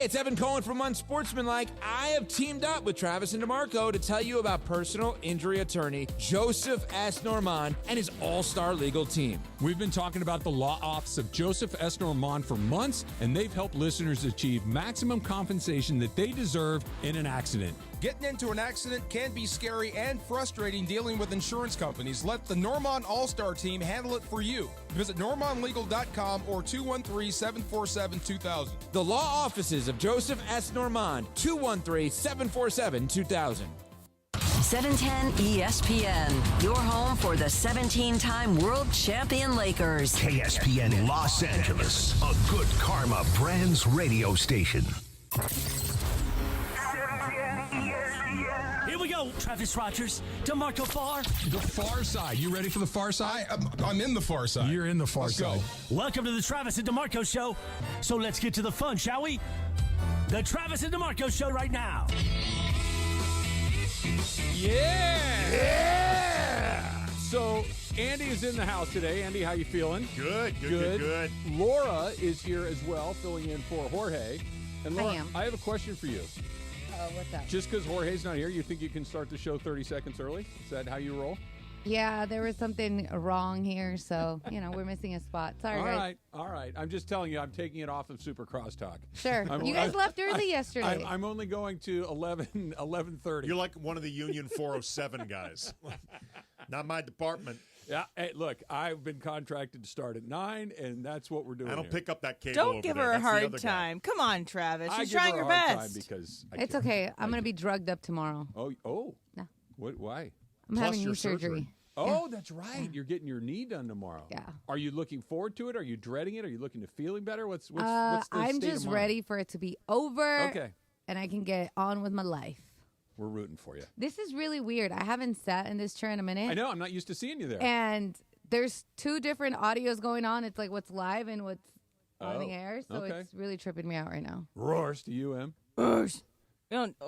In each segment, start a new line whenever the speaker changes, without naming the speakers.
It's Evan Cohen from Unsportsmanlike. I have teamed up with Travis and DeMarco to tell you about personal injury attorney Joseph S. Normand and his all-star legal team.
We've been talking about the law office of Joseph S. Normand for months, and they've helped listeners achieve maximum compensation that they deserve in an accident.
Getting into an accident can be scary and frustrating dealing with insurance companies. Let the Normand All-Star team handle it for you. Visit normandlegal.com or 213-747-2000.
The law offices of Joseph S. Normand, 213-747-2000.
710 ESPN, your home for the 17-time world champion Lakers.
KSPN Los Angeles, a Good Karma Brands radio station.
Here we go, Travis Rogers, DeMarco Farr.
The far side. You ready for the far side?
I'm in the far side.
You're in the far
Let's
side.
go.
Welcome to the Travis and DeMarco Show. So let's get to the fun, shall we? The Travis and DeMarco Show right now.
Yeah! So, Andy is in the house today. Andy, how you feeling?
Good.
Laura is here as well, filling in for Jorge. And Laura,
I am.
I have a question for you.
What's up?
Just because Jorge's not here, you think you can start the show 30 seconds early? Is that how you roll?
Yeah, there was something wrong here, so, we're missing a spot. Sorry, guys.
All right. I'm just telling you, I'm taking it off of Super Crosstalk.
Sure. You guys left early yesterday.
I'm only going to 11:30.
You're like one of the Union 407 guys. Not my department.
Yeah, hey, look, I've been contracted to start at 9, and that's what we're doing.
I don't
here.
pick up that cable.
Don't
over
give
there.
her a
That's the
hard
other guy.
time. Come on, Travis.
I
She's
give
trying
her
her
a hard
best.
time because
It's okay. I'm going to be drugged up tomorrow.
Oh.
No.
What? Why?
I'm
Plus
having
your
knee surgery.
Oh, that's right. You're getting your knee done tomorrow.
Yeah.
Are you looking forward to it? Are you dreading it? Are you looking to feeling better? What's the
I'm
state
just
of mind?
ready for it to be over.
Okay.
And I can get on with my life.
We're rooting for you.
This is really weird. I haven't sat in this chair in a minute.
I know. I'm not used to seeing you there.
And there's two different audios going on. It's like what's live and what's on the air. So
okay.
it's really tripping me out right now.
Roars to you, Em.
Roars.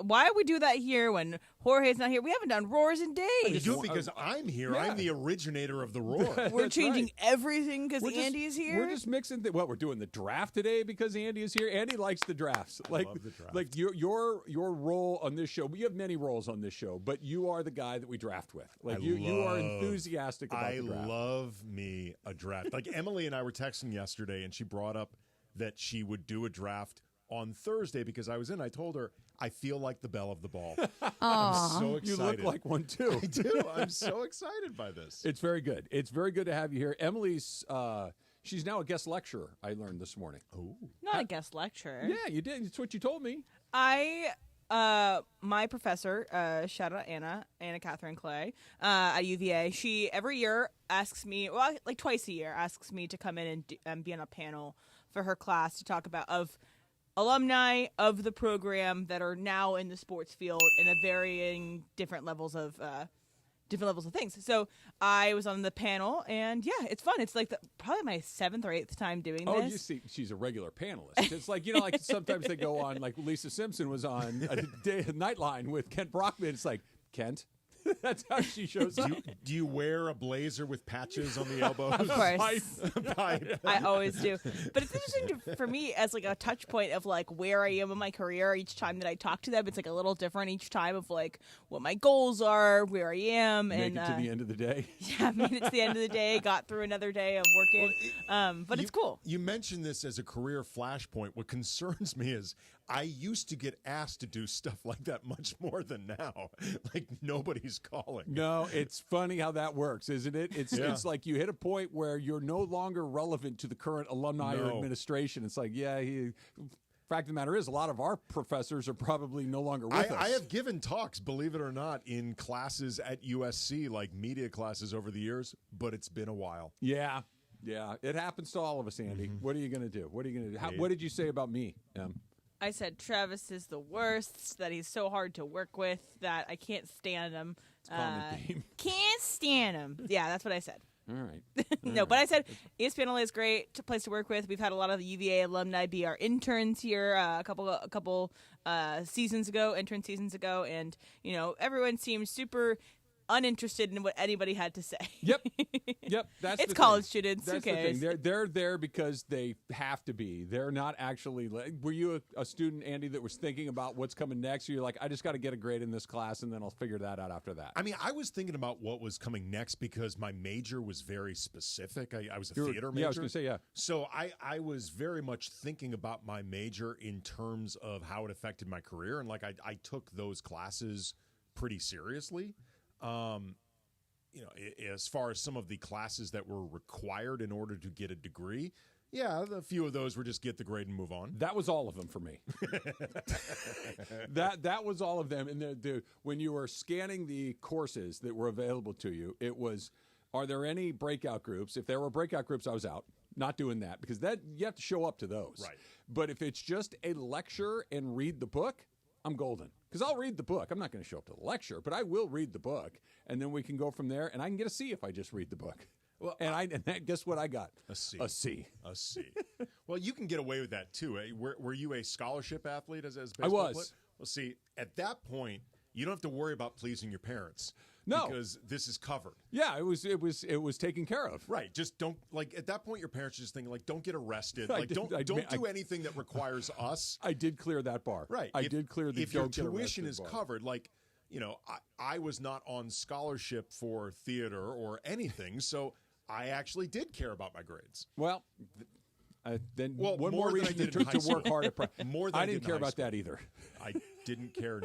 Why would we do that here when Jorge's not here? We haven't done roars in
You
days.
do it because I'm here.
Yeah.
I'm the originator of the roar.
We're
That's
changing
right.
everything because Andy is here.
We're just mixing. We're doing the draft today because Andy is here. Andy likes the drafts. Like,
love the draft.
like your role on this show. You have many roles on this show, but you are the guy that we draft with. Like you are enthusiastic about the draft.
I love me a draft. Like Emily and I were texting yesterday, and she brought up that she would do a draft on Thursday because I was in. I told her I feel like the belle of the ball. I'm so excited.
You look like one too.
I do. I'm so excited by this.
It's very good. It's very good to have you here. Emily's she's now a guest lecturer, I learned this morning.
Oh.
Not a guest lecturer.
Yeah, you did. It's what you told me.
My professor, shout out Anna Catherine Clay, at UVA, she every year asks me, well, like twice a year, asks me to come in and be on a panel for her class to talk about alumni of the program that are now in the sports field in a varying different levels of things. So I was on the panel, and yeah, it's fun. It's like probably my 7th or 8th time doing this.
Oh, you see, she's a regular panelist. It's like, like sometimes they go on, like Lisa Simpson was on Nightline with Kent Brockman. It's like, Kent? That's how she shows up.
Do you wear a blazer with patches on the elbows?
Of course.
Pipe.
I always do. But it's interesting for me as like a touch point of like where I am in my career each time that I talk to them. It's like a little different each time of like what my goals are, where I am.
Make it to the end of the day.
Yeah, made it to the end of the day, got through another day of working. But it's cool.
You mentioned this as a career flashpoint. What concerns me is I used to get asked to do stuff like that much more than now. Like nobody's calling.
No, it's funny how that works, isn't it? It's like you hit a point where you're no longer relevant to the current alumni or administration. It's like, fact of the matter is, a lot of our professors are probably no longer with us.
I have given talks, believe it or not, in classes at USC, like media classes over the years, but it's been a while.
Yeah, it happens to all of us, Andy.
Mm-hmm.
What are you going to do? What are you going to do? What did you say about me, Em?
I said Travis is the worst, that he's so hard to work with, that I can't stand him.
It's a common theme.
Can't stand him. Yeah, that's what I said.
All right.
No, but I said ESPN LA is great, place to work with. We've had a lot of the UVA alumni be our interns here a couple seasons ago, and everyone seems super uninterested in what anybody had to say.
Yep. That's
it's
the
college
thing.
students.
That's
Who cares?
The thing. They're there because they have to be. They're not actually. Were you a student, Andy, that was thinking about what's coming next? Or you're like, I just got to get a grade in this class, and then I'll figure that out after that.
I mean, I was thinking about what was coming next because my major was very specific. I was a theater major.
Yeah, I was going to say, yeah.
So I was very much thinking about my major in terms of how it affected my career, and like I took those classes pretty seriously. As far as some of the classes that were required in order to get a degree, yeah, a few of those were just get the grade and move on.
That was all of them for me. that was all of them. And when you were scanning the courses that were available to you, it was, are there any breakout groups? If there were breakout groups, I was out. Not doing that because you have to show up to those.
Right.
But if it's just a lecture and read the book, I'm golden. Because I'll read the book. I'm not going to show up to the lecture, but I will read the book, and then we can go from there, and I can get a C if I just read the book. Well, guess what I got?
A C.
A C.
A C. Well, you can get away with that, too. Were you a scholarship athlete as a baseball
I was.
player? Well, see, at that point, you don't have to worry about pleasing your parents.
No.
Because this is covered.
Yeah, it was taken care of.
Right. Just don't, like, at that point, your parents are just thinking, like, don't get arrested.
I
Like,
did-
don't
I
do
mean,
anything that requires us.
I did clear that bar.
Right.
I did clear the
if your
don't get
tuition
arrested
is
bar.
covered, like, I was not on scholarship for theater or anything, so I actually did care about my grades.
Well, then
Well,
one
more
more
than I
reason
did
to
in high
work hard at
More than
I
I did
didn't
in
care
high
about
school.
that either.
I didn't care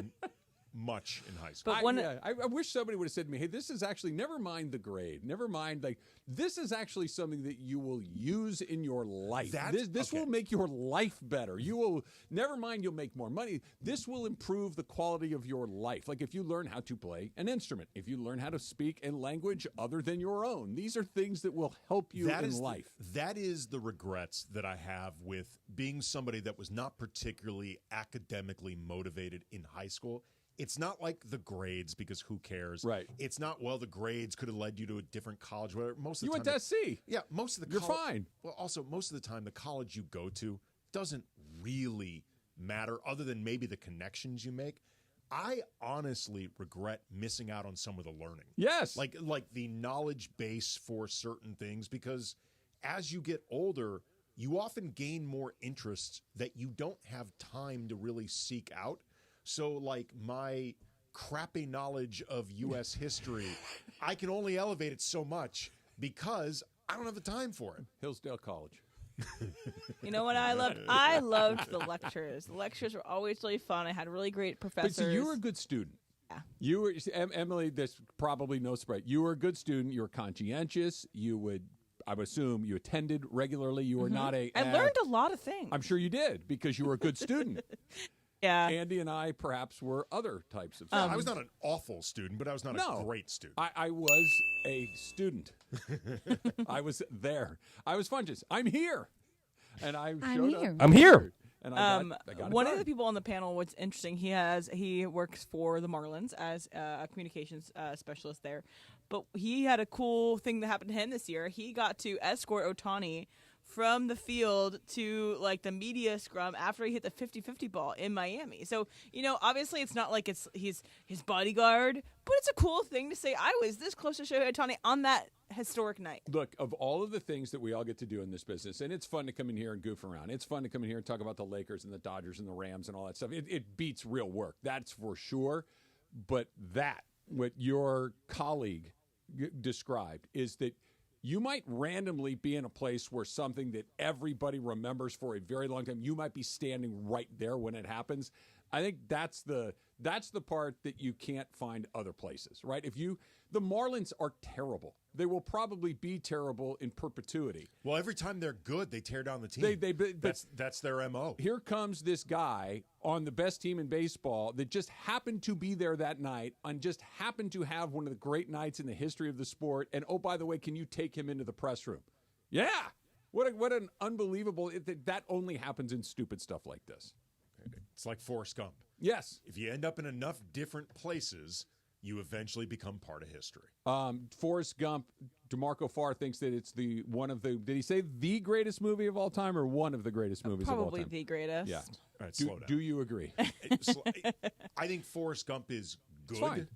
much in high school.
But
I wish somebody would have said to me, hey, this is actually, never mind the grade. Never mind, like, this is actually something that you will use in your life. This will make your life better. You will, never mind you'll make more money. This will improve the quality of your life. Like if you learn how to play an instrument, if you learn how to speak a language other than your own, these are things that will help you in life.
That is the regrets that I have with being somebody that was not particularly academically motivated in high school. It's not like the grades, because who cares?
Right.
It's not, well, the grades could have led you to a different college. Whatever. Most of the
You
time,
went to SC.
Yeah, most of the
You're fine.
Well, also, most of the time, the college you go to doesn't really matter other than maybe the connections you make. I honestly regret missing out on some of the learning.
Yes.
Like the knowledge base for certain things, because as you get older, you often gain more interests that you don't have time to really seek out. So, like, my crappy knowledge of U.S. history, I can only elevate it so much because I don't have the time for it.
Hillsdale College.
You know what I loved? I loved the lectures. The lectures were always really fun. I had really great professors.
But see, you were a good student.
Yeah.
You were, Emily, this probably no surprise. You were a good student. You were conscientious. I would assume you attended regularly. You were not a...
I learned a lot of things.
I'm sure you did, because you were a good student.
Yeah.
Andy and I perhaps were other types of
I was not an awful student, but I was not a great student.
I was a student. I was there. I was fun. I'm here. And I showed up.
I'm here.
And I got
one of the people on the panel, what's interesting, he works for the Marlins as a communications specialist there. But he had a cool thing that happened to him this year. He got to escort Ohtani from the field to like the media scrum after he hit the 50-50 ball in Miami. So, obviously it's not like he's his bodyguard, but it's a cool thing to say, I was this close to Shohei Ohtani on that historic night.
Look, of all of the things that we all get to do in this business, and it's fun to come in here and goof around. It's fun to come in here and talk about the Lakers and the Dodgers and the Rams and all that stuff. It beats real work. That's for sure. But what your colleague described is that you might randomly be in a place where something that everybody remembers for a very long time, you might be standing right there when it happens. I think that's the part that you can't find other places, right? The Marlins are terrible. They will probably be terrible in perpetuity.
Well, every time they're good, they tear down the team. That's their MO.
Here comes this guy on the best team in baseball that just happened to be there that night and just happened to have one of the great nights in the history of the sport. And, oh, by the way, can you take him into the press room? Yeah. What an unbelievable – that only happens in stupid stuff like this.
It's like Forrest Gump.
Yes.
If you end up in enough different places, you eventually become part of history.
Forrest Gump, DeMarco Farr thinks that it's did he say the greatest movie of all time or one of the greatest movies of all time?
Probably the greatest.
Yeah.
All right, slow down.
Do you agree?
I think Forrest Gump is good.
It's fine.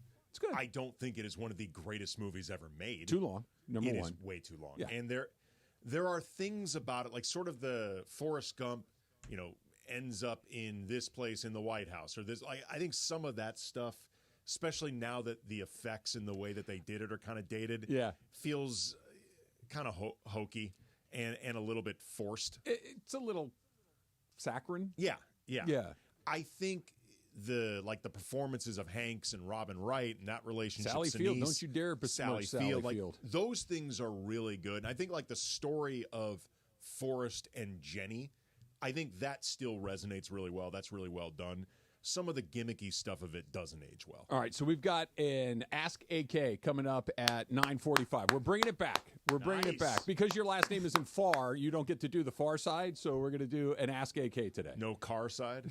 good.
I don't think it is one of the greatest movies ever made.
Too long. Number one.
It is way too long.
Yeah.
And there are things about it, like sort of the Forrest Gump, ends up in this place in the White House, or this. I think some of that stuff, especially now that the effects and the way that they did it are kind of dated, feels kind of hokey and a little bit forced.
It's a little saccharine.
Yeah. I think the performances of Hanks and Robin Wright and that relationship,
Sally Field, don't you dare
Sally Field, those things are really good. And I think the story of Forrest and Jenny, I think that still resonates really well. That's really well done. Some of the gimmicky stuff of it doesn't age well.
All right, so we've got an Ask AK coming up at 9:45. We're bringing it back. Bringing it back. Because your last name isn't Far, you don't get to do the Far side, so we're going to do an Ask AK today.
No car side?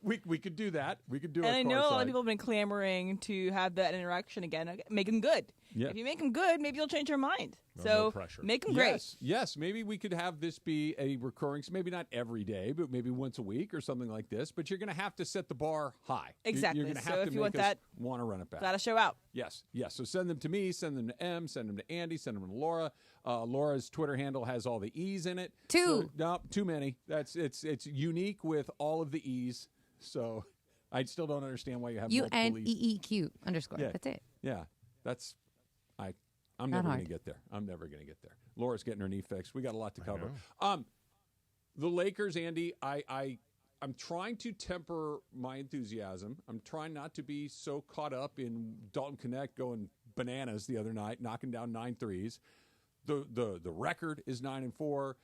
We could do that. We could do
and
a
I
car
know a lot
side.
of people have been clamoring to have that interaction again. Make them good.
Yeah.
If you make them good, maybe you'll change your mind.
No pressure.
Make them great.
Yes. Maybe we could have this be a recurring, maybe not every day, but maybe once a week or something like this. But you're going to have to set the bar high.
Exactly.
You're going to
So
have
if
to
you
make
want
us
that,
want to run it back.
gotta show out.
Yes. So send them to me, send them to M, send them to Andy, send them to Laura. Laura's Twitter handle has all the E's in it. No, too many. It's unique with all of the E's. So I still don't understand why you have
UNEEQ_.
Yeah.
That's it.
Yeah, I'm never going to get there. Laura's getting her knee fixed. We got a lot to cover. The Lakers, Andy, I'm trying to temper my enthusiasm. I'm trying not to be so caught up in Dalton Knecht going bananas the other night, knocking down 9 threes. The record is 9-4.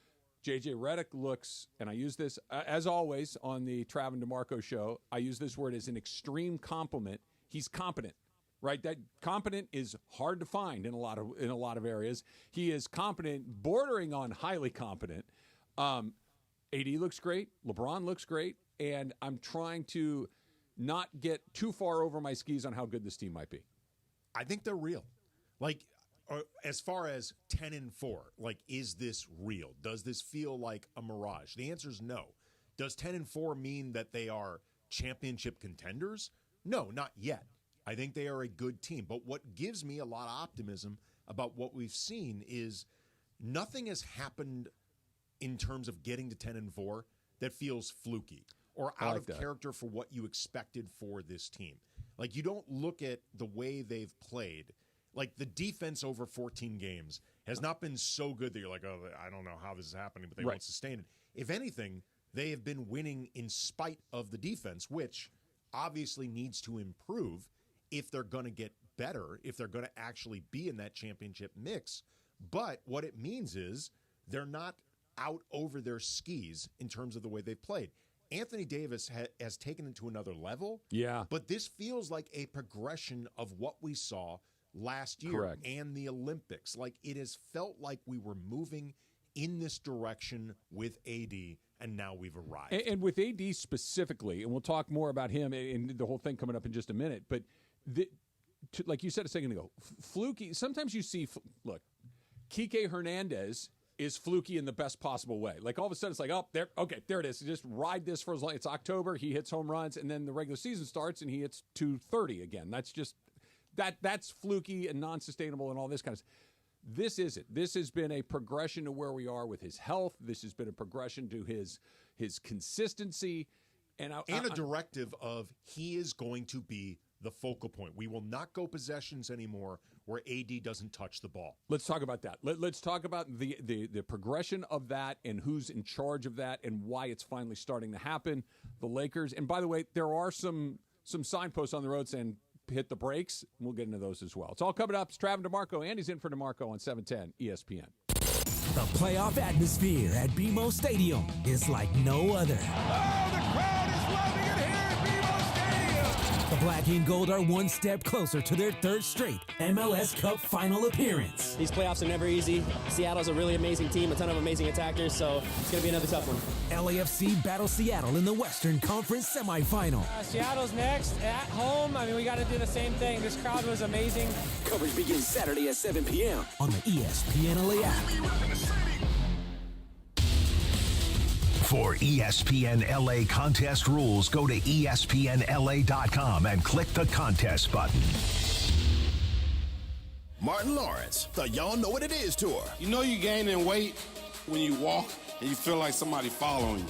JJ Redick looks, and I use this as always on the Trav and DeMarco show. I use this word as an extreme compliment. He's competent, right? That competent is hard to find in a lot of areas. He is competent, bordering on highly competent. AD looks great. LeBron looks great, and I'm trying to not get too far over my skis on how good this team might be.
I think they're real. As far as 10-4, is this real? Does this feel like a mirage? The answer is no. Does 10-4 mean that they are championship contenders? No, not yet. I think they are a good team. But what gives me a lot of optimism about what we've seen is nothing has happened in terms of getting to 10-4 that feels fluky or out of character for what you expected for this team. You don't look at the way they've played. The defense over 14 games has not been so good that you're like, oh, I don't know how this is happening, but they won't sustain it. If anything, they have been winning in spite of the defense, which obviously needs to improve if they're going to get better, if they're going to actually be in that championship mix. But what it means is they're not out over their skis in terms of the way they've played. Anthony Davis has taken it to another level.
Yeah.
But this feels like a progression of what we saw last year.
Correct.
And the Olympics. It has felt like we were moving in this direction with AD, and now we've arrived.
And with AD specifically, and we'll talk more about him and the whole thing coming up in just a minute, but like you said a second ago, fluky. Sometimes you see, look, Kike Hernandez is fluky in the best possible way. All of a sudden it's there it is. Just ride this for as long. It's October, he hits home runs, and then the regular season starts and he hits 230 again. That's just that's fluky and non-sustainable and all this kind of stuff. This isn't. This has been a progression to where we are with his health. This has been a progression to his consistency. And
a directive of he is going to be the focal point. We will not go possessions anymore where AD doesn't touch the ball.
Let's talk about that. Let's talk about the progression of that and who's in charge of that and why it's finally starting to happen. The Lakers. And by the way, there are some signposts on the road saying hit the brakes. We'll get into those as well. It's all coming up. It's Trav and DeMarco. Andy's in for DeMarco on 710 ESPN.
The playoff atmosphere at BMO Stadium is like no other.
Oh, the crowd is loving it here at BMO Stadium.
The Black and Gold are one step closer to their third straight MLS Cup final appearance.
These playoffs are never easy. Seattle's a really amazing team, a ton of amazing attackers, so it's going to be another tough one.
LAFC battles Seattle in the Western Conference semifinal.
Seattle's next at home. We got to do the same thing. This crowd was amazing.
Coverage begins Saturday at 7 p.m. on the ESPN LA app.
For ESPN LA contest rules, go to ESPNLA.com and click the contest button.
Martin Lawrence, the Y'all Know What It Is tour.
You know you gaining weight when you walk and you feel like somebody following you.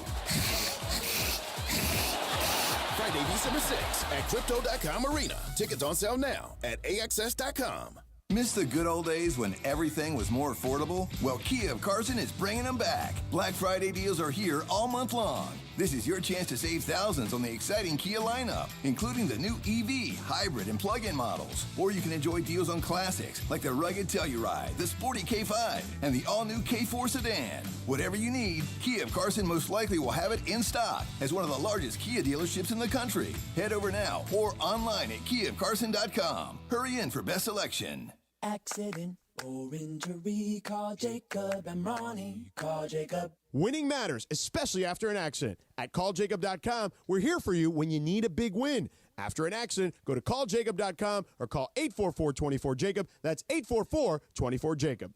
Friday, December 6th at Crypto.com Arena. Tickets on sale now at AXS.com.
Miss the good old days when everything was more affordable? Well, Kia of Carson is bringing them back. Black Friday deals are here all month long. This is your chance to save thousands on the exciting Kia lineup, including the new EV, hybrid, and plug-in models. Or you can enjoy deals on classics like the rugged Telluride, the sporty K5, and the all-new K4 sedan. Whatever you need, Kia of Carson most likely will have it in stock as one of the largest Kia dealerships in the country. Head over now or online at KiaofCarson.com. Hurry in for best selection.
Accident or injury, call Jacob and Ronnie. Call Jacob.
Winning matters, especially after an accident. At calljacob.com, we're here for you when you need a big win. After an accident, go to calljacob.com or call 844-24-JACOB. That's 844-24-JACOB.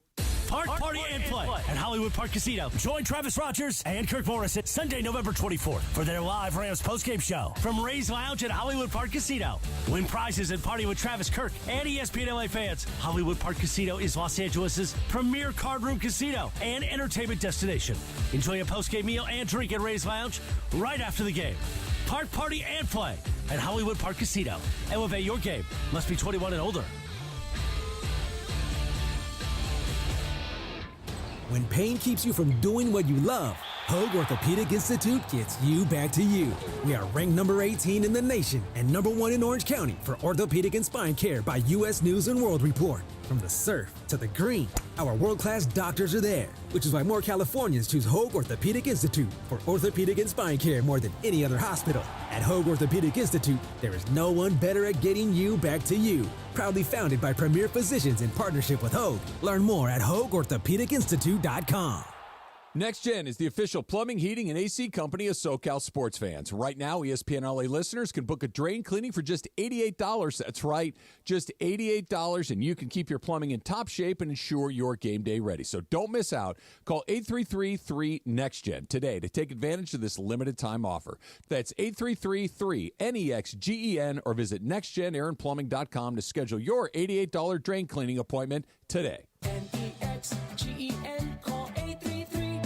Party and play at Hollywood Park Casino. Join Travis Rogers and Kirk Morrison Sunday, November 24th for their live Rams postgame show from Ray's Lounge at Hollywood Park Casino. Win prizes and party with Travis, Kirk, and ESPN LA fans. Hollywood Park Casino is Los Angeles' premier card room casino and entertainment destination. Enjoy a postgame meal and drink at Ray's Lounge right after the game. Party and play at Hollywood Park Casino. Elevate your game. Must be 21 and older.
When pain keeps you from doing what you love, Hoag Orthopedic Institute gets you back to you. We are ranked number 18 in the nation and number 1 in Orange County for orthopedic and spine care by U.S. News and World Report. From the surf to the green, our world-class doctors are there, which is why more Californians choose Hoag Orthopedic Institute for orthopedic and spine care more than any other hospital. At Hoag Orthopedic Institute, there is no one better at getting you back to you. Proudly founded by premier physicians in partnership with Hoag. Learn more at HoagOrthopedicInstitute.com.
Next Gen is the official plumbing, heating, and AC company of SoCal sports fans. Right now, ESPN LA listeners can book a drain cleaning for just $88. That's right, just $88, and you can keep your plumbing in top shape and ensure you're game day ready. So don't miss out. Call 833-3-NEXTGEN today to take advantage of this limited time offer. That's 833-3-NEXGEN or visit nextgenaironplumbing.com to schedule your $88 drain cleaning appointment today.
NEXGEN, call 833-3-NEXTGEN.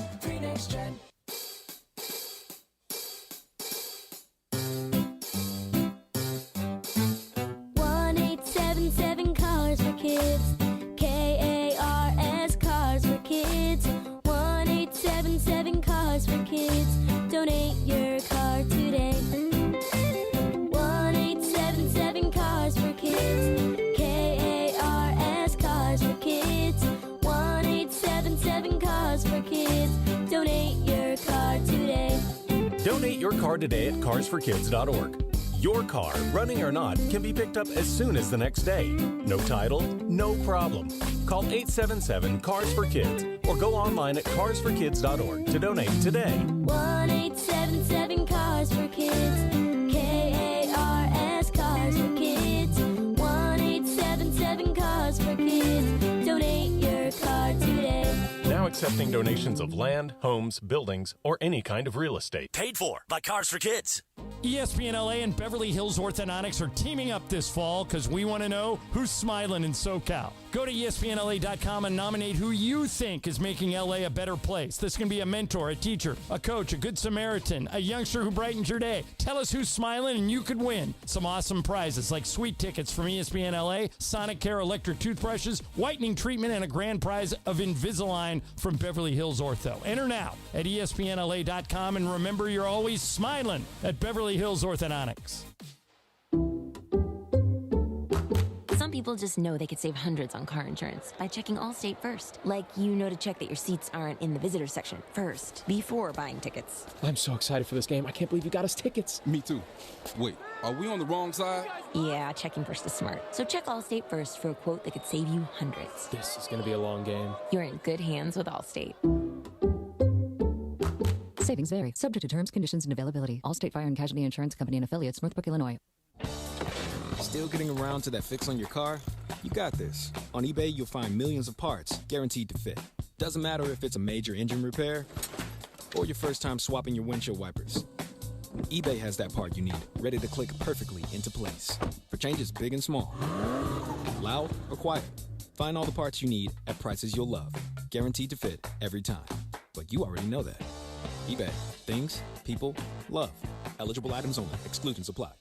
Cars for Kids. KARS Cars for Kids. 1877 Cars for Kids. Donate your car today. 1877 Cars for Kids. KARS Cars for Kids. 1877 Cars for Kids. Donate your car today.
Donate your car today at carsforkids.org. Your car, running or not, can be picked up as soon as the next day. No title, no problem. Call 877-CARS-FOR-KIDS or go online at carsforkids.org to donate today.
1877 Cars for Kids. KARS Cars for Kids. 1877 Cars for Kids. Donate your car today.
Now accepting donations of land, homes, buildings, or any kind of real estate.
Paid for by Cars for Kids. ESPN LA and Beverly Hills Orthodontics are teaming up this fall because we want to know who's smiling in SoCal. Go to ESPNLA.com and nominate who you think is making LA a better place. This can be a mentor, a teacher, a coach, a good Samaritan, a youngster who brightens your day. Tell us who's smiling and you could win some awesome prizes like sweet tickets from ESPN LA, Sonic Care electric toothbrushes, whitening treatment, and a grand prize of Invisalign from Beverly Hills Ortho. Enter now at ESPNLA.com and remember you're always smiling at Beverly Hills Orthodontics.
Some people just know they could save hundreds on car insurance by checking Allstate first. Like you know to check that your seats aren't in the visitor section first before buying tickets.
I'm so excited for this game. I can't believe you got us tickets.
Me too. Wait, are we on the wrong side?
Yeah, checking first is smart. So check Allstate first for a quote that could save you hundreds.
This is going to be a long game.
You're in good hands with Allstate.
Savings vary, subject to terms, conditions, and availability. Allstate Fire and Casualty Insurance Company and affiliates, Northbrook, Illinois.
Still getting around to that fix on your car? You got this. On eBay, you'll find millions of parts, guaranteed to fit. Doesn't matter if it's a major engine repair or your first time swapping your windshield wipers. eBay has that part you need, ready to click perfectly into place for changes big and small. Loud or quiet, find all the parts you need at prices you'll love, guaranteed to fit every time. But you already know that. eBay, things, people, love. Eligible items only. Exclusions apply.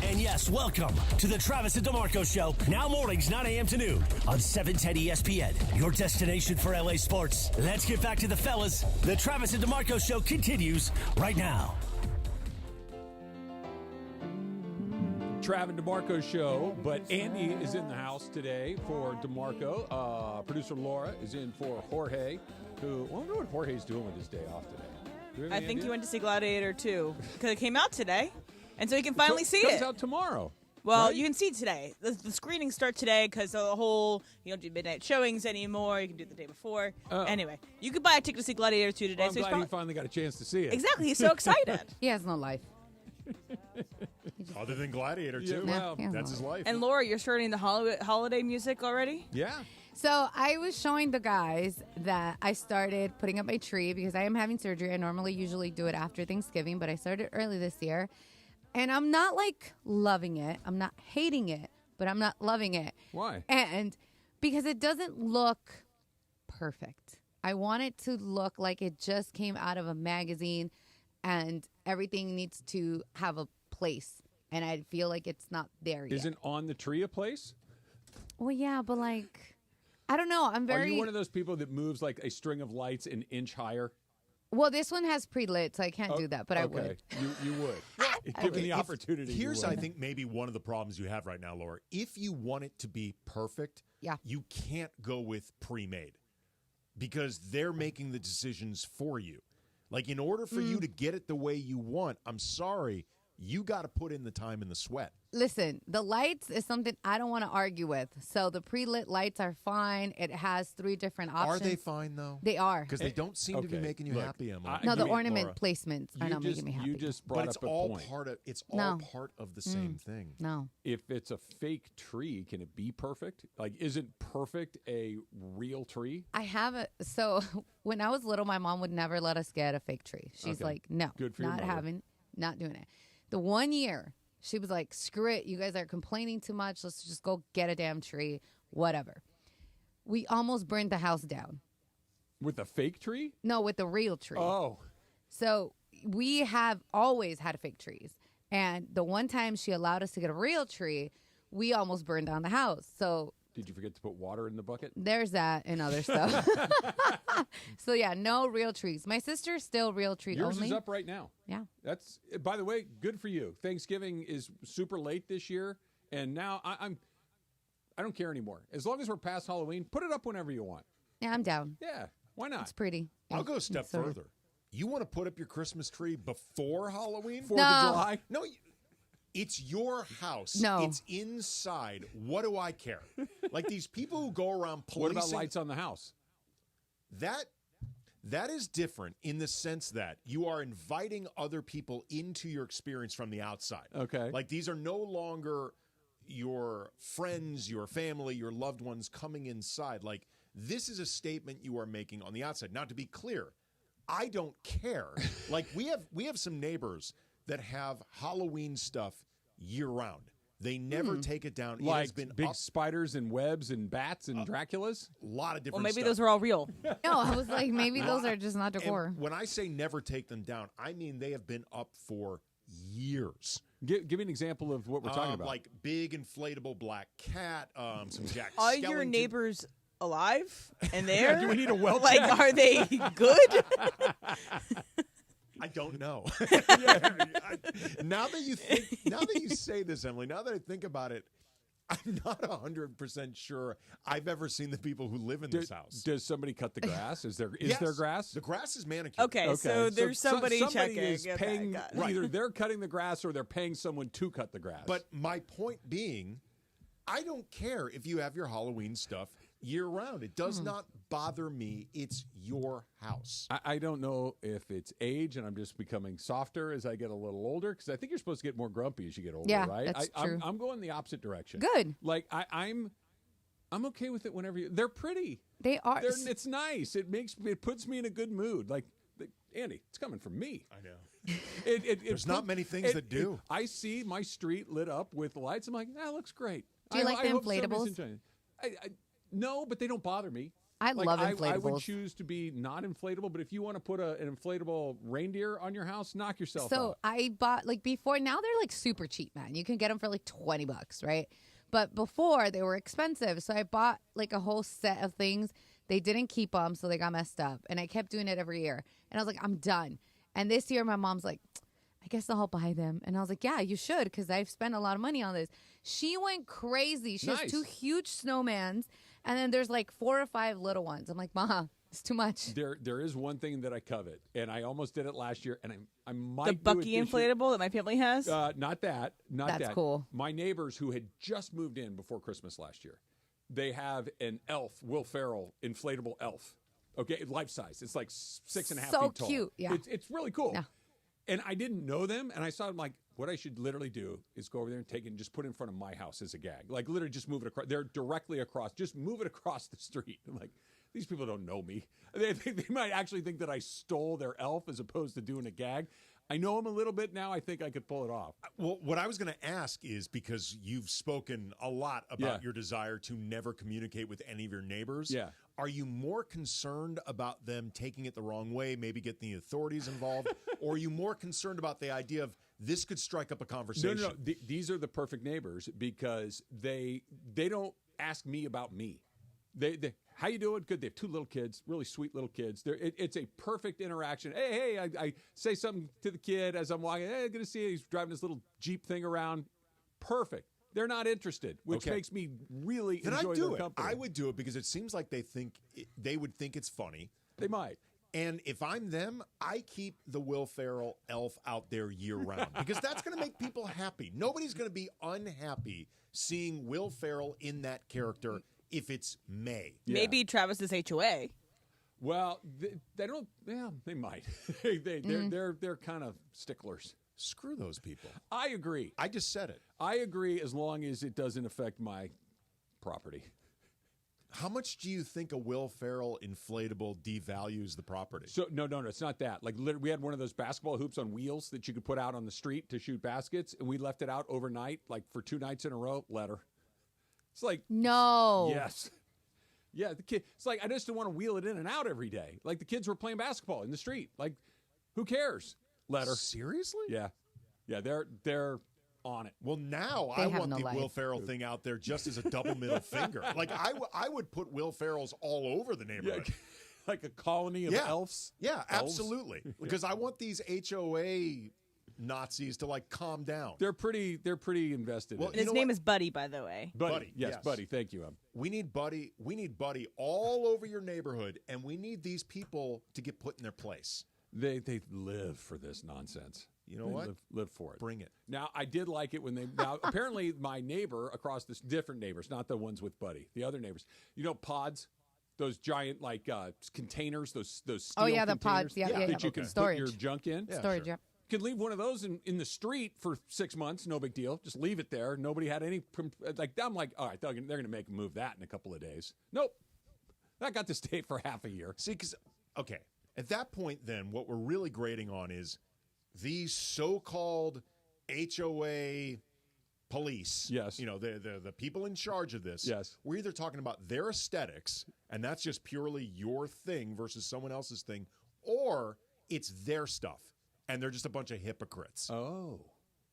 And yes, welcome to the Travis and DeMarco Show, now mornings 9 a.m. to noon on 710 ESPN, your destination for LA sports. Let's get back to the fellas. The Travis and DeMarco Show continues right now.
Trav and DeMarco Show, but Andy is in the house today for DeMarco. Producer Laura is in for Jorge, who, I wonder what Jorge's doing with his day off today.
I think he went to see Gladiator 2 because it came out today. And so he can finally see it.
It comes out tomorrow.
Well,
right?
You can see it today. The screenings start today because the whole, you don't do midnight showings anymore. You can do it the day before. Anyway, you could buy a ticket to see Gladiator 2 today.
Well, I'm glad he finally got a chance to see it.
Exactly. He's so excited.
He has no life.
Other than Gladiator, too.
Yeah, well,
that's his life.
And Laura, you're starting the holiday music already?
Yeah.
So I was showing the guys that I started putting up my tree because I am having surgery. I usually do it after Thanksgiving, but I started early this year. And I'm not, loving it. I'm not hating it, but I'm not loving it.
Why?
And because it doesn't look perfect. I want it to look like it just came out of a magazine and everything needs to have a place. And I feel like it's not there yet.
Isn't on the tree a place?
Well, yeah, but, I don't know.
Are you one of those people that moves like a string of lights an inch higher?
Well, this one has pre-lit, so I can't do that, but I would.
You would. Given the opportunity.
Here's, I think, maybe one of the problems you have right now, Laura. If you want it to be perfect, you can't go with pre-made because they're making the decisions for you. In order for you to get it the way you want, I'm sorry, you got to put in the time and the sweat.
Listen, the lights is something I don't want to argue with. So the pre-lit lights are fine. It has 3 different options.
Are they fine, though?
They are.
Because they don't seem to be making you happy, Emily.
No, the ornament placements are not making me happy.
You just brought up a point.
It's all part of the same thing.
No.
If it's a fake tree, can it be perfect? Isn't perfect a real tree?
I have it. So when I was little, my mom would never let us get a fake tree. She's like, no,
good for
not doing it. The 1 year, she was like, screw it. You guys are complaining too much. Let's just go get a damn tree, whatever. We almost burned the house down.
With a fake tree?
No, with the real tree.
Oh.
So we have always had fake trees. And the one time she allowed us to get a real tree, we almost burned down the house. So
did you forget to put water in the bucket?
There's that and other stuff. So, yeah, no real trees. My sister's still real tree
Yours
only.
is up right now.
Yeah.
That's, by the way, good for you. Thanksgiving is super late this year, and now I don't care anymore. As long as we're past Halloween, put it up whenever you want.
Yeah, I'm down.
Yeah, why not?
It's pretty.
I'll go a step further. You want to put up your Christmas tree before Halloween?
4th of July?
No, it's your house.
No.
It's inside. What do I care? These people who go around policing.
What about lights on the house?
That is different in the sense that you are inviting other people into your experience from the outside.
Okay.
These are no longer your friends, your family, your loved ones coming inside. This is a statement you are making on the outside. Now, to be clear, I don't care. We have some neighbors that have Halloween stuff year round. They never take it down. It has been
big spiders and webs and bats and Draculas?
A lot of different
Well, maybe
stuff.
those are all real.
No, I was like, maybe those are just not decor.
And when I say never take them down, I mean they have been up for years.
Give me an example of what we're talking about.
Big inflatable black cat, some Jack
Are
Skellington.
your neighbors alive and there?
Do we need a well check?
Are they good?
I don't know. Now that you say this, Emily, now that I think about it, I'm not 100% sure I've ever seen the people who live in this house.
Does somebody cut the grass? Is there grass?
The grass is manicured.
Okay, so there's somebody checking.
Is
Okay,
paying,
got it.
either they're cutting the grass or they're paying someone to cut the grass.
But my point being, I don't care if you have your Halloween stuff year round. It does not bother me. It's your house.
I don't know if it's age and I'm just becoming softer as I get a little older, because I think you're supposed to get more grumpy as you get older,
Yeah,
right?
that's true.
I'm going the opposite direction.
Good.
I'm okay with it whenever they're pretty.
They are.
It's nice. It puts me in a good mood. Andy, it's coming from me.
I know. There's not many things that do.
I see my street lit up with lights. I'm like, that looks great.
Do you like the
hope somebody's
inflatables?
enjoying it. No, but they don't bother me.
I love inflatables.
I would choose to be not inflatable, but if you want to put an inflatable reindeer on your house, knock yourself out.
So I bought before. Now they're super cheap, man. You can get them for $20, right? But before they were expensive. So I bought a whole set of things. They didn't keep them, so they got messed up. And I kept doing it every year. And I was like, I'm done. And this year, my mom's like, I guess I'll buy them. And I was like, yeah, you should, because I've spent a lot of money on this. She went crazy. She has 2 huge snowmans, and then there's 4 or 5 little ones. I'm like, Ma, it's too much.
There is one thing that I covet, and I almost did it last year, and I might
the Bucky
do it this
inflatable that my family has.
Not that.
That's cool.
My neighbors who had just moved in before Christmas last year, they have an elf, Will Ferrell inflatable elf. Okay, life size. It's 6.5 feet tall.
So cute. Yeah,
it's really cool.
Yeah.
And I didn't know them, and I saw them what I should literally do is go over there and take it and just put it in front of my house as a gag. Literally just move it across. They're directly across. Just move it across the street. I'm like, these people don't know me. They might actually think that I stole their elf as opposed to doing a gag. I know them a little bit now. I think I could pull it off.
Well, what I was going to ask is, because you've spoken a lot about your desire to never communicate with any of your neighbors.
Yeah.
Are you more concerned about them taking it the wrong way, maybe getting the authorities involved? Or are you more concerned about the idea of this could strike up a conversation?
No. These are the perfect neighbors because they don't ask me about me. They how you doing? Good. They have 2 little kids, really sweet little kids. It's a perfect interaction. Hey, I say something to the kid as I'm walking. Hey, good to see you. He's driving this little Jeep thing around. Perfect. They're not interested, which makes me really enjoy their company.
I would do it because it seems like they would think it's funny.
They might.
And if I'm them, I keep the Will Ferrell elf out there year round because that's going to make people happy. Nobody's going to be unhappy seeing Will Ferrell in that character if it's May.
Maybe Travis's HOA.
Well, they don't. Yeah, they might. They're kind of sticklers.
Screw those people.
I agree.
I just said it.
I agree as long as it doesn't affect my property.
How much do you think a Will Ferrell inflatable devalues the property?
So no, it's not that. Literally, we had one of those basketball hoops on wheels that you could put out on the street to shoot baskets, and we left it out overnight, for 2 nights in a row. Letter. It's
no.
Yes. Yeah, the kid. It's I just don't want to wheel it in and out every day. The kids were playing basketball in the street. Who cares? Letter.
Seriously?
Yeah. They're on it.
Well, now I want the Will Ferrell thing out there just as a double middle finger. I would put Will Ferrells all over the neighborhood.
Yeah, like a colony of elves?
Yeah,
Elves?
absolutely. Because I want these HOA Nazis to calm down.
They're pretty invested.
Well, his name is Buddy, by the way.
Buddy. Yes, Buddy. Thank you.
We need Buddy all over your neighborhood, and we need these people to get put in their place.
They live for this nonsense.
You know what?
Live for it.
Bring it.
Now, I did like it when they. Now, apparently, my neighbor across this, different neighbors, not the ones with Buddy, the other neighbors. Pods, those giant containers, those steel.
Oh yeah, the pods. Yeah.
That you can put your junk in.
Yeah, storage.
Sure. You can leave one of those in the street for 6 months, no big deal. Just leave it there. Nobody had any. I'm like, all right, they're going to make move that in a couple of days. Nope, that got to stay for half a year.
See, okay. At that point, then, what we're really grading on is these so-called HOA police.
Yes.
The people in charge of this.
Yes.
We're either talking about their aesthetics, and that's just purely your thing versus someone else's thing, or it's their stuff, and they're just a bunch of hypocrites.
Oh.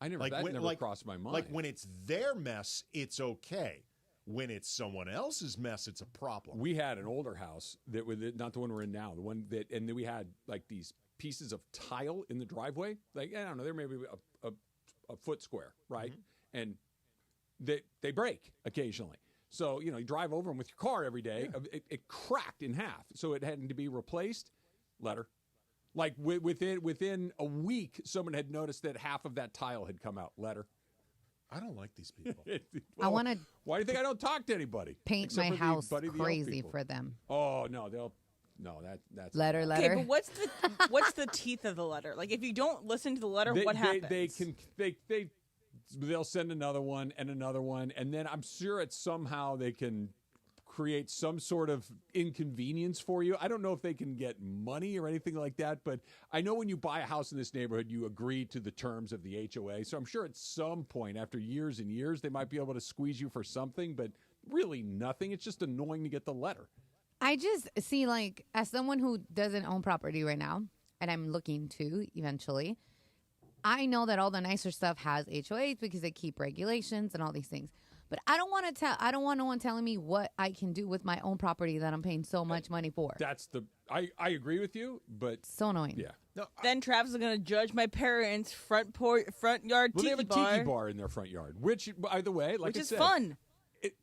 That never crossed my mind.
When it's their mess, it's okay. When it's someone else's mess, it's a problem.
We had an older house that was not the one we're in now. The one that, and then we had these pieces of tile in the driveway. I don't know, they're maybe a foot square, right? Mm-hmm. And they break occasionally. So you drive over them with your car every day. Yeah. It cracked in half, so it had to be replaced. Letter. Within a week, someone had noticed that half of that tile had come out. Letter.
I don't like these people.
I want to.
Why do you think I don't talk to anybody?
Paint my house crazy for them.
Oh no, that's
letter.
Okay, but what's the teeth of the letter? If you don't listen to the letter, what happens?
They'll send another one, and then I'm sure somehow they can create some sort of inconvenience for you. I don't know if they can get money or anything like that, but I know when you buy a house in this neighborhood, you agree to the terms of the HOA. So I'm sure at some point, after years and years, they might be able to squeeze you for something, but really nothing. It's just annoying to get the letter.
I just see, like, as someone who doesn't own property right now, and I'm looking to eventually, I know that all the nicer stuff has HOAs because they keep regulations and all these things. But I don't want no one telling me what I can do with my own property that I'm paying so much money for.
I agree with you, but
so annoying.
Yeah. No,
then Travis is going to judge my parents' front yard
well,
tiki bar.
they have a tiki bar in their front yard, which, by the way, like
which
I
is
said,
fun.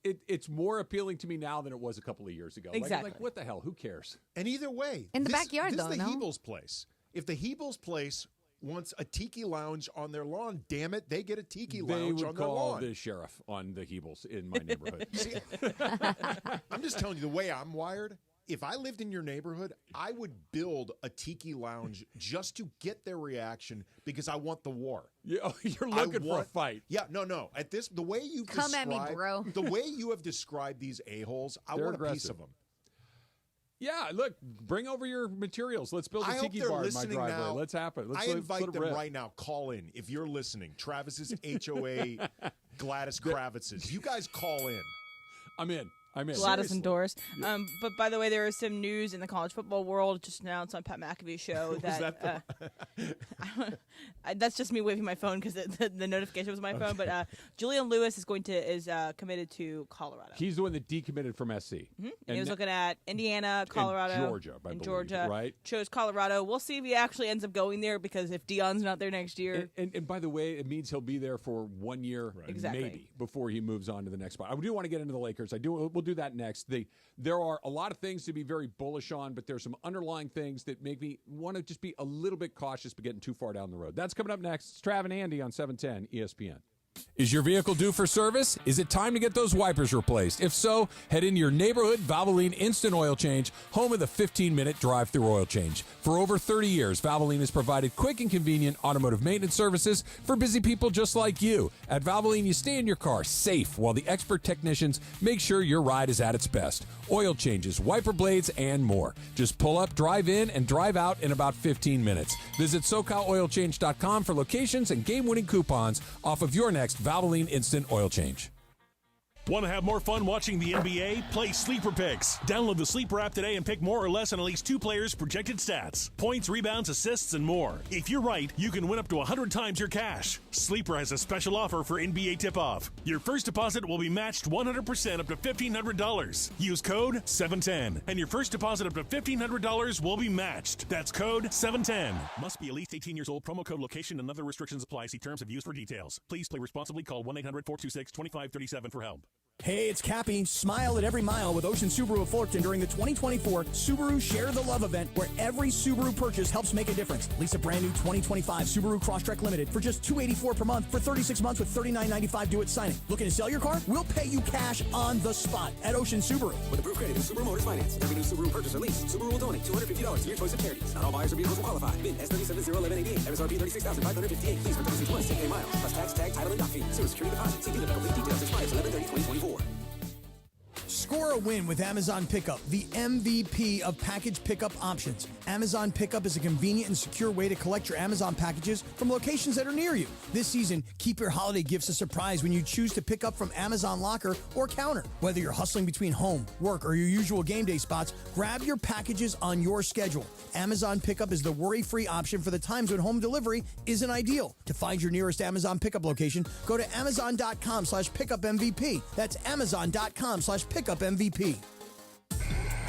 It's more appealing to me now than it was a couple of years ago.
Exactly.
Like what the hell? Who cares?
And either way,
in the backyard,
this
though,
is the
no?
Hebels place. If the Hebels place wants a tiki lounge on their lawn, damn it, they get a tiki lounge on their lawn.
They would call the sheriff on the Hebels in my neighborhood.
See, I'm just telling you the way I'm wired. If I lived in your neighborhood, I would build a tiki lounge just to get their reaction because I want the war.
You're looking for a fight.
Yeah, no. At this, the way you've
Come at me, bro.
The way you have described these a-holes, I want a piece of them.
Yeah, look, bring over your materials. Let's build a tiki bar in my driveway.
Now.
Let's happen.
I invite them right now. Call in if you're listening. Travis's HOA, Gladys Kravitz's. You guys call in.
I'm in.
Gladys and Doris. But by the way, there is some news in the college football world just announced on Pat McAfee's show that that's just me waving my phone because the notification was my phone. But Julian Lewis is committed to Colorado.
He's the one that decommitted from SC.
Mm-hmm. And he was looking at Indiana, Colorado,
and Georgia, right?
Chose Colorado. We'll see if he actually ends up going there because if Deion's not there next year,
and by the way, it means he'll be there for 1 year, maybe, before he moves on to the next spot. I do want to get into the Lakers. We'll do that next. There are a lot of things to be very bullish on, but there's some underlying things that make me want to just be a little bit cautious but getting too far down the road. That's coming up next. It's Trav and Andy on 710 ESPN. Is your vehicle due for service? Is it time to get those wipers replaced? If so, head into your neighborhood Valvoline Instant Oil Change, home of the 15-minute drive-through oil change. For over 30 years, Valvoline has provided quick and convenient automotive maintenance services for busy people just like you. At Valvoline, you stay in your car safe while the expert technicians make sure your ride is at its best. Oil changes, wiper blades, and more. Just pull up, drive in, and drive out in about 15 minutes. Visit SoCalOilChange.com for locations and game-winning coupons off of your next Valvoline Instant Oil Change.
Want to have more fun watching the NBA? Play Sleeper Picks. Download the Sleeper app today and pick more or less on at least 2 players' projected stats. Points, rebounds, assists, and more. If you're right, you can win up to 100 times your cash. Sleeper has a special offer for NBA tip-off. Your first deposit will be matched 100% up to $1,500. Use code 710, and your first deposit up to $1,500 will be matched. That's code 710. Must be at least 18 years old. Promo code location and other restrictions apply. See terms of use for details. Please play responsibly. Call 1-800-426-2537 for help.
Hey, it's Cappy. Smile at every mile with Ocean Subaru of Fullerton during the 2024 Subaru Share the Love event, where every Subaru purchase helps make a difference. Lease a brand new 2025 Subaru Crosstrek Limited for just $284 per month for 36 months with $39.95 due at signing. Looking to sell your car? We'll pay you cash on the spot at Ocean Subaru.
With approved credit and Subaru Motors Finance. Every new Subaru purchase or lease, Subaru will donate $250 to your choice of charities. Not all buyers or vehicles will qualify. VIN S37011188. MSRP $36,558. Lease for 36 months. 10K miles. Plus tax, tag, title, and dock fee. Zero security deposit. See dealer for complete details. Expires 11/30/2024.
Score a win with Amazon Pickup, the MVP of package pickup options. Amazon Pickup is a convenient and secure way to collect your Amazon packages from locations that are near you. This season, keep your holiday gifts a surprise when you choose to pick up from Amazon Locker or Counter. Whether you're hustling between home, work, or your usual game day spots, grab your packages on your schedule. Amazon Pickup is the worry-free option for the times when home delivery isn't ideal. To find your nearest Amazon Pickup location, go to Amazon.com/pickupMVP. That's Amazon.com/pickupMVP.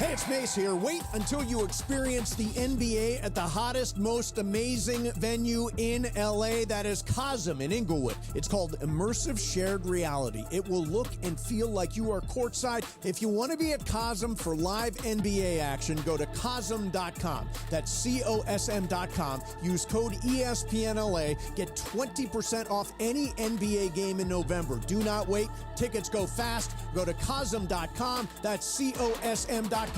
Hey, it's Mace here. Wait until you experience the NBA at the hottest, most amazing venue in LA. That is Cosm in Inglewood. It's called Immersive Shared Reality. It will look and feel like you are courtside. If you want to be at Cosm for live NBA action, go to Cosm.com. That's COSM.com. Use code ESPNLA. Get 20% off any NBA game in November. Do not wait. Tickets go fast. Go to Cosm.com. That's COSM.com.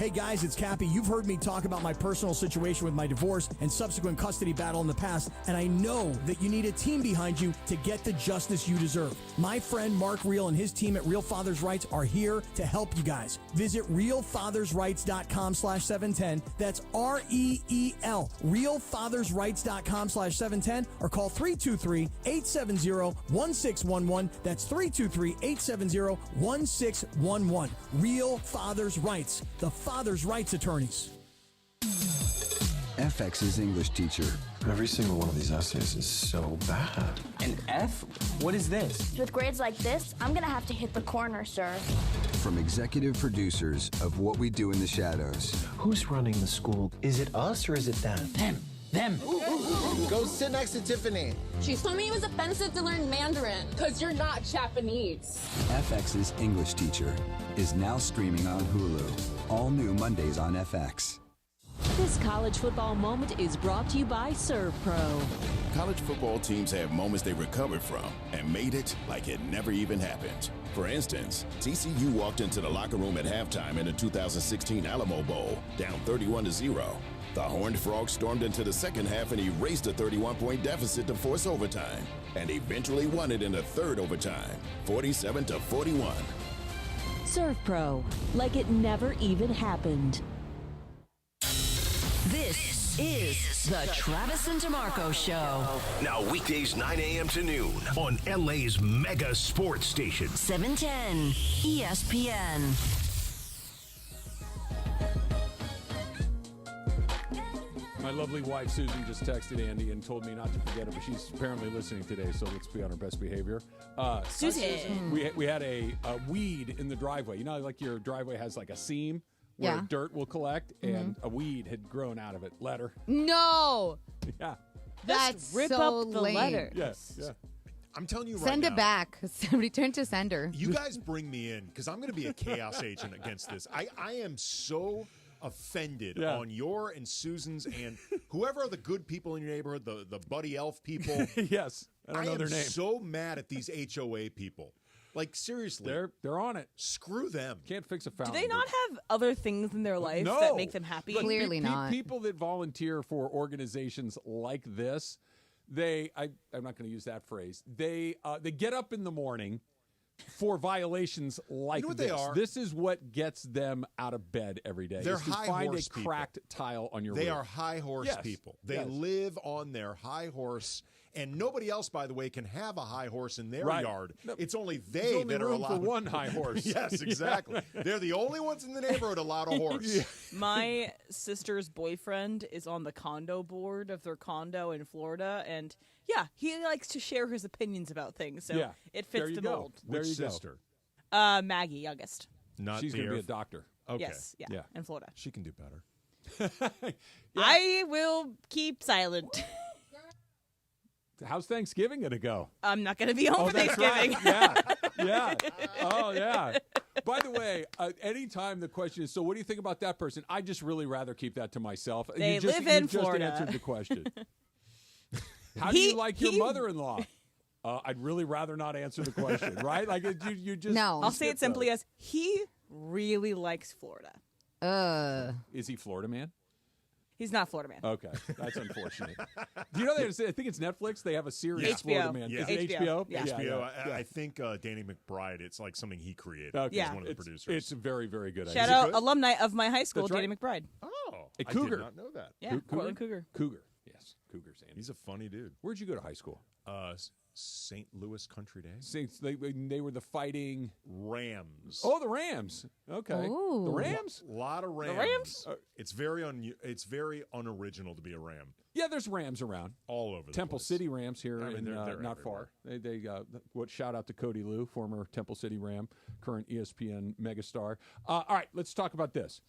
Hey guys, it's Cappy. You've heard me talk about my personal situation with my divorce and subsequent custody battle in the past, and I know that you need a team behind you to get the justice you deserve. My friend Mark Reel and his team at Real Fathers Rights are here to help you guys. Visit realfathersrights.com/710. That's REEL. realfathersrights.com/710 or call 323-870-1611. That's 323-870-1611. Real Fathers Rights. The Father's Rights Attorneys.
FX's English teacher.
Every single one of these essays is so bad.
An F? What is this?
With grades like this, I'm gonna have to hit the corner, sir.
From executive producers of What We Do in the Shadows.
Who's running the school? Is it us or is it them?
Them.
Go sit next to Tiffany.
She told me it was offensive to learn Mandarin because you're not Japanese.
FX's English teacher is now streaming on Hulu. All new Mondays on FX.
This college football moment is brought to you by ServPro.
College football teams have moments they recovered from and made it like it never even happened. For instance, TCU walked into the locker room at halftime in the 2016 Alamo Bowl, down 31-0. The Horned Frogs stormed into the second half and erased a 31-point deficit to force overtime, and eventually won it in the third overtime, 47-41.
ServPro, like it never even happened.
This is the Travis and DeMarco Show.
Now weekdays 9 a.m. to noon on LA's mega sports station.
710 ESPN.
My lovely wife, Susan, just texted Andy and told me not to forget her, but she's apparently listening today, so let's be on our best behavior.
Susan.
We had a weed in the driveway. You know, like your driveway has like a seam where dirt will collect, and a weed had grown out of it. Letter.
No.
Yeah.
That's
rip
so
up the
lame.
letter.
Yes. Yeah.
I'm telling you right
Send
now.
it back. Return to sender.
You guys bring me in because I'm going to be a chaos agent against this. I am so offended on your and Susan's and whoever are the good people in your neighborhood, the Buddy Elf people.
Yes. I don't know their name.
I am so mad at these HOA people. Like, seriously.
They're on it.
Screw them.
Can't fix a
Do
fountain.
they not have other things in their life
No.
that make them happy?
Look,
Clearly not.
People that volunteer for organizations like this, I'm not going to use that phrase. They get up in the morning for violations like
You know what
this.
they are?
This is what gets them out of bed every day.
They're
is to
high
find
horse
a cracked tile on your
They
roof.
are high horse people. They live on their high horse. And nobody else, by the way, can have a high horse in their yard.
No,
it's only
there's
they
only
that are
room
allowed.
for one high horse.
Yes, exactly. They're the only ones in the neighborhood allowed a horse.
My sister's boyfriend is on the condo board of their condo in Florida, and he likes to share his opinions about things, so it fits the mold.
Which sister?
Maggie, youngest.
She's going to be a doctor.
Okay.
Yes, in Florida.
She can do better.
I will keep silent.
How's Thanksgiving going to go?
I'm not going to be home for
that's
Thanksgiving.
Right. Yeah. Oh, yeah. By the way, anytime the question is, so what do you think about that person? I just really rather keep that to myself.
They live in Florida.
You just answered the question. How do you like your mother-in-law? I'd really rather not answer the question, right? Like you just.
No.
I'll say it simply as he really likes Florida.
Is he Florida man?
He's not Florida man.
Okay, that's unfortunate. Do you know I think it's Netflix? They have a series,
HBO.
Florida Man.
Yeah.
Is it HBO?
Yeah.
HBO. I think Danny McBride. It's like something he created.
Okay.
He's one of the producers.
It's a very, very good.
Shout
idea.
out alumni of my high school,
That's right.
Danny McBride.
Oh,
A Cougar.
I did not know that.
Yeah, Portland Cougar.
Cougar. Yes, Cougars. Andy.
He's a funny dude.
Where'd you go to high school?
St. Louis Country Day.
They were the Fighting
Rams.
Oh, the Rams. Okay.
Ooh.
The Rams?
A lot of Rams.
The Rams?
It's very unoriginal to be a Ram.
Yeah, there's Rams around.
All over the
Temple
place.
City Rams here
I mean, they're
not far. They shout out to Cody Lou, former Temple City Ram, current ESPN megastar. All right, let's talk about this.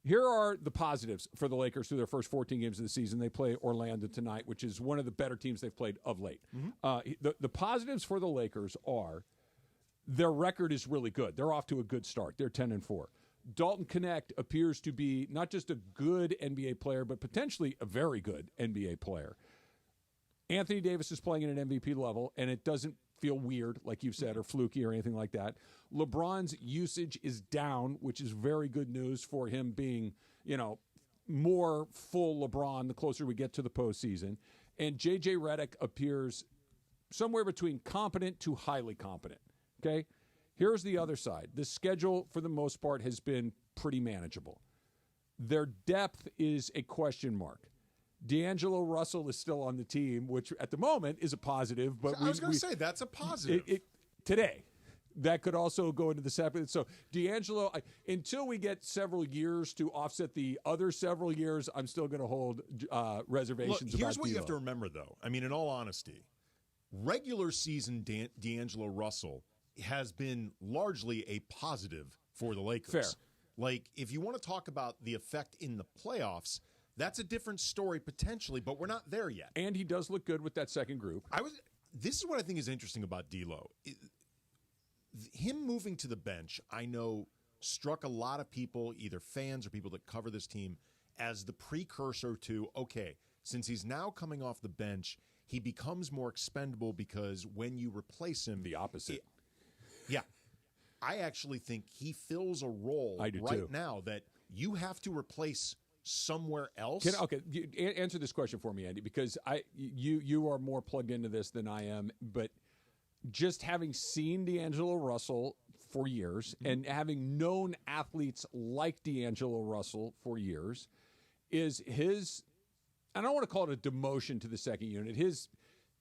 Here are the positives for the Lakers through their first 14 games of the season. They play Orlando tonight, which is one of the better teams they've played of late.
Mm-hmm.
The positives for the Lakers are their record is really good. They're off to a good start. They're 10-4. Dalton Knecht appears to be not just a good NBA player, but potentially a very good NBA player. Anthony Davis is playing at an MVP level, and it doesn't feel weird, like you've said, or fluky or anything like that. LeBron's usage is down, which is very good news for him being, more full LeBron the closer we get to the postseason. And J.J. Redick appears somewhere between competent to highly competent, okay? Here's the other side. The schedule, for the most part, has been pretty manageable. Their depth is a question mark. D'Angelo Russell is still on the team, which at the moment is a positive. But
I was going to say, that's a positive.
Today. That could also go into the separate. So D'Angelo, until we get several years to offset the other several years, I'm still going to hold reservations.
Look, here's
about
what you
D'Lo.
have to remember, though. I mean, in all honesty, regular season D'Angelo Russell has been largely a positive for the Lakers.
Fair.
Like, if you want to talk about the effect in the playoffs, that's a different story potentially, but we're not there yet.
And he does look good with that second group.
This is what I think is interesting about D'Lo. Him moving to the bench, I know, struck a lot of people, either fans or people that cover this team, as the precursor to, okay, since he's now coming off the bench, he becomes more expendable because when you replace him...
The opposite.
Yeah. I actually think he fills a role now that you have to replace somewhere else.
Answer this question for me, Andy, because you are more plugged into this than I am, but just having seen D'Angelo Russell for years and having known athletes like D'Angelo Russell for years, is his, I don't want to call it a demotion to the second unit,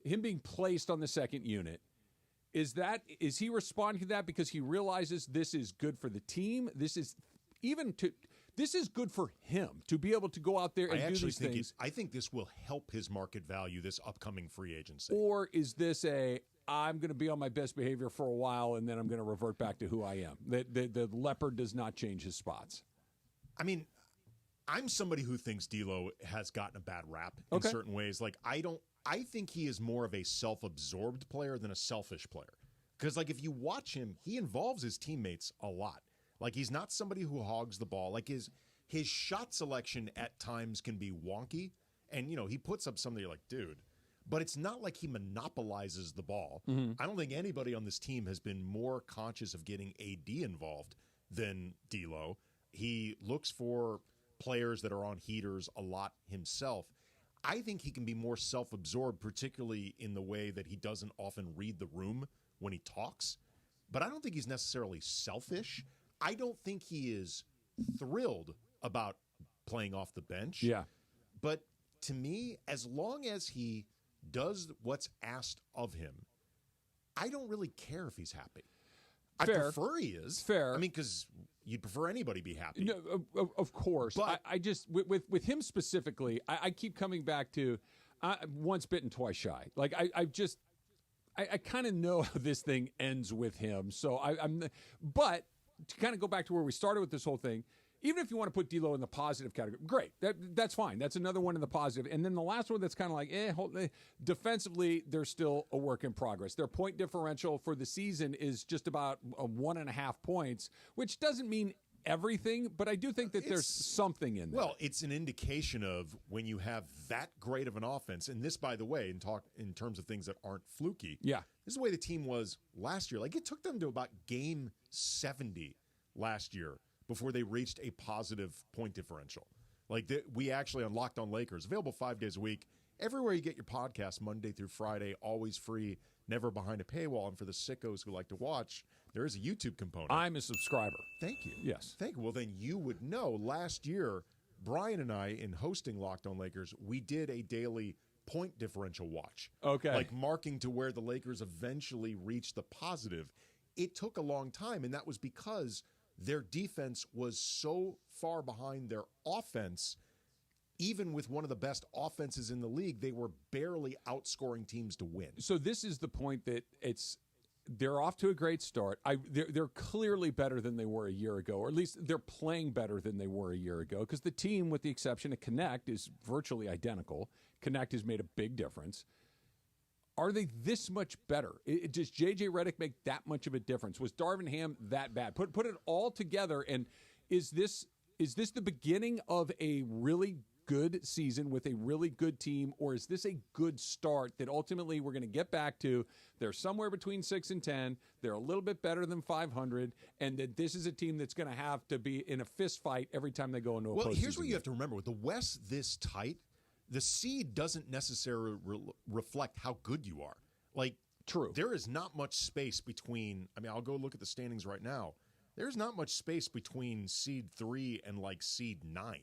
him being placed on the second unit, is he responding to that because he realizes this is good for the team? This is good for him to be able to go out there and do these things.
I think this will help his market value this upcoming free agency.
Or is this I'm going to be on my best behavior for a while and then I'm going to revert back to who I am? The leopard does not change his spots.
I mean, I'm somebody who thinks D'Lo has gotten a bad rap in certain ways. Like, I think he is more of a self-absorbed player than a selfish player. Because, like, if you watch him, he involves his teammates a lot. Like, he's not somebody who hogs the ball. Like, his shot selection at times can be wonky. And, he puts up something you're like, dude. But it's not like he monopolizes the ball. Mm-hmm. I don't think anybody on this team has been more conscious of getting AD involved than D'Lo. He looks for players that are on heaters a lot himself. I think he can be more self-absorbed, particularly in the way that he doesn't often read the room when he talks. But I don't think he's necessarily selfish. I don't think he is thrilled about playing off the bench.
Yeah.
But to me, as long as he does what's asked of him, I don't really care if he's happy.
Fair.
I prefer he is.
Fair.
I mean, because you'd prefer anybody be happy.
No, of course. But I just, with him specifically, I keep coming back to once bitten, twice shy. Like, I kind of know how this thing ends with him. So but to kind of go back to where we started with this whole thing, even if you want to put D'Lo in the positive category, great. That's fine. That's another one in the positive. And then the last one that's kind of like, defensively, they're still a work in progress. Their point differential for the season is just about 1.5 points, which doesn't mean everything, but I do think that there's something in there.
Well, it's an indication of when you have that great of an offense, and this, by the way, in terms of things that aren't fluky,
yeah,
this is the way the team was last year. Like, it took them to about game 70 last year before they reached a positive point differential. Like, we actually on Locked On Lakers, available 5 days a week, everywhere you get your podcast, Monday through Friday, always free, never behind a paywall. And for the sickos who like to watch, there is a YouTube component.
I'm a subscriber.
Thank you.
Yes.
Thank you. Well, then you would know. Last year, Brian and I, in hosting Locked On Lakers, we did a daily point differential watch.
Okay.
Like, marking to where the Lakers eventually reached the positive. It took a long time, and that was because their defense was so far behind their offense. Even with one of the best offenses in the league, they were barely outscoring teams to win.
So this is the point that they're off to a great start. They're clearly better than they were a year ago, or at least they're playing better than they were a year ago, because the team, with the exception of Connect, is virtually identical. Connect has made a big difference. Are they this much better? Does J.J. Redick make that much of a difference? Was Darvin Ham that bad? Put it all together, and is this the beginning of a really good season with a really good team, or is this a good start that ultimately we're going to get back to? They're somewhere between 6 and 10. They're a little bit better than 500, and that this is a team that's going to have to be in a fist fight every time they go into a postseason.
Well, here's what you have to remember. With the West this tight, the seed doesn't necessarily reflect how good you are. Like,
true.
There is not much space between, I mean, I'll go look at the standings right now. There's not much space between seed 3 and like seed 9.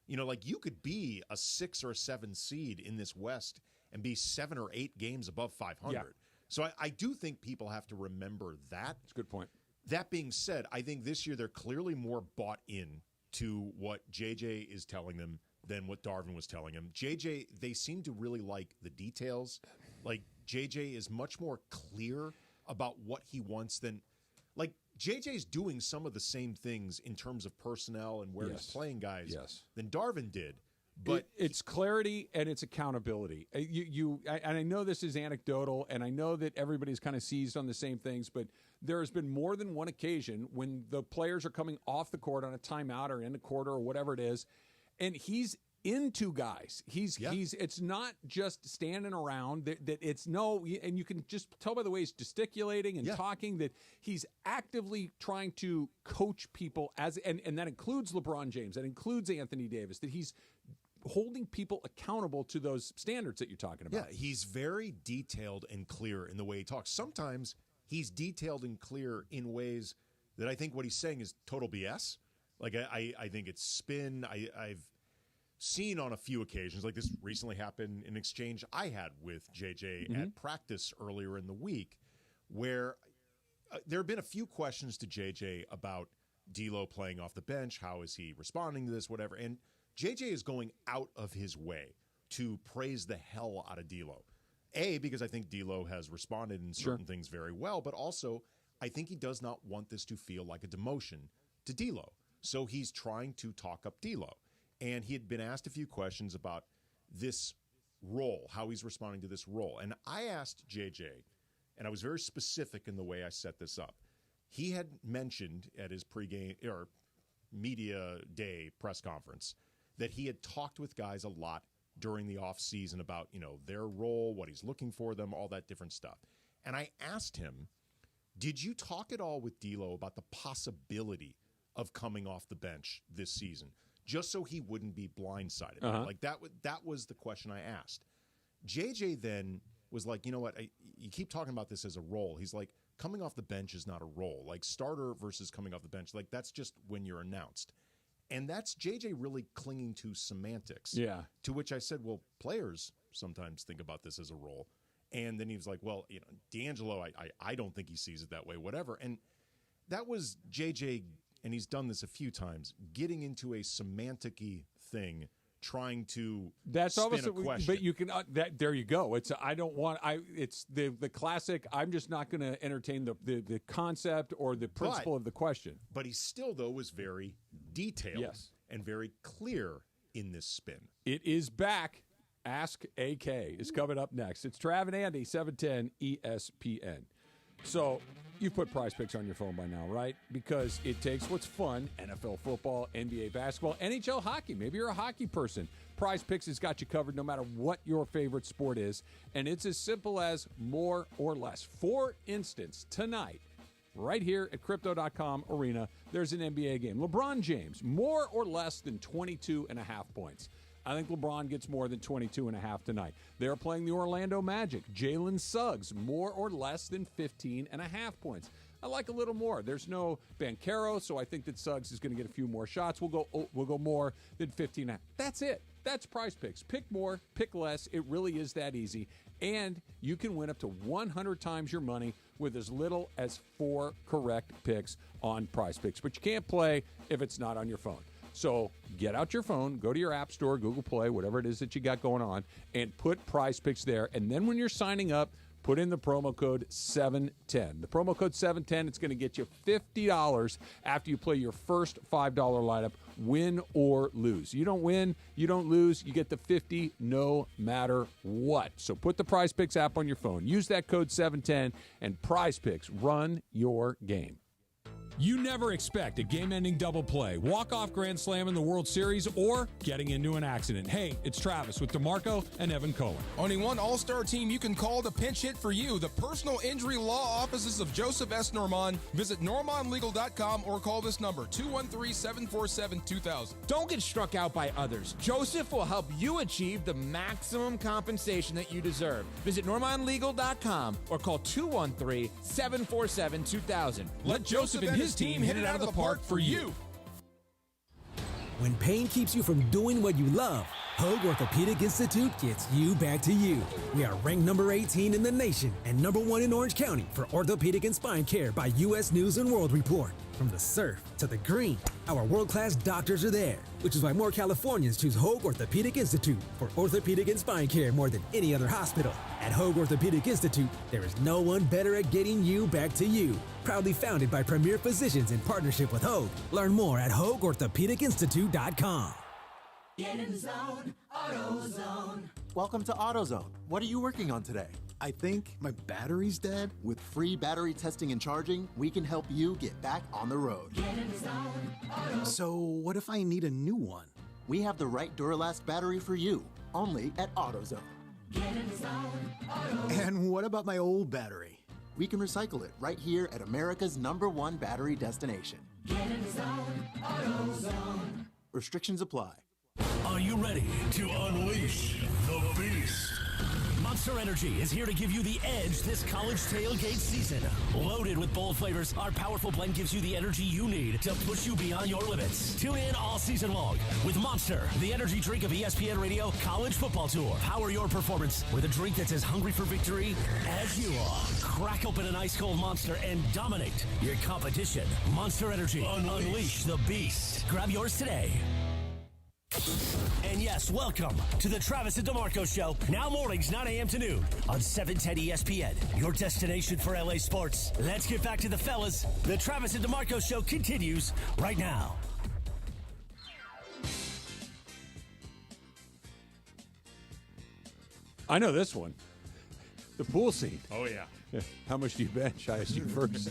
You know, like you could be a 6 or a 7 seed in this West and be 7 or 8 games above 500.
Yeah.
So I do think people have to remember that.
That's a good point.
That being said, I think this year they're clearly more bought in to what JJ is telling them than what Darvin was telling him. JJ, they seem to really like the details. Like JJ is much more clear about what he wants than, like, JJ's doing some of the same things in terms of personnel and where he's playing guys than Darvin did. But
it's clarity and it's accountability. And I know this is anecdotal, and I know that everybody's kind of seized on the same things, but there has been more than one occasion when the players are coming off the court on a timeout or in a quarter or whatever it is, and he's into guys. He's it's not just standing around. That it's and you can just tell by the way he's gesticulating and talking that he's actively trying to coach people and that includes LeBron James, that includes Anthony Davis, that he's holding people accountable to those standards that you're talking about.
Yeah, he's very detailed and clear in the way he talks. Sometimes he's detailed and clear in ways that I think what he's saying is total BS. Like I think it's spin. I've seen on a few occasions, like this recently happened in an exchange I had with JJ at practice earlier in the week, where there have been a few questions to JJ about D'Lo playing off the bench. How is he responding to this, whatever. And JJ is going out of his way to praise the hell out of D'Lo. A, because I think D'Lo has responded in certain things very well, but also I think he does not want this to feel like a demotion to D'Lo. So he's trying to talk up D'Lo. And he had been asked a few questions about this role, how he's responding to this role. And I asked JJ, and I was very specific in the way I set this up. He had mentioned at his pregame or media day press conference that he had talked with guys a lot during the offseason about, you know, their role, what he's looking for them, all that different stuff. And I asked him, did you talk at all with D'Lo about the possibility of coming off the bench this season, just so he wouldn't be blindsided? Like that was the question I asked. JJ then was like, you know what, you keep talking about this as a role. He's like, coming off the bench is not a role. Like starter versus coming off the bench, like that's just when you're announced. And that's JJ really clinging to semantics.
Yeah.
To which I said, well, players sometimes think about this as a role. And then he was like, well, you know, D'Angelo, I don't think he sees it that way, whatever. And that was JJ, and he's done this a few times, getting into a semantic-y thing, trying to spin a question.
But you can there you go. It's it's the classic. I'm just not going to entertain the concept or the principle of the question.
But he still though was very detailed and very clear in this spin.
It is back. Ask AK is coming up next. It's Trav and Andy, 710 ESPN. So you've put Prize Picks on your phone by now, right? Because it takes what's fun, NFL football, NBA basketball, NHL hockey. Maybe you're a hockey person. Prize Picks has got you covered no matter what your favorite sport is. And it's as simple as more or less. For instance, tonight, right here at Crypto.com Arena, there's an NBA game. LeBron James, more or less than 22.5 points. I think LeBron gets more than 22.5 tonight. They're playing the Orlando Magic. Jalen Suggs, more or less than 15.5 points. I like a little more. There's no Banchero, so I think that Suggs is going to get a few more shots. We'll go more than 15.5. That's it. That's Prize Picks. Pick more, pick less. It really is that easy. And you can win up to 100 times your money with as little as 4 correct picks on Prize Picks. But you can't play if it's not on your phone. So get out your phone, go to your app store, Google Play, whatever it is that you got going on, and put Prize Picks there. And then when you're signing up, put in the promo code 710. The promo code 710, it's going to get you $50 after you play your first $5 lineup, win or lose. You don't win, you don't lose, you get the 50 no matter what. So put the Prize Picks app on your phone. Use that code 710, and Prize Picks, run your game. You never expect a game-ending double play, walk-off grand slam in the World Series, or getting into an accident. Hey, it's Travis with DeMarco and Evan Cohen.
Only one all-star team you can call to pinch hit for you, the personal injury law offices of Joseph S. Normand. Visit normandlegal.com or call this number, 213-747-2000.
Don't get struck out by others. Joseph will help you achieve the maximum compensation that you deserve. Visit normandlegal.com or call 213-747-2000.
Let Joseph and his team hit it out of the park for you.
When pain keeps you from doing what you love, Hoag Orthopedic Institute gets you back to you. We are ranked number 18 in the nation and number 1 in Orange County for orthopedic and spine care by U.S. News & World Report. From the surf to the green, our world-class doctors are there, which is why more Californians choose Hoag Orthopedic Institute for orthopedic and spine care more than any other hospital. At Hoag Orthopedic Institute, there is no one better at getting you back to you. Proudly founded by premier physicians in partnership with Hoag. Learn more at HoagOrthopedicInstitute.com.
Get in the zone, AutoZone.
Welcome to AutoZone. What are you working on today?
I think my battery's dead.
With free battery testing and charging, we can help you get back on the road.
Get in the zone, AutoZone.
So what if I need a new one?
We have the right Duralast battery for you, only at AutoZone.
Get in the zone, AutoZone.
And what about my old battery?
We can recycle it right here at America's #1 battery destination.
Get in the zone, AutoZone.
Restrictions apply.
Are you ready to unleash the beast? Monster Energy is here to give you the edge this college tailgate season. Loaded with bold flavors, our powerful blend gives you the energy you need to push you beyond your limits. Tune in all season long with Monster, the energy drink of ESPN Radio College Football Tour. Power your performance with a drink that's as hungry for victory as you are. Crack open an ice-cold Monster and dominate your competition. Monster Energy. Unleash the beast. Grab yours today. And yes, welcome to the Travis and DeMarco Show, now mornings 9 a.m. to noon on 710 ESPN, your destination for LA sports. Let's get back to the fellas. The Travis and DeMarco Show continues right now.
I know this one. The pool scene.
Oh, yeah.
How much do you bench? I asked you first.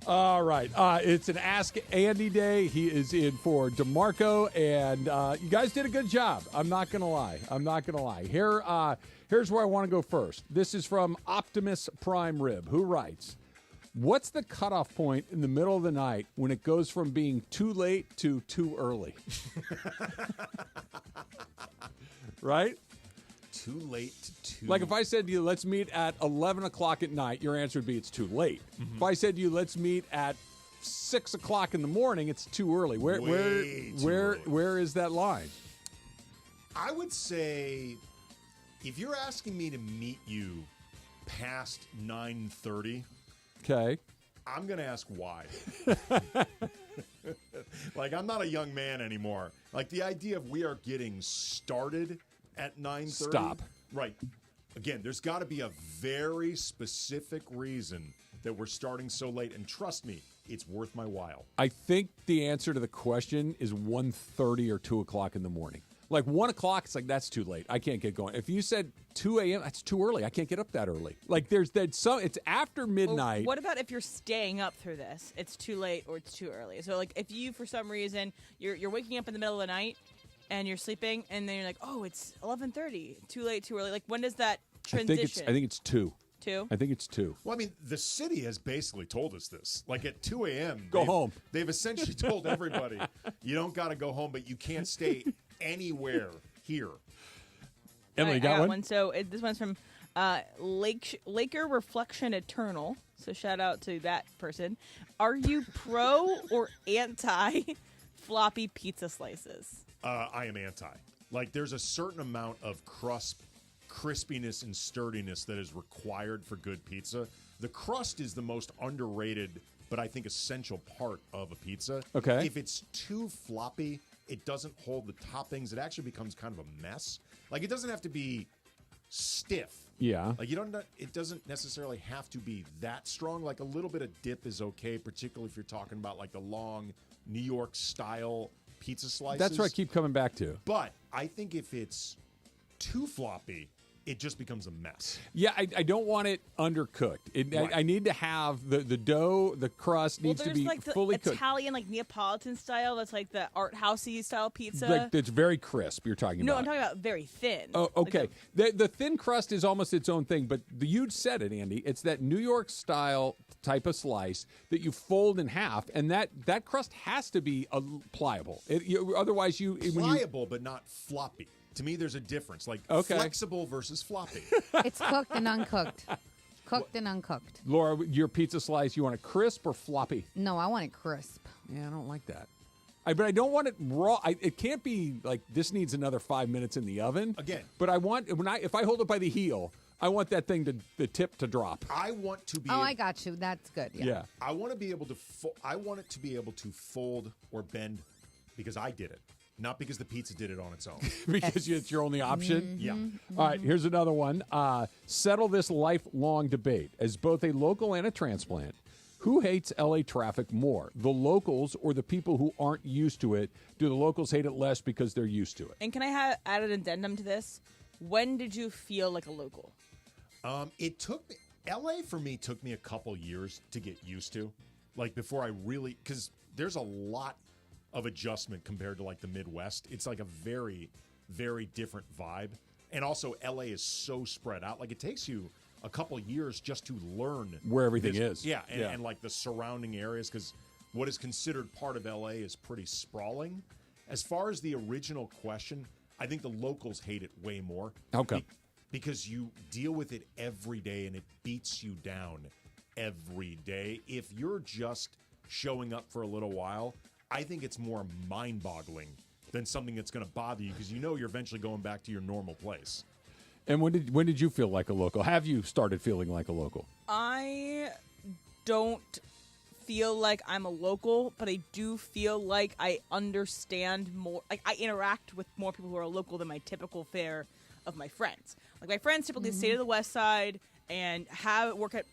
All right. It's an Ask Andy Day. He is in for DeMarco, and you guys did a good job. I'm not going to lie. Here's where I want to go first. This is from Optimus Prime Rib, who writes, what's the cutoff point in the middle of the night when it goes from being too late to too early? Right?
Too late to too...
Like if I said to you, let's meet at 11 o'clock at night, your answer would be it's too late. Mm-hmm. If I said to you, let's meet at 6 o'clock in the morning, it's too early. Where is that line?
I would say if you're asking me to meet you past 9:30,
okay,
I'm going to ask why. Like, I'm not a young man anymore. Like, the idea of we are getting started at 9:30.
Stop.
Right. Again, there's got to be a very specific reason that we're starting so late. And trust me, it's worth my while.
I think the answer to the question is 1:30 or 2 o'clock in the morning. Like 1 o'clock, it's like, that's too late. I can't get going. If you said 2 a.m., that's too early. I can't get up that early. Like there's some, it's after midnight.
Well, what about if you're staying up through this? It's too late or it's too early. So like if you, for some reason, you're waking up in the middle of the night and you're sleeping and then you're like, oh, it's 11:30. Too late, too early. Like when does that transition?
I think it's 2.
2?
I think it's 2.
Well, I mean, the city has basically told us this. Like at 2 a.m.,
go home.
They've essentially told everybody, you don't got to go home, but you can't stay anywhere here.
Emily, got one?
So this one's from Laker Reflection Eternal. So shout out to that person. Are you pro or anti floppy pizza slices?
I am anti. Like, there's a certain amount of crispiness and sturdiness that is required for good pizza. The crust is the most underrated, but I think essential part of a pizza.
Okay.
If it's too floppy, it doesn't hold the toppings. It actually becomes kind of a mess. Like, it doesn't have to be stiff.
Yeah.
Like, it doesn't necessarily have to be that strong. Like, a little bit of dip is okay, particularly if you're talking about, like, the long New York style pizza slices.
That's what I keep coming back to.
But I think if it's too floppy, it just becomes a mess.
Yeah, I don't want it undercooked. I need to have the dough, the crust needs to be
like
fully
the
cooked.
Italian, like Neapolitan style. That's like the art housey style pizza.
Like, it's very crisp. You're talking
No,
about.
I'm talking about very thin.
Oh, okay. The thin crust is almost its own thing, but you said it, Andy. It's that New York style type of slice that you fold in half, and that crust has to be pliable. Otherwise,
pliable but not floppy. To me, there's a difference, like flexible versus floppy.
It's cooked and uncooked. Cooked and uncooked.
Laura, your pizza slice, you want it crisp or floppy?
No, I want it crisp.
Yeah, I don't like that. But I don't want it raw. It can't be like this needs another 5 minutes in the oven.
Again.
But I want if I hold it by the heel, I want that thing the tip to drop.
I want to be.
I got you. That's good. Yeah.
I want to be able to. I want it to be able to fold or bend because I did it. Not because the pizza did it on its own.
Because it's your only option?
Mm-hmm. Yeah.
Mm-hmm. All right, here's another one. Settle this lifelong debate. As both a local and a transplant, who hates L.A. traffic more, the locals or the people who aren't used to it? Do the locals hate it less because they're used to it?
And can I add an addendum to this? When did you feel like a local?
It took me, L.A. for me took me a couple years to get used to. Like before I really, because there's a lot of adjustment compared to like the Midwest. It's like a very, very different vibe. And also LA is so spread out. Like it takes you a couple years just to learn
where everything is.
Yeah, and like the surrounding areas, because what is considered part of LA is pretty sprawling. As far as the original question, I think the locals hate it way more.
Okay.
Because you deal with it every day and it beats you down every day. If you're just showing up for a little while, I think it's more mind-boggling than something that's going to bother you because you know you're eventually going back to your normal place.
And when did you feel like a local? Have you started feeling like a local?
I don't feel like I'm a local, but I do feel like I understand more. Like I interact with more people who are local than my typical fare of my friends. Like my friends typically stay to the West Side and work at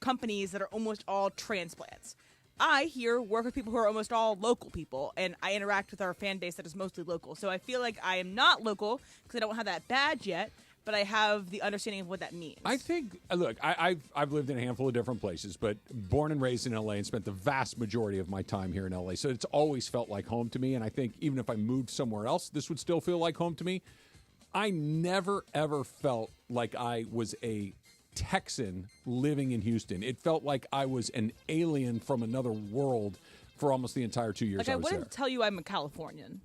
companies that are almost all transplants. I work with people who are almost all local people, and I interact with our fan base that is mostly local. So I feel like I am not local because I don't have that badge yet, but I have the understanding of what that means.
I think, look, I've lived in a handful of different places, but born and raised in L.A. and spent the vast majority of my time here in L.A., so it's always felt like home to me, and I think even if I moved somewhere else, this would still feel like home to me. I never, ever felt like I was a Texan living in Houston. It felt like I was an alien from another world for almost the entire 2 years
like
I was
wouldn't
there.
tell you I'm a Californian.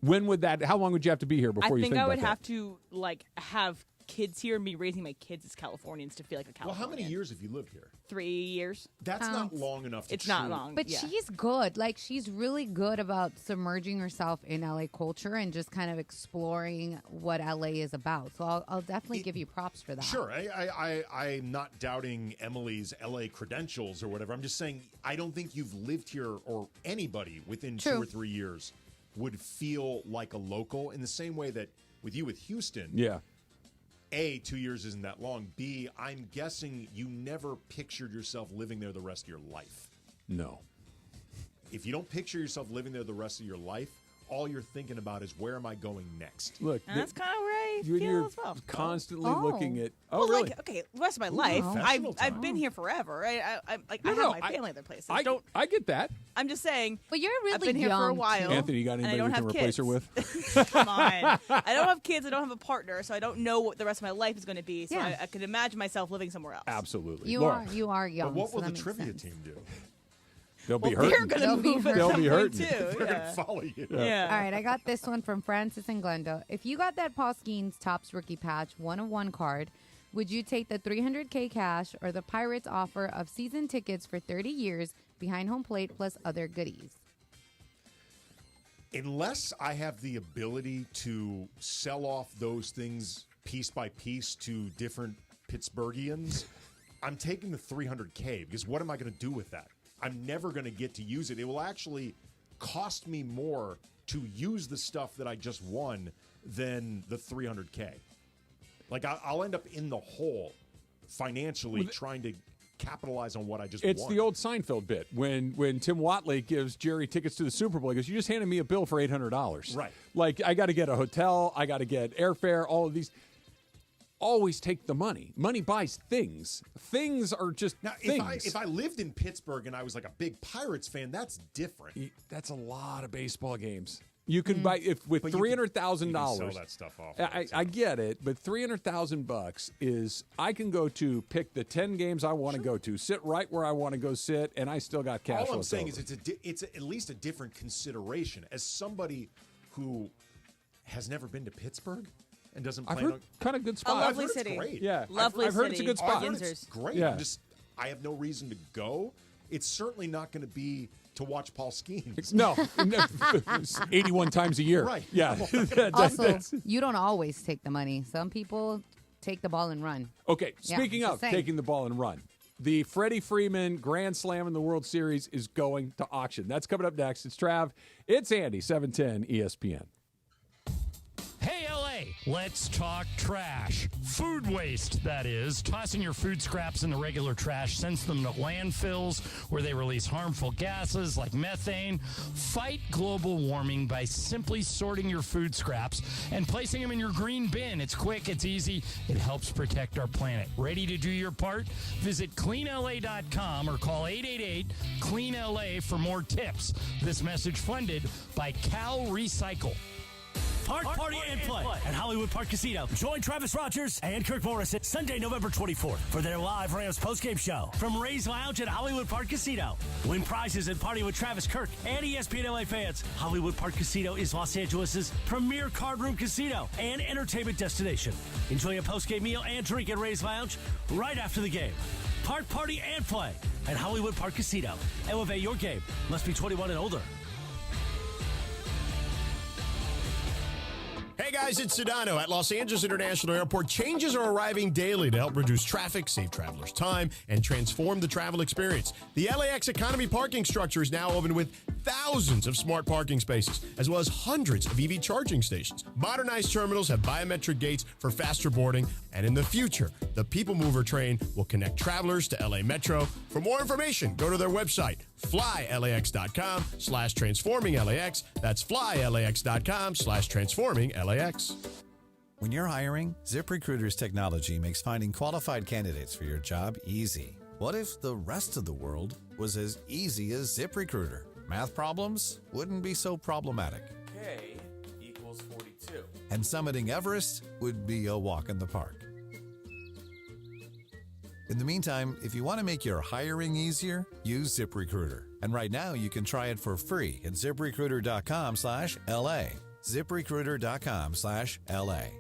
How long would you have to be here before you think about that?
I think I would have to have kids here and be raising my kids as Californians to feel like a Californian.
Well, how many years have you lived here?
3 years.
That's not long enough to
It's not long.
But she's good. Like, she's really good about submerging herself in LA culture and just kind of exploring what LA is about. So I'll definitely give you props for that.
Sure. I'm not doubting Emily's LA credentials or whatever. I'm just saying I don't think you've lived here or anybody within 2 or 3 years would feel like a local in the same way that with you with Houston.
Yeah.
A, 2 years isn't that long. B, I'm guessing you never pictured yourself living there the rest of your life.
No.
If you don't picture yourself living there the rest of your life, all you're thinking about is where am I going next?
Look,
and that's kind of where I feel
you're
as well.
Constantly looking at. Oh,
well,
really?
Okay, the rest of my life, I've been here forever. I have my family other places.
I get that.
I'm just saying.
But you're really
I've been here for a while.
Anthony, you got anybody we can replace her with?
Come on. I don't have kids. I don't have a partner, so I don't know what the rest of my life is going to be. So I can imagine myself living somewhere else.
Absolutely.
You are young.
But what will
so
the
that
trivia
makes
team do?
They'll be
They're
hurting.
going to move at
They'll
some
be
point,
hurting.
too.
They're going to follow you.
Yeah.
All right, I got this one from Francis and Glenda. If you got that Paul Skeens Topps rookie patch 1-of-1 card, would you take the $300K cash or the Pirates offer of season tickets for 30 years behind home plate plus other goodies?
Unless I have the ability to sell off those things piece by piece to different Pittsburghians, I'm taking the $300K because what am I going to do with that? I'm never going to get to use it. It will actually cost me more to use the stuff that I just won than the $300K. Like, I'll end up in the hole financially trying to capitalize on what I just won.
It's the old Seinfeld bit when Tim Watley gives Jerry tickets to the Super Bowl. He goes, "You just handed me a bill for $800."
Right.
Like, I got to get a hotel. I got to get airfare, all of these. always take the money. Money buys things. Things are just things.
If I lived in Pittsburgh and I was like a big Pirates fan, that's different.
That's a lot of baseball games. You can buy with $300,000.
Sell that stuff off.
I get it, but $300,000 is I can go to pick the 10 games I want to go to, sit right where I want to go sit, and I still got cash.
All I'm saying is it's at least a different consideration as somebody who has never been to Pittsburgh and doesn't plan
I've heard
on
kind of good spot.
A lovely
I've heard
city.
It's great.
Yeah,
Lovely
I've heard
city.
it's a good spot.
It's great.
Yeah.
I have no reason to go. It's certainly not going to be to watch Paul Skeens.
No, 81 times a year.
Right.
Yeah.
Also, you don't always take the money. Some people take the ball and run.
Okay,
Yeah,
speaking
just
of
saying.
taking the ball and run, the Freddie Freeman Grand Slam in the World Series is going to auction. That's coming up next. It's Trav. It's Andy, 710 ESPN.
Hey, LA, let's talk trash. Food waste, that is. Tossing your food scraps into regular trash sends them to landfills where they release harmful gases like methane. Fight global warming by simply sorting your food scraps and placing them in your green bin. It's quick, it's easy, it helps protect our planet. Ready to do your part? Visit cleanla.com or call 888-CLEAN-LA for more tips. This message funded by Cal Recycle.
Party and play at Hollywood Park Casino. Join Travis Rogers and Kirk Morrison Sunday, November 24th for their live Rams postgame show from Ray's Lounge at Hollywood Park Casino. Win prizes and party with Travis, Kirk, and ESPN LA fans. Hollywood Park Casino is Los Angeles' premier card room casino and entertainment destination. Enjoy a postgame meal and drink at Ray's Lounge right after the game. Party and play at Hollywood Park Casino. Elevate your game. Must be 21 and older.
Hey guys, it's Sedano at Los Angeles International Airport. Changes are arriving daily to help reduce traffic, save travelers time, and transform the travel experience. The LAX economy parking structure is now open with thousands of smart parking spaces, as well as hundreds of EV charging stations. Modernized terminals have biometric gates for faster boarding, and in the future, the People Mover train will connect travelers to LA Metro. For more information, go to their website, flylax.com/transforminglax. That's flylax.com/transforminglax.
When you're hiring, ZipRecruiter's technology makes finding qualified candidates for your job easy. What if the rest of the world was as easy as ZipRecruiter? Math problems wouldn't be so problematic.
K equals 42.
And summiting Everest would be a walk in the park. In the meantime, if you want to make your hiring easier, use ZipRecruiter. And right now, you can try it for free at ZipRecruiter.com/LA. ZipRecruiter.com/LA.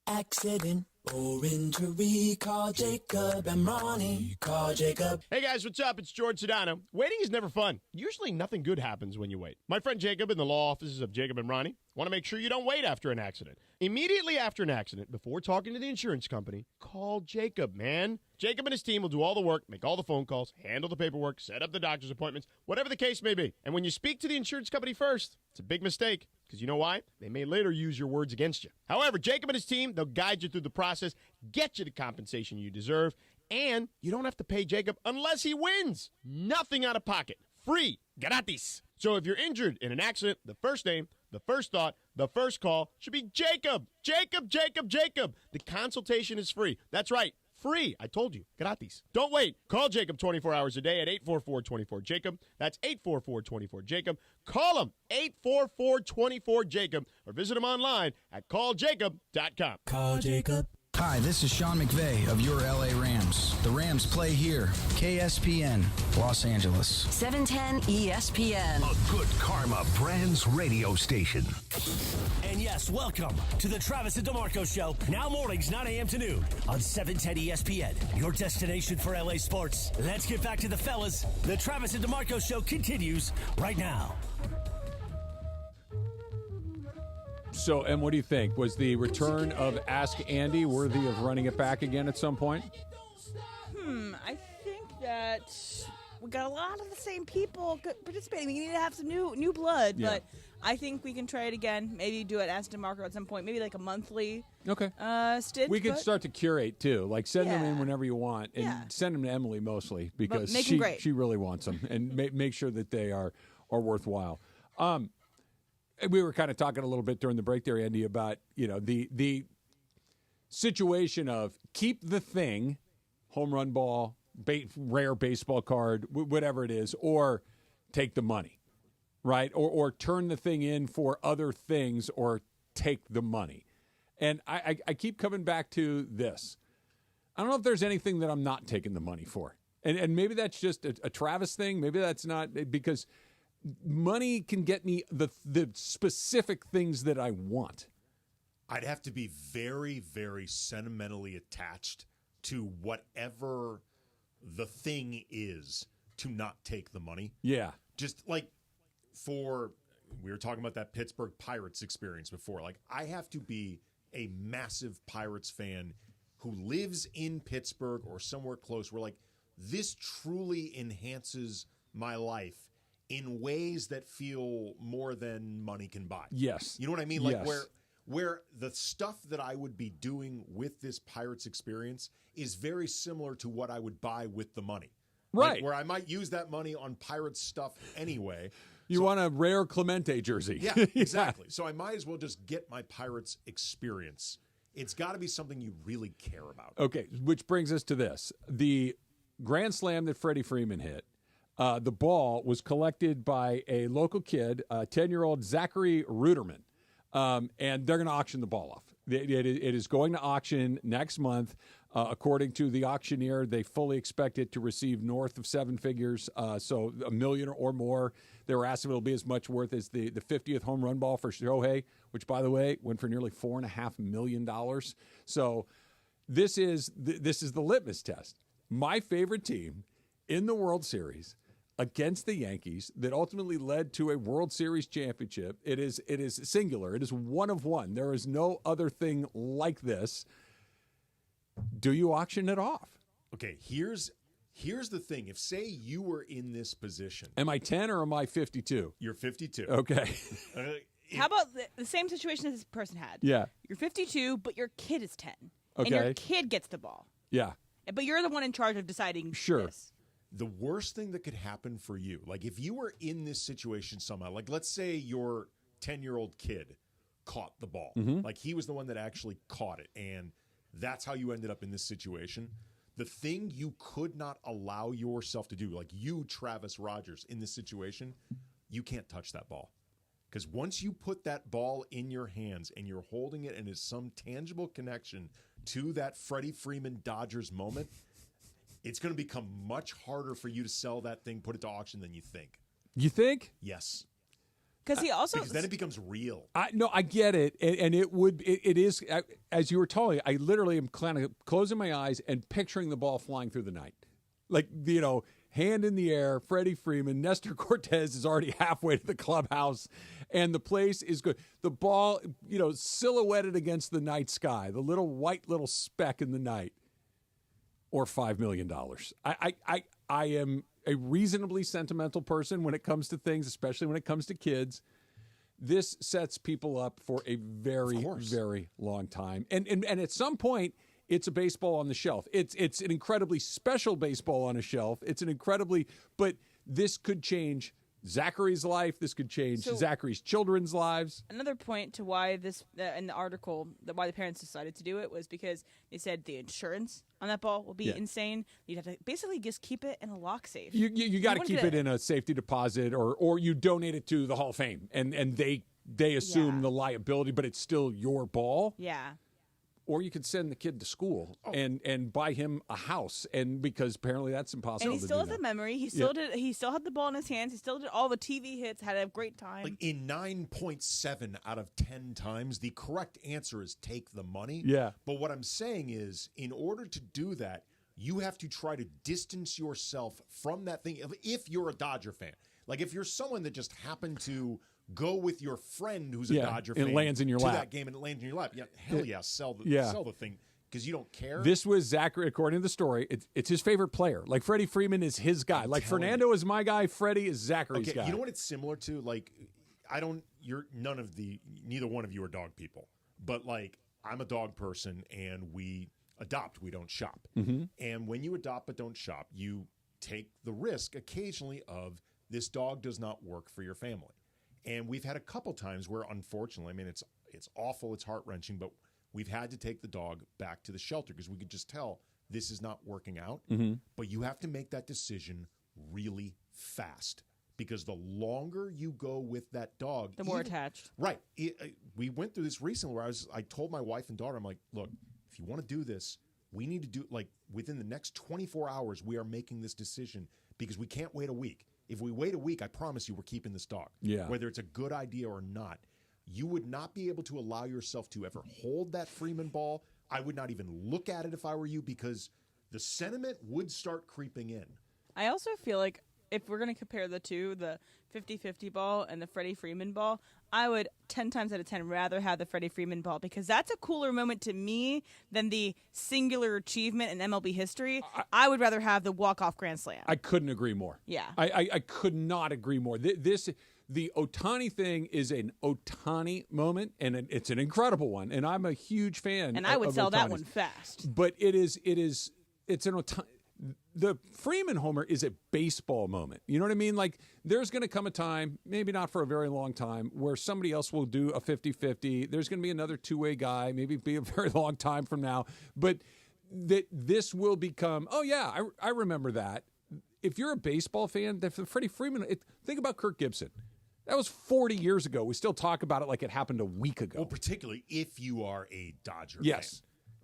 Accident or injury, call Jacob and Ronnie. Call Jacob.
Hey guys, what's up? It's George Sedano. Waiting is never fun. Usually nothing good happens when you wait. My friend Jacob in the law offices of Jacob and Ronnie want to make sure you don't wait after an accident. Immediately after an accident, before talking to the insurance company, call Jacob, man. Jacob and his team will do all the work, make all the phone calls, handle the paperwork, set up the doctor's appointments, whatever the case may be. And when you speak to the insurance company first, it's a big mistake. Because you know why? They may later use your words against you. However, Jacob and his team, they'll guide you through the process, get you the compensation you deserve, and you don't have to pay Jacob unless he wins. Nothing out of pocket. Free. Gratis. So if you're injured in an accident, the first name, the first thought, the first call should be Jacob. Jacob, Jacob, Jacob. The consultation is free. That's right. Free. I told you. Gratis. Don't wait. Call Jacob 24 hours a day at 844-24-JACOB. That's 844-24-JACOB. Call him 844-24-JACOB or visit him online at calljacob.com.
Call Jacob.
Hi, this is Sean McVay of your LA Rams. The Rams play here. KSPN, Los Angeles.
710 ESPN.
A good karma brands radio station. And yes, welcome to the Travis and DeMarco Show. Now mornings, 9 a.m. to noon on 710 ESPN. Your destination for LA sports. Let's get back to the fellas. The Travis and DeMarco Show continues right now.
So, and what do you think? Was the return of Ask Andy worthy of running it back again at some point?
I think that we got a lot of the same people participating. We need to have some new blood,
Yeah.
but I think we can try it again. Maybe do it Ask DeMarco at some point. Maybe like a monthly stint.
We could start to curate too, like send them in
Yeah.
whenever you want, and send them to Emily mostly because
make 'em great.
she really wants them, and make sure that they are worthwhile. We were kind of talking a little bit during the break there, Andy, about the situation of keep the thing, home run ball, rare baseball card, whatever it is, or take the money, right? Or turn the thing in for other things or take the money. And I keep coming back to this. I don't know if there's anything that I'm not taking the money for. And maybe that's just a Travis thing. Maybe that's not, because money can get me the specific things that I want.
I'd have to be very, very sentimentally attached to whatever the thing is to not take the money.
Yeah.
Just like we were talking about that Pittsburgh Pirates experience before. Like, I have to be a massive Pirates fan who lives in Pittsburgh or somewhere close where, like, this truly enhances my life in ways that feel more than money can buy.
Yes.
You know what I mean? Like,
yes.
where the stuff that I would be doing with this Pirates experience is very similar to what I would buy with the money.
Right.
Like, where I might use that money on Pirates stuff anyway.
You want a rare Clemente jersey.
Yeah, exactly. So I might as well just get my Pirates experience. It's got to be something you really care about.
Okay, which brings us to this. The grand slam that Freddie Freeman hit, the ball was collected by a local kid, 10-year-old Zachary Ruderman, and they're going to auction the ball off. It is going to auction next month. According to the auctioneer, they fully expect it to receive north of 7 figures, so $1 million or more. They were asked if it'll be as much worth as the 50th home run ball for Shohei, which, by the way, went for nearly $4.5 million. So this is the litmus test. My favorite team in the World Series against the Yankees that ultimately led to a World Series championship. It is singular. It is one of one. There is no other thing like this. Do you auction it off?
Okay, here's the thing. If, say, you were in this position.
Am I 10 or am I 52?
You're 52.
Okay.
How about the same situation that this person had?
Yeah.
You're 52, but your kid is 10.
Okay.
And your kid gets the ball.
Yeah.
But you're the one in charge of deciding this.
The worst thing that could happen for you, like if you were in this situation somehow, like let's say your 10-year-old kid caught the ball.
Mhm.
Like he was the one that actually caught it, and that's how you ended up in this situation. The thing you could not allow yourself to do, like you, Travis Rogers, in this situation, you can't touch that ball. Because once you put that ball in your hands and you're holding it and there's some tangible connection to that Freddie Freeman Dodgers moment, it's going to become much harder for you to sell that thing, put it to auction than you think.
You think?
Yes.
Because
then it becomes real.
I get it, and it is, as you were telling, I literally am kind of closing my eyes and picturing the ball flying through the night. Like, hand in the air, Freddie Freeman, Nestor Cortez is already halfway to the clubhouse, and the place is good. The ball, silhouetted against the night sky, the white little speck in the night, or $5 million. I am a reasonably sentimental person when it comes to things, especially when it comes to kids. This sets people up for a very, very long time. And at some point, it's a baseball on the shelf. It's an incredibly special baseball on a shelf. But this could change Zachary's life. This could change Zachary's children's lives.
Another point to why this, in the article, why the parents decided to do it was because they said the insurance on that ball will be insane. You'd have to basically just keep it in a lock safe.
You got to keep it in a safety deposit, or you donate it to the Hall of Fame, and they assume the liability, but it's still your ball.
Yeah.
Or you could send the kid to school and buy him a house, and because apparently that's impossible.
And he still has the memory. He still did. He still had the ball in his hands. He still did all the TV hits. Had a great time.
Like in 9.7 out of 10 times, the correct answer is take the money.
Yeah.
But what I'm saying is, in order to do that, you have to try to distance yourself from that thing. If you're a Dodger fan, like if you're someone that just happened to go with your friend who's a Dodger fan,
it lands in your lap.
that game and it lands in your lap. Yeah, hell yeah, sell the thing because you don't care.
This was Zachary, according to the story. It's his favorite player. Like Freddie Freeman is his guy. Like Fernando is my guy. Freddie is Zachary's guy.
You know what it's similar to? Like, neither one of you are dog people, but like I'm a dog person and we adopt. We don't shop.
Mm-hmm.
And when you adopt but don't shop, you take the risk occasionally of this dog does not work for your family. And we've had a couple times where, unfortunately, I mean, it's awful, it's heart-wrenching, but we've had to take the dog back to the shelter because we could just tell this is not working out. But you have to make that decision really fast because the longer you go with that dog,
the more attached.
Right. We went through this recently where I told my wife and daughter, I'm like, look, if you want to do this, we need to do like within the next 24 hours, we are making this decision because we can't wait a week. If we wait a week, I promise you we're keeping this dog.
Yeah.
Whether it's a good idea or not. You would not be able to allow yourself to ever hold that Freeman ball. I would not even look at it if I were you because the sentiment would start creeping in.
I also feel like if we're going to compare the two, the 50-50 ball and the Freddie Freeman ball, I would 10 times out of 10 rather have the Freddie Freeman ball because that's a cooler moment to me than the singular achievement in MLB history. I would rather have the walk-off grand slam.
I couldn't agree more.
Yeah.
I could not agree more. The Ohtani thing is an Ohtani moment, and it's an incredible one, and I'm a huge fan.
And I would sell
Ohtani's.
that one fast.
But it's an Ohtani. The Freeman homer is a baseball moment. You know what I mean? Like, there's going to come a time, maybe not for a very long time, where somebody else will do a 50-50. There's going to be another two-way guy, maybe be a very long time from now. But this will become, oh, yeah, I remember that. If you're a baseball fan, the Freddie Freeman, think about Kirk Gibson. That was 40 years ago. We still talk about it like it happened a week ago.
Well, particularly if you are a Dodger
yes.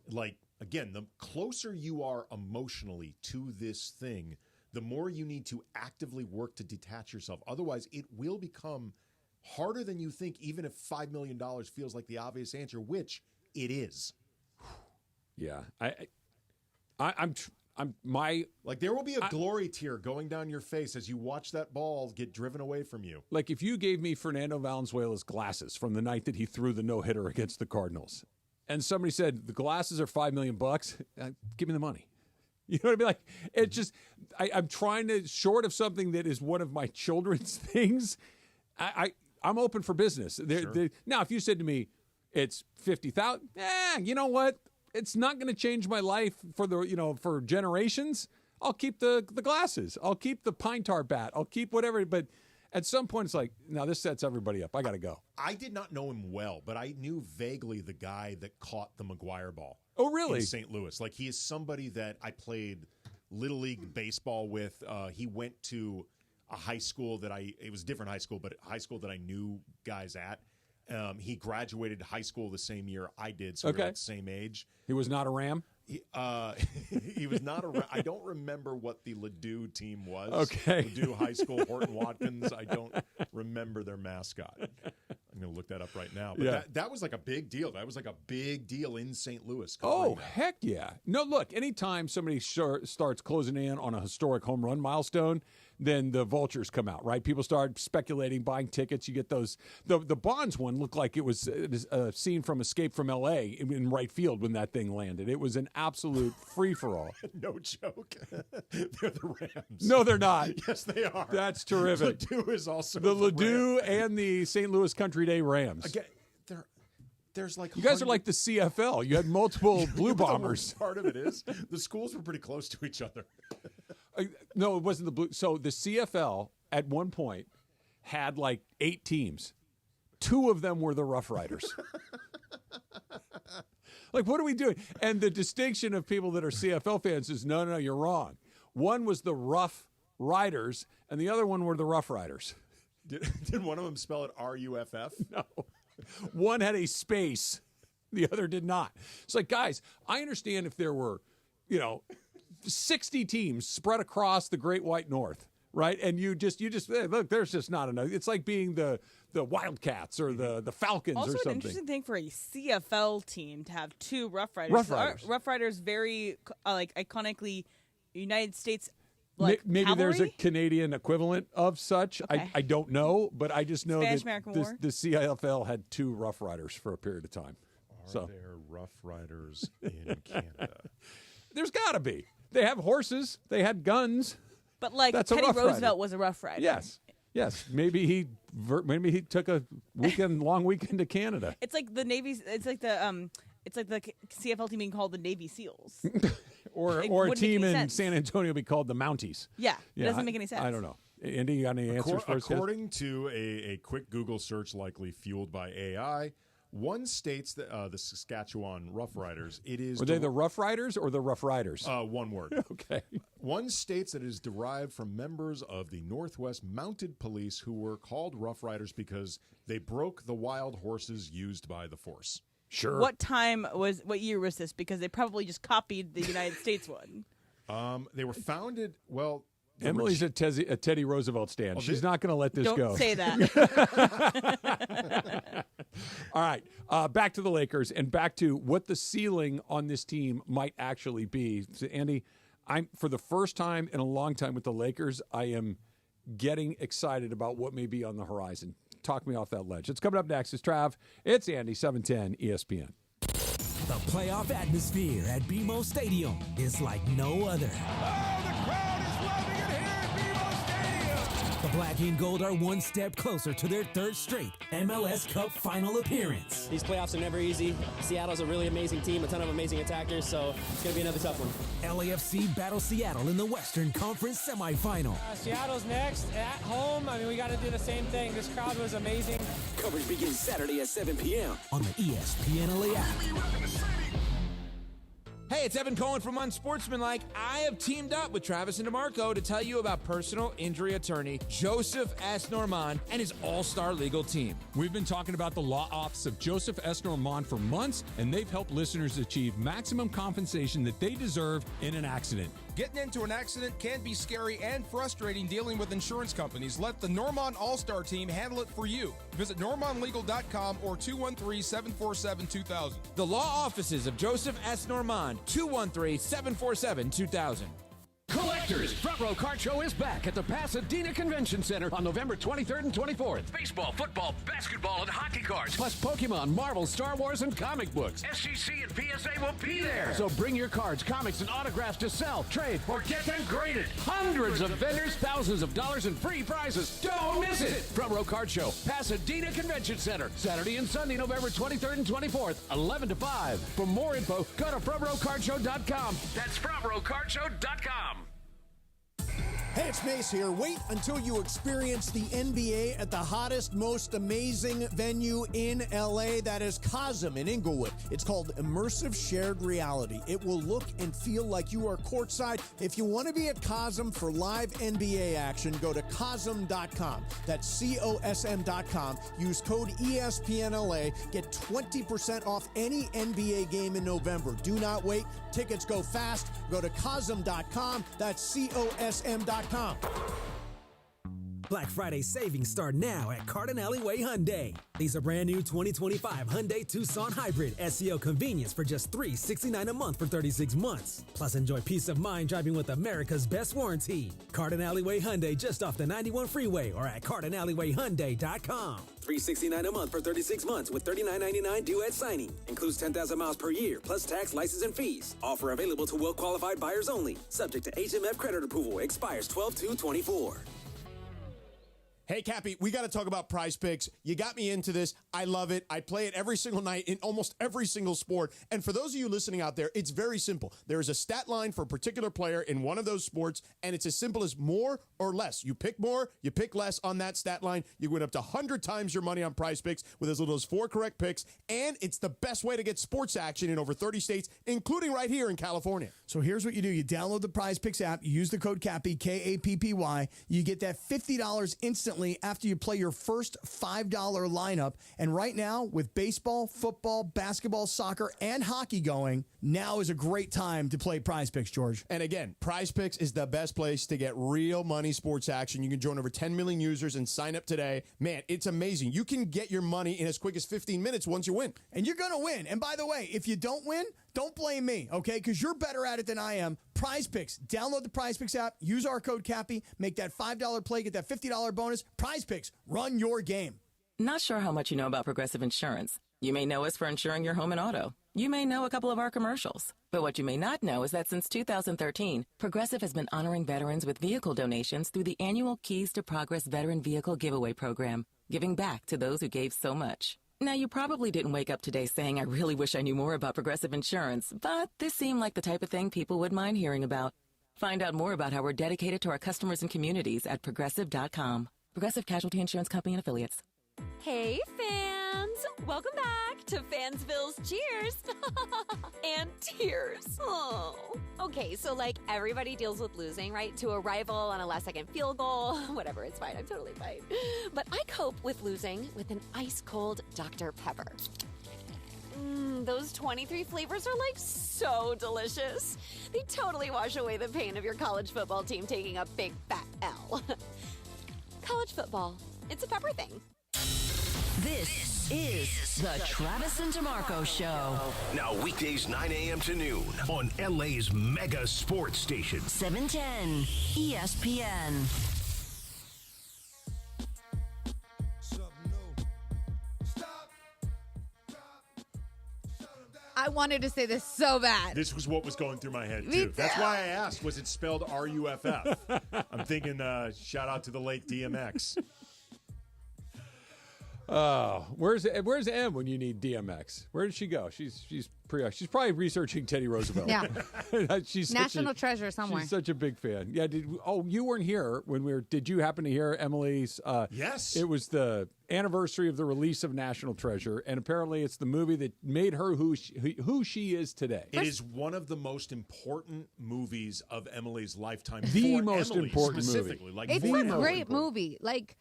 fan. Like, again, the closer you are emotionally to this thing, the more you need to actively work to detach yourself. Otherwise, it will become harder than you think, even if $5 million feels like the obvious answer, which it is.
Yeah.
Like there will be a glory tear going down your face as you watch that ball get driven away from you.
Like if you gave me Fernando Valenzuela's glasses from the night that he threw the no-hitter against the Cardinals, and somebody said the glasses are $5 million, give me the money. You know what I mean? Like it's just I'm trying to, short of something that is one of my children's things. I'm open for business.
Sure.
Now, if you said to me, it's $50,000, you know what? It's not going to change my life for generations. I'll keep the glasses. I'll keep the pine tar bat. I'll keep whatever. But at some point, it's like, now this sets everybody up. I got to go.
I did not know him well, but I knew vaguely the guy that caught the McGuire ball.
Oh, really?
In St. Louis. Like he is somebody that I played Little League baseball with. He went to a high school it was a different high school, but a high school that I knew guys at. He graduated high school the same year I did, so we were like the same age.
He was not a Ram?
He was not a Ram. I don't remember what the Ladue team was.
Okay.
Ladue High School, Horton Watkins. I don't remember their mascot. I'm going to look that up right now. But that was like a big deal. That was like a big deal in St. Louis.
Oh, heck yeah. No, look, anytime somebody starts closing in on a historic home run milestone, then the vultures come out, right? People start speculating, buying tickets. You get those. The Bonds one looked like it was a scene from Escape from L.A. in right field when that thing landed. It was an absolute free-for-all.
No joke. They're the Rams.
No, they're not.
Yes, they are.
That's terrific.
Ladue is also
the Ladue and the St. Louis Country Day Rams.
Again, there's like
you guys are like the CFL. You had multiple Blue Bombers.
Part of it is the schools were pretty close to each other.
No, it wasn't the Blue. So the CFL at one point had like 8 teams. 2 of them were the Rough Riders. Like, what are we doing? And the distinction of people that are CFL fans is, no, you're wrong. One was the Rough Riders, and the other one were the Rough Riders.
Did one of them spell it R-U-F-F?
No. One had a space. The other did not. It's like, guys, I understand if there were, 60 teams spread across the Great White North, right? And you just look, there's just not enough. It's like being the Wildcats or the Falcons
also
or something.
Also, an interesting thing for a CFL team to have 2 Rough Riders. Rough Riders very iconically United States.
Maybe
cavalry?
There's a Canadian equivalent of such. Okay. I don't know, but I just know that the CFL had 2 Rough Riders for a period of time.
Are there Rough Riders in Canada?
There's got to be. They have horses. They had guns.
But Teddy Roosevelt was a Rough Rider.
Yes. Maybe he took a long weekend to Canada.
It's like the Navy. It's like the CFL team being called the Navy SEALs.
or a team in San Antonio be called the Mounties.
Yeah, it doesn't make any sense.
I don't know. Andy, you got any answers for us?
According to a quick Google search, likely fueled by AI, One states that the Saskatchewan Roughriders. It is.
Were they the Rough Riders or the Rough Riders?
One word.
Okay.
One states that it is derived from members of the Northwest Mounted Police who were called Rough Riders because they broke the wild horses used by the force.
Sure.
What year was this? Because they probably just copied the United States one.
They were founded. Well,
Emily's a Teddy Roosevelt stand. She's not going to let this go.
Don't say that.
All right, back to the Lakers and back to what the ceiling on this team might actually be. So, Andy, for the first time in a long time with the Lakers, I am getting excited about what may be on the horizon. Talk me off that ledge. It's coming up next. It's Trav. It's Andy, 710 ESPN.
The playoff atmosphere at BMO Stadium is like no other. The Black and Gold are one step closer to their third straight MLS Cup final appearance.
These playoffs are never easy. Seattle's a really amazing team, a ton of amazing attackers, so it's going to be another tough one.
LAFC battles Seattle in the Western Conference semifinal.
Seattle's next at home. I mean, we got to do the same thing. This crowd was amazing.
Coverage begins Saturday at 7 p.m. on the ESPN LA app.
Hey, it's Evan Cohen from Unsportsmanlike. I have teamed up with Travis and DeMarco to tell you about personal injury attorney Joseph S. Normand and his all-star legal team.
We've been talking about the law office of Joseph S. Normand for months, and they've helped listeners achieve maximum compensation that they deserve in an accident.
Getting into an accident can be scary and frustrating dealing with insurance companies. Let the Normand All-Star team handle it for you. Visit normandlegal.com or 213-747-2000.
The law offices of Joseph S. Normand, 213-747-2000.
Collectors, Front Row Card Show is back at the Pasadena Convention Center on November 23rd and 24th. Baseball, football, basketball, and hockey cards, plus Pokemon, Marvel, Star Wars, and comic books. SGC and PSA will be there. So bring your cards, comics, and autographs to sell, trade, or get them graded. Hundreds of vendors, thousands of dollars, and free prizes. Don't miss it. Front Row Card Show, Pasadena Convention Center, Saturday and Sunday, November 23rd and 24th, 11 to 5. For more info, go to frontrowcardshow.com. That's frontrowcardshow.com.
Hey, it's Mace here. Wait until you experience the NBA at the hottest, most amazing venue in LA. That is Cosm in Inglewood. It's called Immersive Shared Reality. It will look and feel like you are courtside. If you want to be at Cosm for live NBA action, go to Cosm.com. That's COSM.com. Use code ESPNLA. Get 20% off any NBA game in November. Do not wait. Tickets go fast. Go to Cosm.com. That's COSM.com.
Black Friday savings start now at Cardin Alleyway Hyundai. These are brand new 2025 Hyundai Tucson Hybrid SEO convenience for just $369 a month for 36 months. Plus, enjoy peace of mind driving with America's best warranty. Cardin Alleyway Hyundai just off the 91 freeway or at CardinAlleyWayHyundai.com. $369 a month for 36 months with $39.99 due at signing. Includes 10,000 miles per year, plus tax, license, and fees. Offer available to well-qualified buyers only. Subject to HMF credit approval. Expires 12/2/24.
Hey, Cappy, we got to talk about Prize Picks. You got me into this. I love it. I play it every single night in almost every single sport. And for those of you listening out there, it's very simple. There is a stat line for a particular player in one of those sports, and it's as simple as more or less. You pick more, you pick less on that stat line. You win up to 100 times your money on Prize Picks with as little as 4 correct picks. And it's the best way to get sports action in over 30 states, including right here in California.
So here's what you do. You download the Prize Picks app. You use the code CAPPY, K-A-P-P-Y. You get that $50 instantly after you play your first $5 lineup. And right now, with baseball, football, basketball, soccer, and hockey going, now is a great time to play Prize Picks, George.
And again, Prize Picks is the best place to get real money sports action. You can join over 10 million users and sign up today. Man, it's amazing. You can get your money in as quick as 15 minutes once you win.
And you're going to win. And by the way, if you don't win, don't blame me, okay? Because you're better at it than I am. Prize Picks. Download the Prize Picks app. Use our code CAPPY. Make that $5 play. Get that $50 bonus. Prize Picks. Run your game.
Not sure how much you know about Progressive Insurance. You may know us for insuring your home and auto. You may know a couple of our commercials. But what you may not know is that since 2013, Progressive has been honoring veterans with vehicle donations through the annual Keys to Progress Veteran Vehicle Giveaway Program, giving back to those who gave so much. Now, you probably didn't wake up today saying, I really wish I knew more about Progressive Insurance, but this seemed like the type of thing people would mind hearing about. Find out more about how we're dedicated to our customers and communities at Progressive.com. Progressive Casualty Insurance Company and Affiliates.
Hey, fam!
fans! Welcome back to Fansville's Cheers and Tears. Oh. Okay, so like everybody deals with losing, right? To a rival on a last-second field goal. Whatever, it's fine. I'm totally fine. But I cope with losing with an ice-cold Dr. Pepper. Those 23 flavors are like so delicious. They totally wash away the pain of your college football team taking a big fat L. College football. It's a pepper thing.
This is the Travis and DeMarco Show.
Now weekdays 9 a.m. to noon on LA's mega sports station.
710 ESPN.
I wanted to say this so bad.
This was what was going through my head,
Me
too. That's
too.
why I asked, was it spelled R-U-F-F? I'm thinking, shout out to the late DMX.
Where's Em when you need DMX? Where did she go? She's probably researching Teddy Roosevelt.
Yeah.
She's
National treasure somewhere.
She's such a big fan. Yeah. You weren't here when we were. Did you happen to hear Emily's?
Yes.
It was the anniversary of the release of National Treasure, and apparently it's the movie that made her who she is today.
It is one of the most important movies of Emily's lifetime.
The
for
most
Emily
important
specifically.
movie.
Like
It's
the
a
most
great
important.
movie. Like,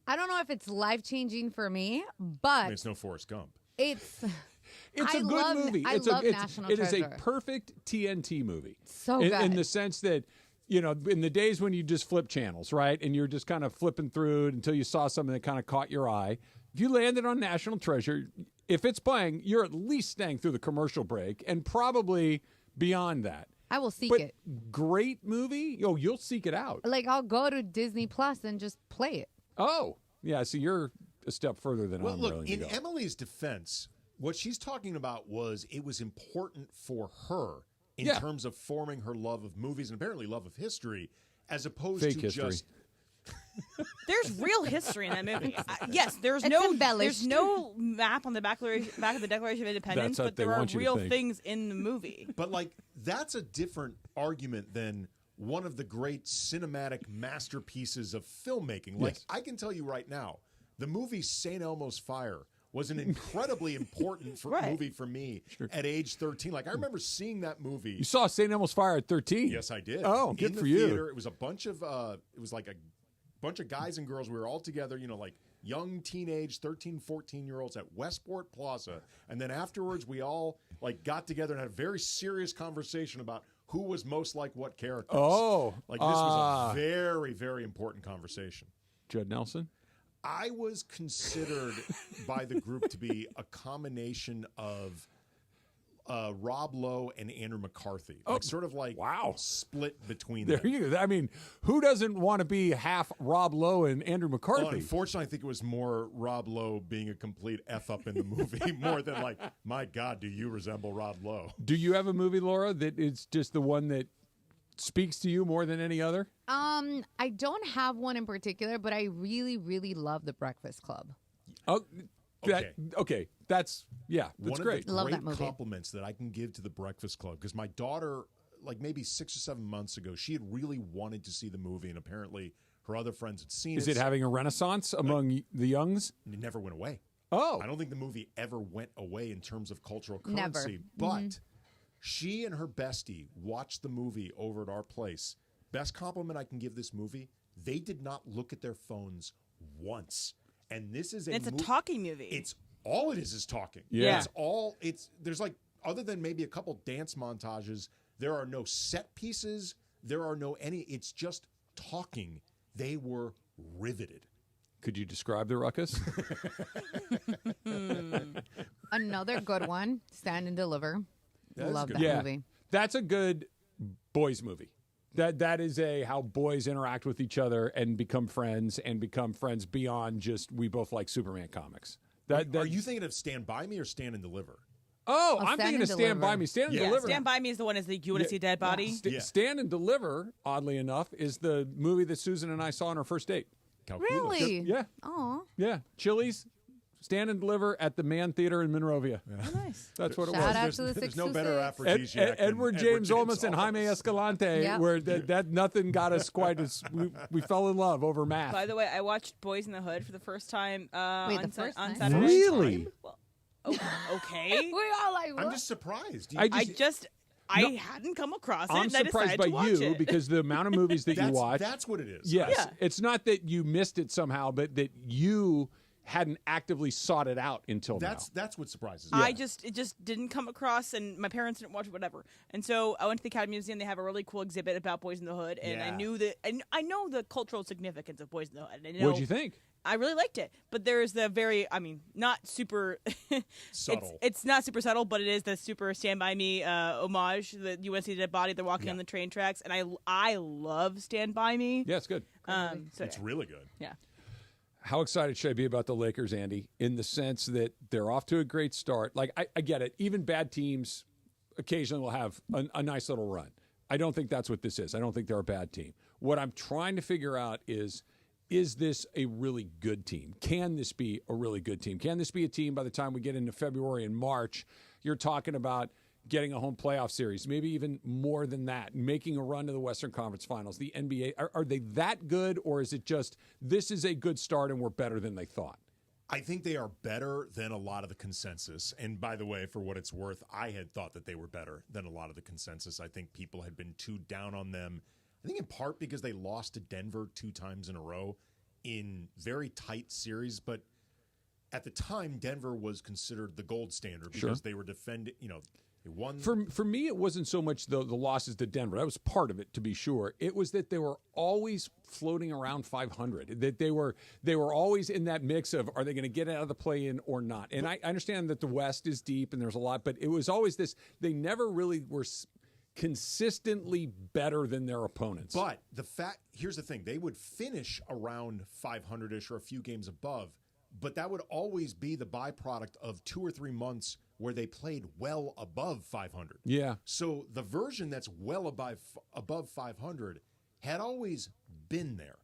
I don't know if it's life-changing for me, but
I mean, it's no Forrest Gump.
it's
It's
I
a good
love,
movie.
I love National
It is
Treasure.
a perfect TNT movie.
So
in
good.
the sense that, in the days when you just flip channels, right, and you're just kind of flipping through it until you saw something that kind of caught your eye. If you landed on National Treasure, if it's playing, you're at least staying through the commercial break and probably beyond that.
I will seek
But
it.
great movie. You'll seek it out.
Like, I'll go to Disney Plus and just play it.
Oh, yeah. So you're a step further than
Well,
I'm
look,
willing to
in
go.
Emily's defense, what she's talking about was it was important for her in
Yeah.
terms of forming her love of movies and apparently love of history, as opposed
Fake
to
history.
just
There's real history in that movie. Yes, there's
It's
no
embellished.
map on the back of the Declaration of Independence,
That's what
but
they
there are
want you to
real
think.
things in the movie.
But like that's a different argument than one of the great cinematic masterpieces of filmmaking. Like
Yes.
I can tell you right now, the movie St. Elmo's Fire was an incredibly important movie for me at age 13. Like I remember seeing that movie.
You saw St. Elmo's Fire at 13?
Yes, I did.
Oh,
In
good
the
for you.
theater. It was a bunch of it was like a bunch of guys and girls. We were all together, like young teenage 13, 14-year-olds at Westport Plaza. And then afterwards we all like got together and had a very serious conversation about who was most like what characters.
Oh.
Like this was a very, very important conversation.
Judd Nelson?
I was considered by the group to be a combination of Rob Lowe and Andrew McCarthy. Like sort of like split between
There
them.
you go. I mean, who doesn't want to be half Rob Lowe and Andrew
Well,
McCarthy?
unfortunately, I think it was more Rob Lowe being a complete F up in the movie more than like, my God, do you resemble Rob Lowe?
Do you have a movie, Laura, that is just the one that speaks to you more than any other?
I don't have one in particular, but I really, really love The Breakfast Club.
Oh, okay. That's
One
great.
of the
Love
great
that movie.
compliments that I can give to The Breakfast Club, because my daughter, like maybe 6 or 7 months ago, she had really wanted to see the movie, and apparently her other friends had seen
Is
it.
it having a renaissance among the youngs?
It never went away.
Oh.
I don't think the movie ever went away in terms of cultural
Never.
currency. But she and her bestie watched the movie over at our place. Best compliment I can give this movie, they did not look at their phones once. And this is
It's a talking movie.
It's all it is talking.
Yeah.
There's like, other than maybe a couple dance montages, there are no set pieces. There are it's just talking. They were riveted.
Could you describe the ruckus?
Another good one, Stand and Deliver.
That is
Love
good.
that movie.
That's a good boys movie. That is how boys interact with each other and become friends beyond just we both like Superman comics.
Are you thinking of Stand By Me or Stand and Deliver?
Oh, I'm
Stand
thinking
and
of Stand
Deliver.
By Me. Stand and Deliver.
Stand By Me is the one you want to see dead body.
Stand and Deliver, oddly enough, is the movie that Susan and I saw on our first date.
Really?
Yeah.
Aw.
Yeah. Chili's, Stand and Deliver at the Mann Theater in Monrovia.
Oh, nice.
That's what it
Shout
was.
out to the
There's no
626.
better aphrodisiac than
Edward James Olmos and Jaime
Olmos.
Escalante,
Yep.
where that nothing got us quite as we fell in love over math.
By the way, I watched Boys in the Hood for the first time
Wait,
on,
the first
on
time?
Saturday.
Really?
Well, okay.
We all like, what?
I'm just surprised.
I
I hadn't come across it.
I'm
and I
surprised
decided
by
to watch
you
it.
because the amount of movies that you watch.
That's what it is.
Yes.
Yeah.
It's not that you missed it somehow, but that you hadn't actively sought it out until now.
That's what surprises me.
It just didn't come across, and my parents didn't watch it, whatever. And so I went to the Academy Museum. They have a really cool exhibit about Boys in the Hood, and I knew that, and I know the cultural significance of Boys in the Hood.
What'd you think?
I really liked it, but there's the not super
subtle.
It's not super subtle, but it is the super Stand By Me homage. The UNC Dead Body, they're walking on the train tracks, and I love Stand By Me.
Yeah, it's good.
It's really good.
Yeah.
How excited should I be about the Lakers, Andy, in the sense that they're off to a great start? Like, I get it. Even bad teams occasionally will have a nice little run. I don't think that's what this is. I don't think they're a bad team. What I'm trying to figure out is this a really good team? Can this be a really good team? Can this be a team by the time we get into February and March, you're talking about getting a home playoff series, maybe even more than that, making a run to the Western Conference Finals, the NBA? Are they that good, or is it just this is a good start and we're better than they thought?
I think they are better than a lot of the consensus. And by the way, for what it's worth, I had thought that they were better than a lot of the consensus. I think people had been too down on them. I think in part because they lost to Denver 2 times in a row in very tight series. But at the time, Denver was considered the gold standard because they were defending, they won.
For me, it wasn't so much the losses to Denver. That was part of it, to be sure. It was that they were always floating around 500. That they were always in that mix of, are they going to get out of the play-in or not? And I understand that the West is deep and there's a lot, but it was always this. They never really were consistently better than their opponents.
But here's the thing. They would finish around 500-ish or a few games above, but that would always be the byproduct of 2 or 3 months where they played well above 500.
Yeah.
So the version that's well above 500 had always been there.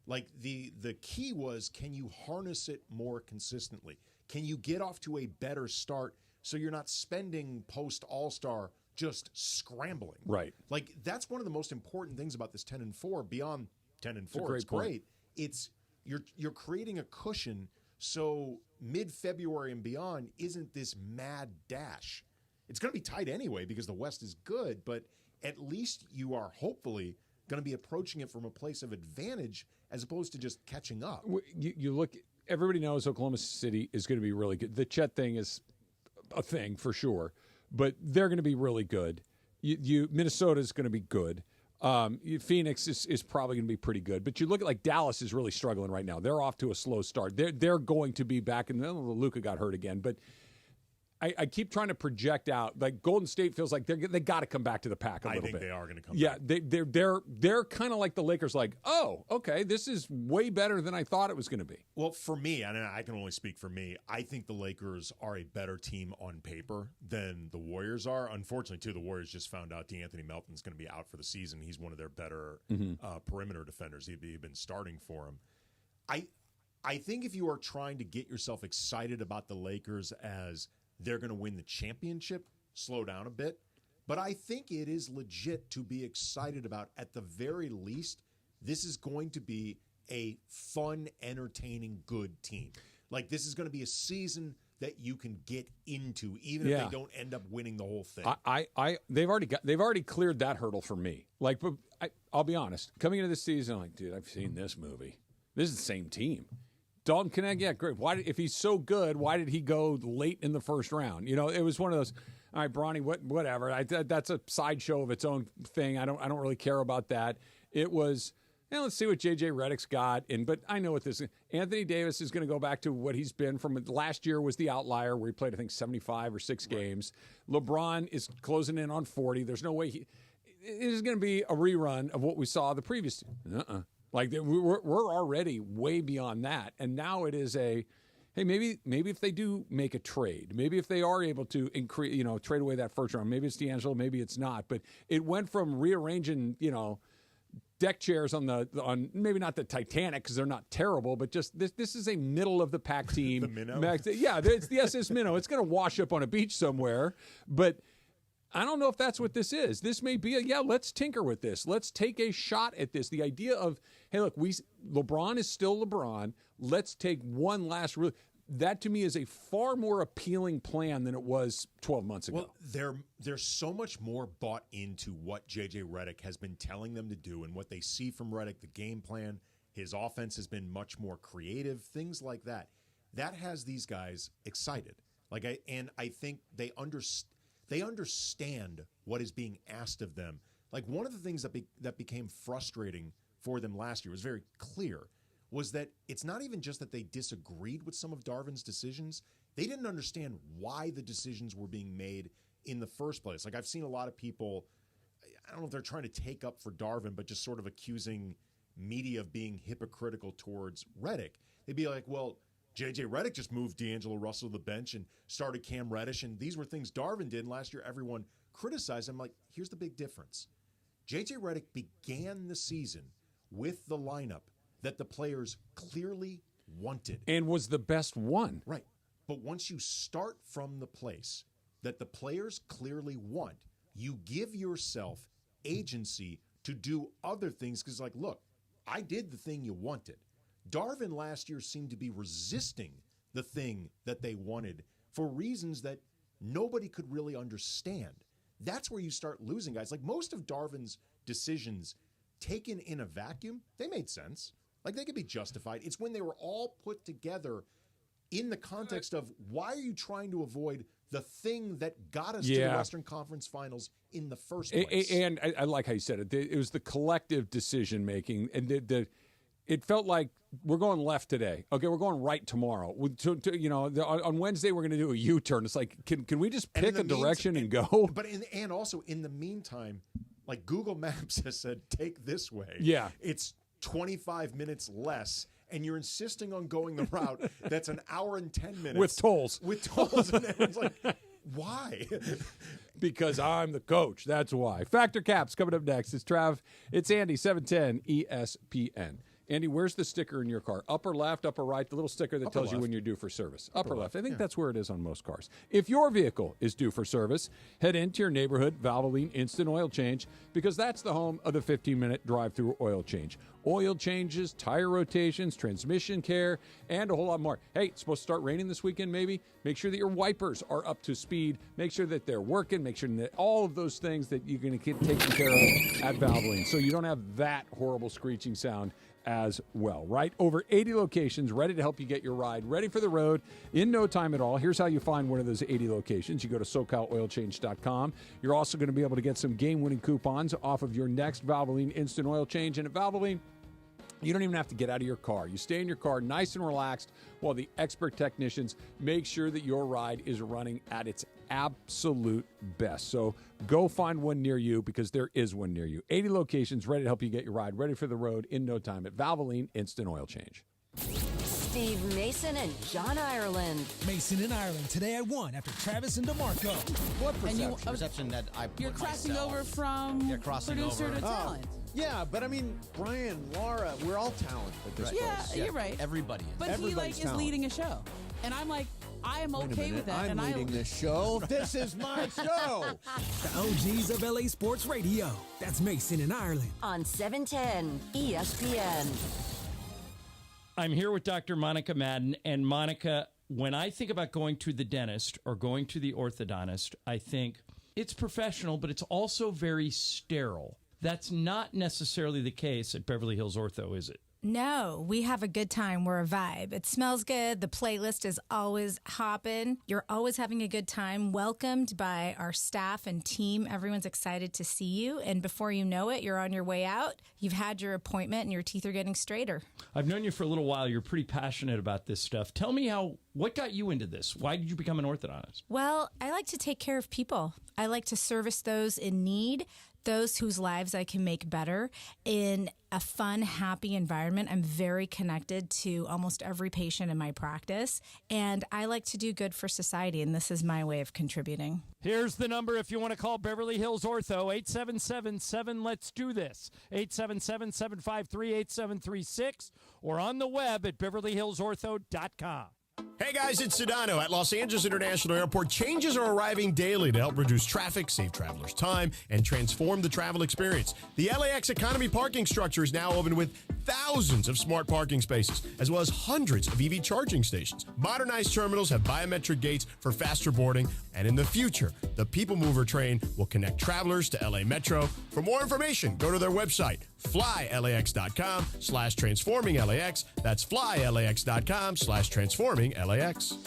Like the key was, can you harness it more consistently? Can you get off to a better start so you're not spending post All-Star just scrambling?
Right.
Like that's one of the most important things about this 10-4. Beyond 10-4, it's
point.
great. It's you're creating a cushion so mid-February and beyond isn't this mad dash. It's going to be tight anyway because the West is good, but at least you are hopefully going to be approaching it from a place of advantage as opposed to just catching up.
You look, everybody knows Oklahoma City is going to be really good. The Chet thing is a thing for sure, but they're going to be really good. Minnesota is going to be good. Phoenix is probably going to be pretty good, but you look at like Dallas is really struggling right now. They're off to a slow start. They're going to be back, and Luka got hurt again, but I keep trying to project out. Like Golden State feels like they got to come back to the pack a little bit.
I think they are going to come
back.
Yeah,
they're kind of like the Lakers. Like, oh, okay, this is way better than I thought it was going to be.
Well, for me, and I can only speak for me, I think the Lakers are a better team on paper than the Warriors are. Unfortunately, too, the Warriors just found out DeAnthony Melton's going to be out for the season. He's one of their better perimeter defenders. He'd been starting for him. I think if you are trying to get yourself excited about the Lakers as they're going to win the championship, slow down a bit. But I think it is legit to be excited about. At the very least, this is going to be a fun, entertaining, good team. Like, this is going to be a season that you can get into, even if they don't end up winning the whole thing.
They've already cleared that hurdle for me. Like, but I'll be honest. Coming into this season, I'm like, dude, I've seen this movie. This is the same team. Dalton Knecht, yeah, great. If he's so good, why did he go late in the first round? It was one of those. All right, Bronny, whatever. That's a sideshow of its own thing. I don't really care about that. It was. Let's see what J.J. Redick's got. But I know what this is. Anthony Davis is going to go back to what he's been from last year. Was the outlier where he played, I think, 75 or 6 games. LeBron is closing in on 40. There's no way it is going to be a rerun of what we saw the previous. Like we're already way beyond that, and now it is hey, maybe if they do make a trade, maybe if they are able to increase, trade away that first round, maybe it's D'Angelo, maybe it's not, but it went from rearranging, deck chairs on maybe not the Titanic because they're not terrible, but just this is a middle of the pack team.
The minnow?
Yeah, it's the SS Minnow. It's going to wash up on a beach somewhere, but I don't know if that's what this is. This may be let's tinker with this. Let's take a shot at this. The idea of, hey, look, LeBron is still LeBron. Let's take one last that to me is a far more appealing plan than it was 12 months ago.
Well, they're so much more bought into what J.J. Redick has been telling them to do and what they see from Redick, the game plan. His offense has been much more creative, things like that. That has these guys excited. I think they understand what is being asked of them. Like, one of the things that became frustrating for them last year was very clear was that it's not even just that they disagreed with some of Darvin's decisions. They didn't understand why the decisions were being made in the first place. Like, I've seen a lot of people, I don't know if they're trying to take up for Darvin, but just sort of accusing media of being hypocritical towards Redick. They'd be like, well, J.J. Redick just moved D'Angelo Russell to the bench and started Cam Reddish, and these were things Darvin did, and last year everyone criticized him. Like, here's the big difference. J.J. Redick began the season with the lineup that the players clearly wanted.
And was the best one.
Right. But once you start from the place that the players clearly want, you give yourself agency to do other things because, like, look, I did the thing you wanted. Darvin last year seemed to be resisting the thing that they wanted for reasons that nobody could really understand. That's where you start losing guys. Like, most of Darvin's decisions taken in a vacuum, they made sense. Like, they could be justified. It's when they were all put together in the context of, why are you trying to avoid the thing that got us to the Western Conference Finals in the first place?
And I like how you said it. It was the collective decision-making. And it felt like, we're going left today. Okay, we're going right tomorrow. On Wednesday, we're going to do a U-turn. It's like, can we just pick a direction and go?
But also, in the meantime, like, Google Maps has said, take this way.
Yeah.
It's 25 minutes less, and you're insisting on going the route that's an hour and 10 minutes.
With tolls.
And it's like, why?
Because I'm the coach. That's why. Factor Caps coming up next. It's Trav. It's Andy, 710 ESPN. Andy, where's the sticker in your car? Upper left, upper right, the little sticker that tells you when you're due for service. Upper left. I think that's where it is on most cars. If your vehicle is due for service, head into your neighborhood Valvoline Instant Oil Change, because that's the home of the 15-minute drive-through oil change. Oil changes, tire rotations, transmission care, and a whole lot more. Hey, it's supposed to start raining this weekend maybe? Make sure that your wipers are up to speed. Make sure that they're working. Make sure that all of those things that you're going to get taken care of at Valvoline, so you don't have that horrible screeching sound as well, right? Over 80 locations ready to help you get your ride ready for the road in no time at all. Here's how you find one of those 80 locations. You go to SoCalOilChange.com. You're also going to be able to get some game-winning coupons off of your next Valvoline Instant Oil Change. And at Valvoline, you don't even have to get out of your car. You stay in your car nice and relaxed while the expert technicians make sure that your ride is running at its absolute best. So go find one near you, because there is one near you. 80 locations ready to help you get your ride ready for the road in no time at Valvoline Instant Oil Change.
Steve Mason and John Ireland.
Mason and Ireland today at 1 after Travis and DeMarco.
What perception that I put
You're crossing
myself.
over from
crossing
producer
over.
to talent.
Yeah, but I mean, Brian, Laura, we're all talented. This
Yeah, you're right.
Everybody is.
But
Everybody's
he is leading a show. And I'm like, I am okay with that.
I'm leading this show. This is my show.
The OGs of LA Sports Radio. That's Mason and Ireland.
On 710 ESPN.
I'm here with Dr. Monica Madden. And Monica, when I think about going to the dentist or going to the orthodontist, I think it's professional, but it's also very sterile. That's not necessarily the case at Beverly Hills Ortho, is it?
No, we have a good time. We're a vibe. It smells good. The playlist is always hopping. You're always having a good time, welcomed by our staff and team. Everyone's excited to see you. And before you know it, you're on your way out. You've had your appointment and your teeth are getting straighter.
I've known you for a little while. You're pretty passionate about this stuff. Tell me what got you into this? Why did you become an orthodontist?
Well, I like to take care of people. I like to service those in need. those whose lives I can make better in a fun, happy environment. I'm very connected to almost every patient in my practice, and I like to do good for society, and this is my way of contributing.
Here's the number if you want to call Beverly Hills Ortho, 877-7-LET'S-DO-THIS, 877-753-8736, or on the web at beverlyhillsortho.com.
Hey guys, it's Sedano. At Los Angeles International Airport, changes are arriving daily to help reduce traffic, save travelers time, and transform the travel experience. The LAX Economy parking structure is now open with thousands of smart parking spaces, as well as hundreds of EV charging stations. Modernized terminals have biometric gates for faster boarding, and in the future, the People Mover train will connect travelers to LA Metro. For more information, go to their website, flylax.com/transforming-LAX. That's flylax.com/transforming-LAX.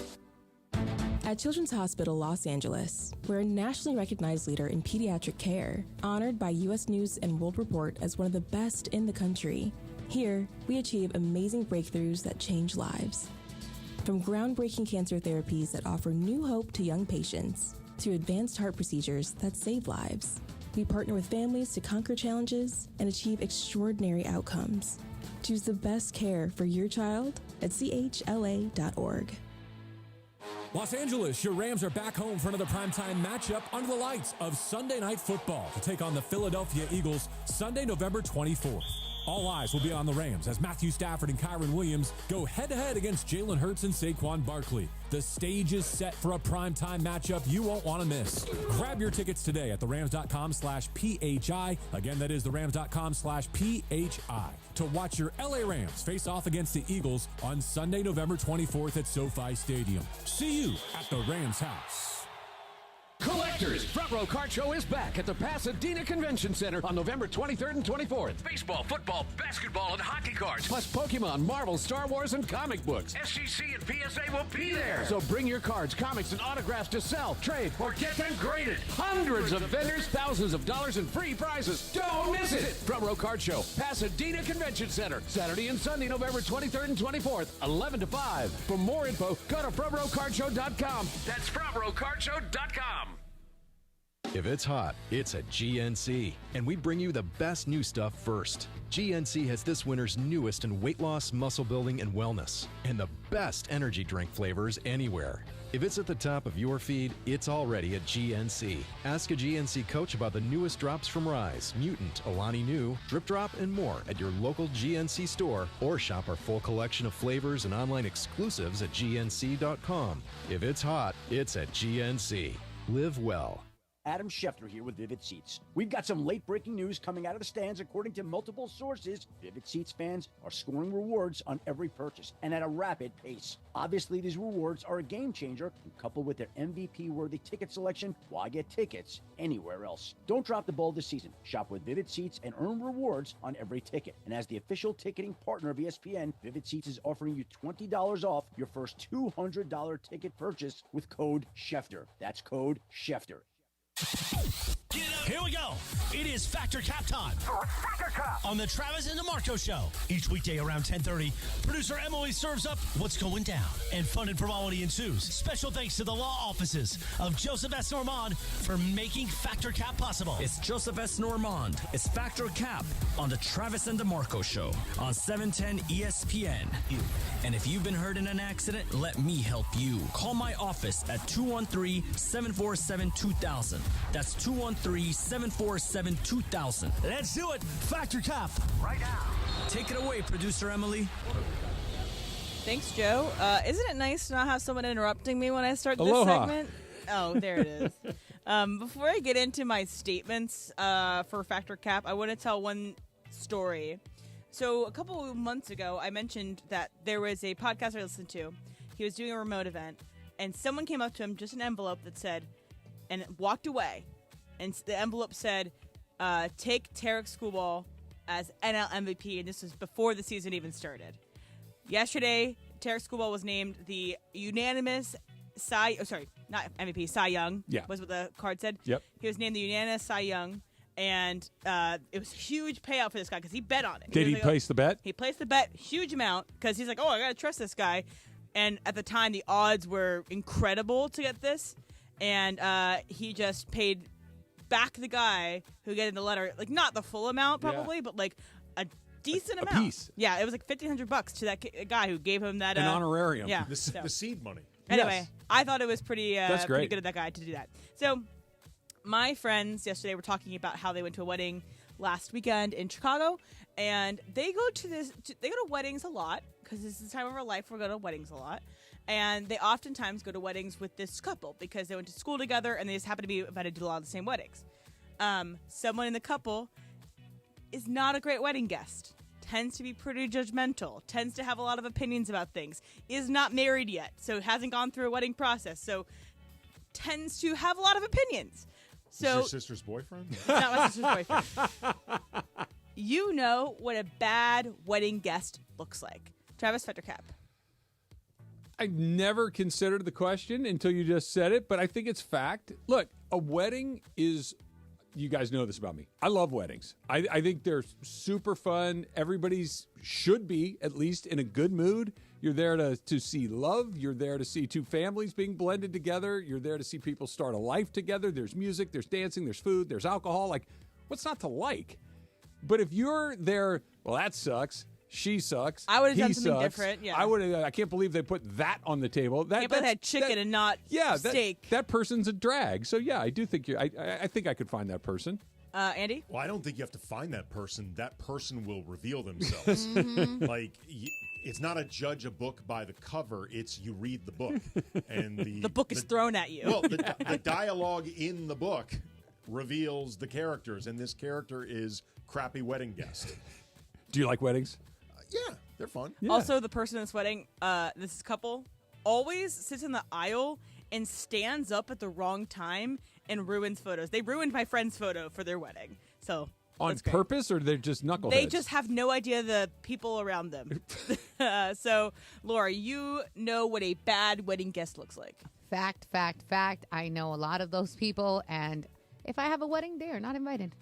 At Children's Hospital Los Angeles, we're a nationally recognized leader in pediatric care, honored by U.S. News and World Report as one of the best in the country. Here, we achieve amazing breakthroughs that change lives. From groundbreaking cancer therapies that offer new hope to young patients, to advanced heart procedures that save lives, we partner with families to conquer challenges and achieve extraordinary outcomes. Choose the best care for your child at chla.org.
Los Angeles, your Rams are back home for another primetime matchup under the lights of Sunday Night Football to take on the Philadelphia Eagles Sunday, November 24th. All eyes will be on the Rams as Matthew Stafford and Kyron Williams go head-to-head against Jalen Hurts and Saquon Barkley. The stage is set for a primetime matchup you won't want to miss. Grab your tickets today at therams.com/PHI. Again, that is therams.com/PHI to watch your LA Rams face off against the Eagles on Sunday, November 24th at SoFi Stadium. See you at the Rams house.
Collectors, Front Row Card Show is back at the Pasadena Convention Center on November 23rd and 24th. Baseball, football, basketball, and hockey cards, plus Pokemon, Marvel, Star Wars, and comic books. SGC and PSA will be there. So bring your cards, comics, and autographs to sell, trade, or get them graded. Hundreds of vendors, thousands of dollars in free prizes. Don't miss it. Front Row Card Show, Pasadena Convention Center, Saturday and Sunday, November 23rd and 24th, 11 to 5. For more info, go to frontrowcardshow.com. That's frontrowcardshow.com.
If it's hot, it's at GNC, and we bring you the best new stuff first. GNC has this winter's newest in weight loss, muscle building, and wellness, and the best energy drink flavors anywhere. If it's at the top of your feed, it's already at GNC. Ask a GNC coach about the newest drops from Rise, Mutant, Alani Nu, Drip Drop, and more at your local GNC store, or shop our full collection of flavors and online exclusives at GNC.com. If it's hot, it's at GNC. Live well.
Adam Schefter here with Vivid Seats. We've got some late-breaking news coming out of the stands. According to multiple sources, Vivid Seats fans are scoring rewards on every purchase and at a rapid pace. Obviously, these rewards are a game changer, and coupled with their MVP-worthy ticket selection, why get tickets anywhere else? Don't drop the ball this season. Shop with Vivid Seats and earn rewards on every ticket. And as the official ticketing partner of ESPN, Vivid Seats is offering you $20 off your first $200 ticket purchase with code Schefter. That's code Schefter.
Here we go. It is Factor Cap time. Factor Cap on the Travis and DeMarco Show. Each weekday around 10:30, producer Emily serves up what's going down, and fun and frivolity ensues. Special thanks to the law offices of Joseph S. Normand for making Factor Cap possible.
It's Joseph S. Normand. It's Factor Cap on the Travis and DeMarco Show on 710 ESPN. And if you've been hurt in an accident, let me help you. Call my office at 213-747-2000. That's 213-747-2000.
Let's do it. Factor Cap right now.
Take it away, producer Emily.
Thanks, Joe. Isn't it nice to not have someone interrupting me when I start this
Aloha.
segment? Oh, there it is. Before I get into my statements for Factor Cap, I want to tell one story. So a couple of months ago, I mentioned that there was a podcast I listened to. He was doing a remote event, and someone came up to him, just an envelope that said, and walked away. And the envelope said, take Tarek Skubal as NL MVP, and this was before the season even started. Yesterday, Tarek Skubal was named the unanimous Cy Young.
Yeah.
Was what the card said.
Yep.
He was named the unanimous Cy Young. And it was a huge payout for this guy because he bet on it.
Did he place the bet?
He placed the bet, huge amount, because he's like, oh, I got to trust this guy. And at the time, the odds were incredible to get this. And he just paid back the guy who gave the letter, like not the full amount probably, but like a decent amount.
Piece.
Yeah, it was like $1,500 to that guy who gave him that
an honorarium.
Yeah,
the seed money.
Anyway,
Yes.
I thought it was pretty
That's great.
pretty good of that guy to do that. So my friends yesterday were talking about how they went to a wedding last weekend in Chicago, and they go to weddings a lot because this is the time of our life we're going to weddings a lot. And they oftentimes go to weddings with this couple because they went to school together and they just happen to be invited to a lot of the same weddings. Someone in the couple is not a great wedding guest, tends to be pretty judgmental, tends to have a lot of opinions about things, is not married yet, so hasn't gone through a wedding process, so tends to have a lot of opinions. So,
is your sister's boyfriend?
Not my sister's boyfriend. You know what a bad wedding guest looks like. Travis Fettercap.
I never considered the question until you just said it, but I think it's fact. Look, a wedding is, you guys know this about me. I love weddings. I think they're super fun. Everybody's should be, at least, in a good mood. You're there to see love. You're there to see two families being blended together. You're there to see people start a life together. There's music, there's dancing, there's food, there's alcohol. Like, what's not to like? But if you're there, well, that sucks. She sucks.
I would have done something
sucks.
different. Yeah,
I can't believe they put that on the table.
Can't believe they had chicken and not steak.
That person's a drag. So yeah, I do think I think I could find that person.
Andy?
Well, I don't think you have to find that person. That person will reveal themselves. Like, it's not a judge a book by the cover. It's you read the book, and
the book is thrown at you.
Well, the dialogue in the book reveals the characters, and this character is crappy wedding guest.
Do you like weddings?
Yeah, they're fun.
Yeah.
Also, the person in this wedding, this couple, always sits in the aisle and stands up at the wrong time and ruins photos. They ruined my friend's photo for their wedding. So
on purpose, or they're just knuckleheads?
They just have no idea the people around them. So, Laura, you know what a bad wedding guest looks like.
Fact. I know a lot of those people, and if I have a wedding, they are not invited.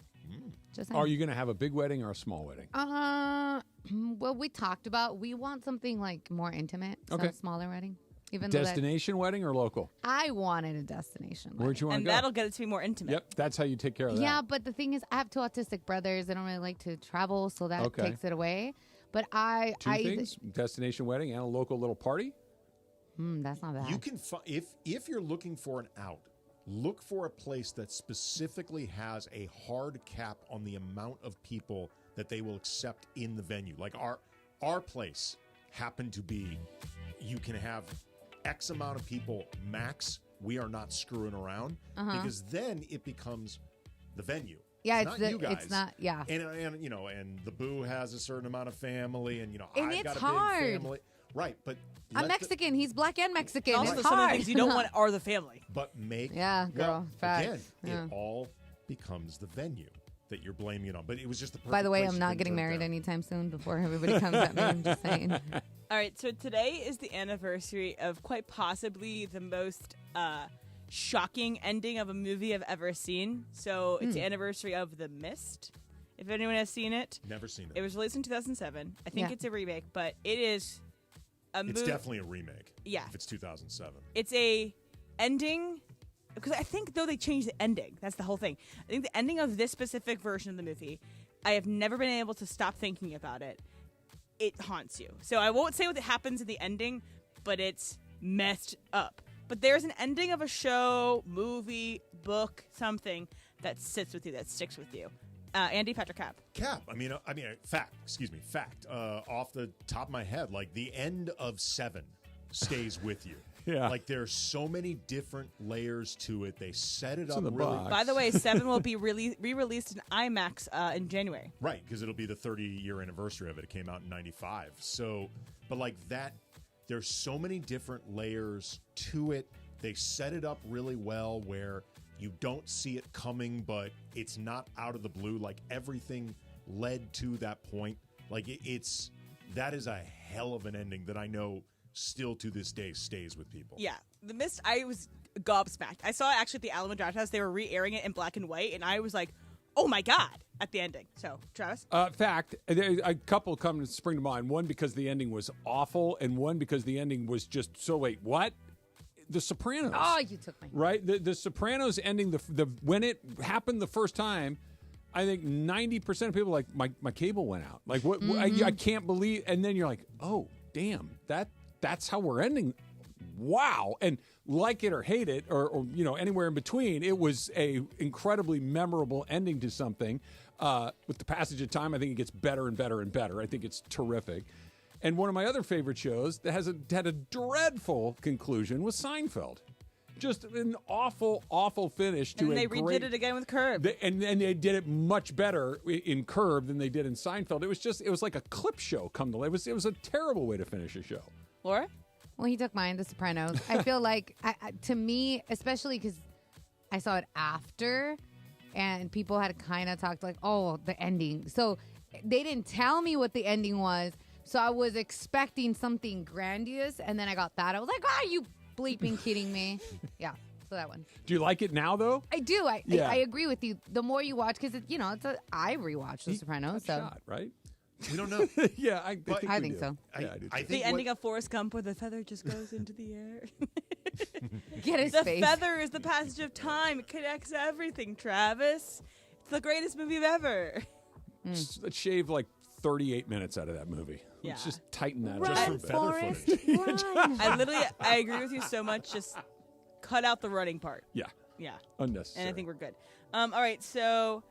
Just
Are you going to have a big wedding or a small wedding?
Well, we talked about we want something like more intimate, so
Okay.
smaller wedding. Even
Destination wedding or local?
though I wanted a destination wedding.
Where'd you want to
And
go?
that'll get it to be more intimate.
Yep, that's how you take care of that.
Yeah, but the thing is, I have two autistic brothers. They don't really like to travel, so that
Okay.
takes it away. But
Two things: destination wedding and a local little party.
That's not bad.
You can if you're looking for an out, look for a place that specifically has a hard cap on the amount of people that they will accept in the venue. Like our place happened to be, you can have X amount of people max. We are not screwing around because then it becomes the venue.
Yeah,
it's not you guys.
It's not. Yeah,
and you know, and the Boo has a certain amount of family, and you know,
And
I've
it's
got a
hard.
big family. Right, but
I'm Mexican. He's black and Mexican.
Also,
It's
some of the
hard.
things you don't want are the family.
But make
girl. Facts.
again,
Yeah.
it all becomes the venue that you're blaming it on. But it was just the perfect
By the way,
place
I'm
to
not
bring
getting
drink
married
down.
anytime soon. Before everybody comes at me, I'm just saying.
All right, so today is the anniversary of quite possibly the most shocking ending of a movie I've ever seen. So it's the anniversary of The Mist. If anyone has seen it.
Never seen it.
It was released in 2007. I think
Yeah.
it's a remake, but it is a movie.
It's definitely a remake.
Yeah.
If it's 2007.
It's a ending, because I think, though, they changed the ending. That's the whole thing. I think the ending of this specific version of the movie, I have never been able to stop thinking about it. It haunts you. So I won't say what happens in the ending, but it's messed up. But there's an ending of a show, movie, book, something that sits with you, that sticks with you. Andy, Patrick Cap.
Cap. I mean, fact. Excuse me. Fact. Off the top of my head, like the end of 7 stays with you.
Yeah.
Like there's so many different layers to it. They set it
It's
up
in the
really.
box.
By the way, 7 will be re-released in IMAX in January.
Right, because it'll be the 30-year anniversary of it. It came out in 95. So, but like that, there's so many different layers to it. They set it up really well where you don't see it coming, but it's not out of the blue. Like everything led to that point. Like that is a hell of an ending that I know still to this day stays with people.
Yeah. The Mist, I was gobsmacked. I saw it actually at the Alamo Drafthouse. They were re-airing it in black and white, and I was like, oh my God, at the ending. So, Travis?
Fact, a couple come to spring to mind. One because the ending was awful, and one because the ending was just so, wait, what? The Sopranos.
Oh, you took my
right. The Sopranos ending the when it happened the first time. I think 90% of people like my cable went out. Like what? I can't believe. And then you're like, oh damn, that's how we're ending. Wow. And like it or hate it, or anywhere in between, it was a incredibly memorable ending to something. With the passage of time, I think it gets better and better and better. I think it's terrific. And one of my other favorite shows that had a dreadful conclusion was Seinfeld. Just an awful, awful finish to
and they redid it again with Curb.
And they did it much better in Curb than they did in Seinfeld. It was like a clip show come to life. It was a terrible way to finish a show.
Laura?
Well, he took mine, The Sopranos. I feel like, to me, especially because I saw it after, and people had kind of talked like, oh, the ending. So they didn't tell me what the ending was. So I was expecting something grandiose, and then I got that. I was like, are you bleeping kidding me? Yeah, so that one.
Do you like it now, though?
I do. I agree with you. The more you watch, because I rewatched The Sopranos. So.
Shot, right?
We don't know.
Yeah, I think
so.
I do.
I think
the ending of Forrest Gump where the feather just goes into the air.
Get his
the
face.
feather is the passage of time. It connects everything, Travis. It's the greatest movie ever.
Let's shave like 38 minutes out of that movie.
Yeah.
Let's just tighten that
Just
up.
from feather footage.
I agree with you so much. Just cut out the running part.
Yeah.
Yeah.
Unnecessary.
And I think we're good. All right, so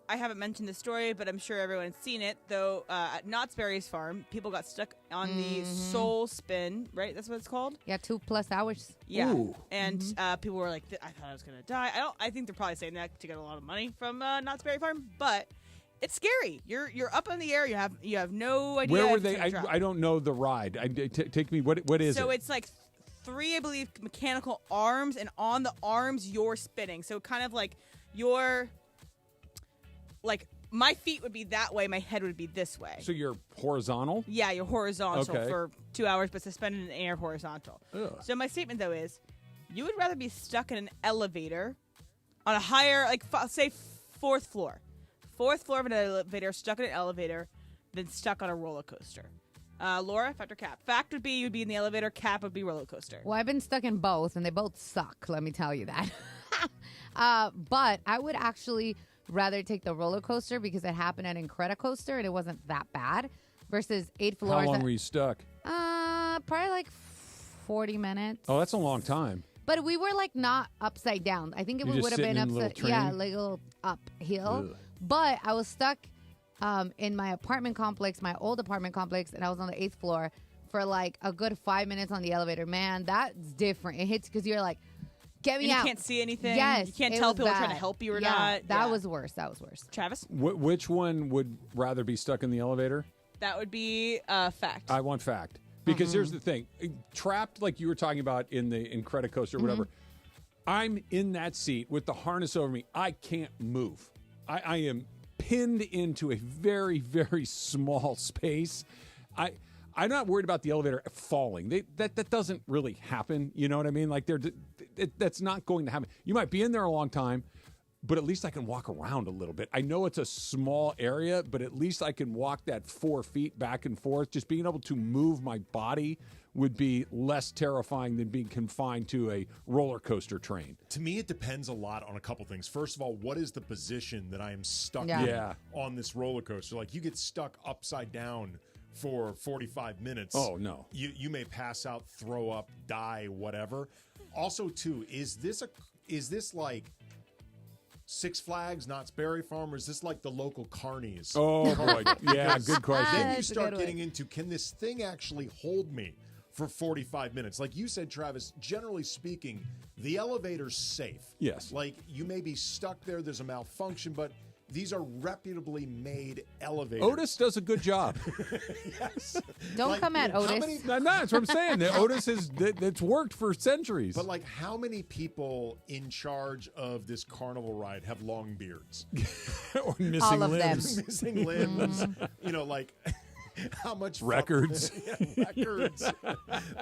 I haven't mentioned the story, but I'm sure everyone's seen it. Though at Knott's Berry's farm, people got stuck on the Soul Spin, right? That's what it's called?
Yeah, 2+ hours.
Yeah.
Ooh.
And people were like, I thought I was going to die. I think they're probably saying that to get a lot of money from Knott's Berry Farm, but it's scary. You're up in the air. You have no idea.
Where were
if
they?
it's gonna drop.
I don't know the ride. Take me. What is it?
So it's like 3, I believe, mechanical arms, and on the arms you're spinning. So kind of like you're like my feet would be that way, my head would be this way.
So you're horizontal?
Yeah, you're horizontal
Okay.
for 2 hours, but suspended in the air horizontal.
Ugh.
So my statement though is, you would rather be stuck in an elevator on a higher, like say 4th floor of an elevator, stuck in an elevator, than stuck on a roller coaster. Laura, fact or cap? Fact would be you'd be in the elevator. Cap would be roller coaster.
Well, I've been stuck in both, and they both suck, let me tell you that. But I would actually rather take the roller coaster because it happened at Incredicoaster, and it wasn't that bad, versus 8 floors.
How long were you stuck?
Probably like 40 minutes.
Oh, that's a long time.
But we were like not upside down. I think it
You're just
would have been
sitting in a little
upside. Yeah,
train?
like a little uphill.
Ugh.
But I was stuck in my apartment complex, my old apartment complex, and I was on the 8th floor for like a good 5 minutes on the elevator. Man, that's different. It hits because you're like, get me
And
out.
you can't see anything.
Yes,
You can't
it
tell
was
if people are trying to
bad.
help you or
Yeah,
not.
That
Yeah.
was worse. That was worse.
Travis?
Which one would rather be stuck in the elevator?
That would be fact.
I want fact. Because here's the thing. Trapped, like you were talking about in the Incredicoaster or whatever, I'm in that seat with the harness over me. I can't move. I am pinned into a very, very small space. I'm not worried about the elevator falling. That doesn't really happen. You know what I mean? Like that's not going to happen. You might be in there a long time, but at least I can walk around a little bit. I know it's a small area, but at least I can walk that 4 feet back and forth. Just being able to move my body would be less terrifying than being confined to a roller coaster train.
To me, it depends a lot on a couple things. First of all, what is the position that I am stuck
Yeah.
in
Yeah.
on this roller coaster? Like, you get stuck upside down for 45 minutes.
Oh, no.
You may pass out, throw up, die, whatever. Also, too, is this like Six Flags, Knott's Berry Farm, or is this like the local carnies?
Oh, boy. Yeah, good question.
Then you
That's a
start
good
getting
one.
into, can this thing actually hold me for 45 minutes? Like you said, Travis, generally speaking, the elevator's safe.
Yes.
Like, you may be stuck there, there's a malfunction, but these are reputably made elevators.
Otis does a good job.
Yes.
Don't
Like,
come at
how
Otis.
many-
No, that's what I'm saying. The Otis it's worked for centuries.
But like, how many people in charge of this carnival ride have long beards?
or missing
All of them.
limbs.
Missing limbs. You know, like, how much
Records.
Yeah, records.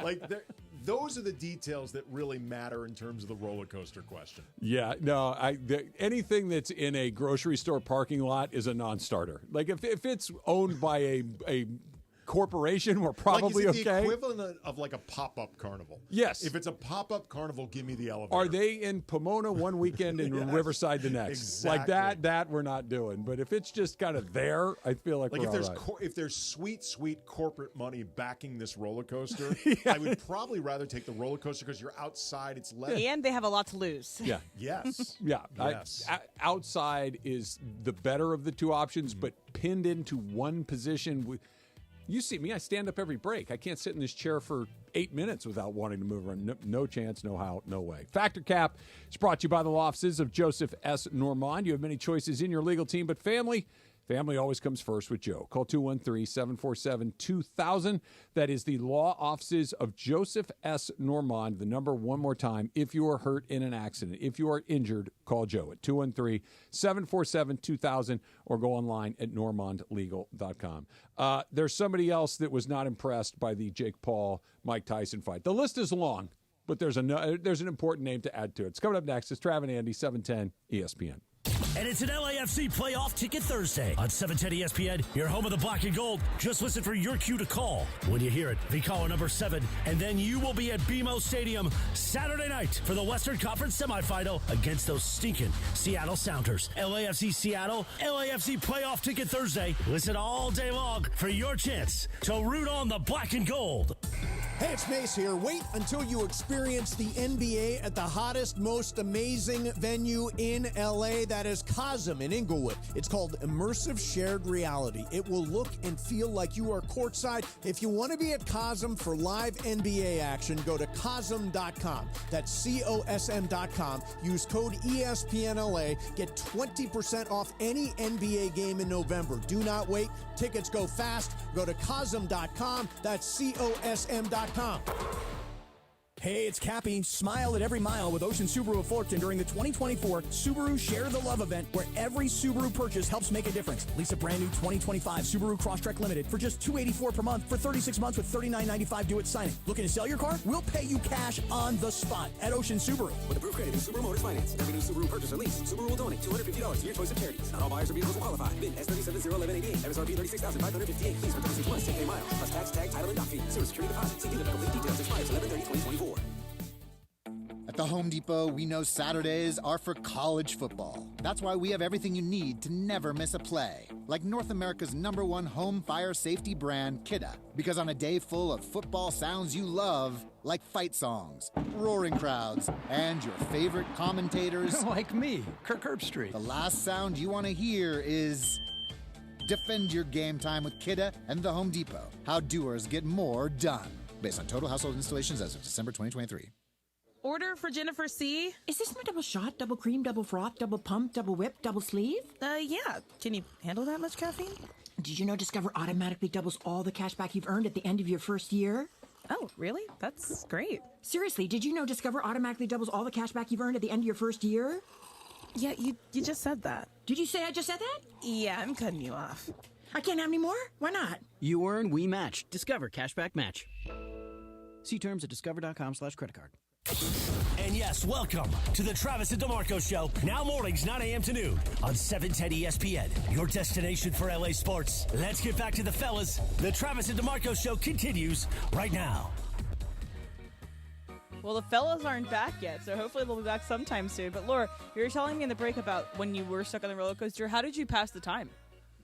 Like, those are the details that really matter in terms of the roller coaster question.
Yeah, no, anything that's in a grocery store parking lot is a non-starter. Like if it's owned by a corporation, we're probably
like, is it
okay.
the equivalent of like a pop-up carnival.
Yes.
If it's a pop-up carnival, give me the elevator.
Are they in Pomona one weekend and in Riverside the next?
Exactly.
Like that we're not doing. But if it's just kind of there, I feel like
Like
we're
if there's
all right.
if there's sweet corporate money backing this roller coaster, I would probably rather take the roller coaster because you're outside. It's less.
And they have a lot to lose.
Yeah.
Yes.
Yeah.
Yes.
Outside is the better of the two options, but pinned into one position. You see me, I stand up every break. I can't sit in this chair for 8 minutes without wanting to move around. No chance, no how, no way. Factor Cap is brought to you by the law offices of Joseph S. Normand. You have many choices in your legal team, but family always comes first with Joe. Call 213-747-2000. That is the law offices of Joseph S. Normand. The number one more time. If you are hurt in an accident, if you are injured, call Joe at 213-747-2000 or go online at normandlegal.com. There's somebody else that was not impressed by the Jake Paul, Mike Tyson fight. The list is long, but there's an important name to add to it. It's coming up next. It's Trav and Andy, 710 ESPN.
And it's an LAFC playoff ticket Thursday on 710 ESPN, your home of the black and gold. Just listen for your cue to call. When you hear it, be caller number 7, and then you will be at BMO Stadium Saturday night for the Western Conference semifinal against those stinking Seattle Sounders. LAFC Seattle, LAFC playoff ticket Thursday. Listen all day long for your chance to root on the black and gold.
Hey, it's Mace here. Wait until you experience the NBA at the hottest, most amazing venue in LA. That is Cosm in Inglewood. It's called Immersive Shared Reality. It will look and feel like you are courtside. If you want to be at Cosm for live NBA action, go to Cosm.com. That's COSM.com. Use code ESPNLA. Get 20% off any NBA game in November. Do not wait. Tickets go fast. Go to Cosm.com. That's COSM.com.
Hey, it's Cappy. Smile at every mile with Ocean Subaru of Fullerton during the 2024 Subaru Share the Love event, where every Subaru purchase helps make a difference. Lease a brand new 2025 Subaru Crosstrek Limited for just $284 per month for 36 months with $39.95 due at signing. Looking to sell your car? We'll pay you cash on the spot at Ocean Subaru.
With approved credit and Subaru Motors Finance. Every new Subaru purchase or lease, Subaru will donate $250 to your choice of charities. Not all buyers or vehicles will qualify. VIN S37011188. MSRP $36,558. Please for 36 months, 10K miles. Plus tax, tag, title, and dock fee. Zero security deposit. See dealer for complete details. Expires 11/30/2024.
At the Home Depot, we know Saturdays are for college football. That's why we have everything you need to never miss a play. Like North America's #1 home fire safety brand, Kidda. Because on a day full of football sounds you love, like fight songs, roaring crowds, and your favorite commentators...
like me, Kirk Herbstreit.
The last sound you want to hear is... Defend your game time with Kidda and the Home Depot. How doers get more done. Based on total household installations as of December 2023.
Order for Jennifer C. Is this my double shot, double cream, double froth, double pump, double whip, double sleeve? Yeah. Can you handle that much caffeine? Did you know Discover automatically doubles all the cash back you've earned at the end of your first year? Oh, really? That's great. Seriously, did you know Discover automatically doubles all the cash back you've earned at the end of your first year?
Yeah, you just said that.
Did you say I just said that?
Yeah, I'm cutting you off.
I can't have any more? Why not?
You earn, we match. Discover Cashback Match. See terms at discover.com/creditcard.
And yes, welcome to the Travis and DeMarco Show. Now mornings, 9 a.m. to noon on 710 ESPN, your destination for LA sports. Let's get back to the fellas. The Travis and DeMarco Show continues right now.
Well, the fellas aren't back yet, so hopefully they'll be back sometime soon. But Laura, you were telling me in the break about when you were stuck on the roller coaster. How did you pass the time?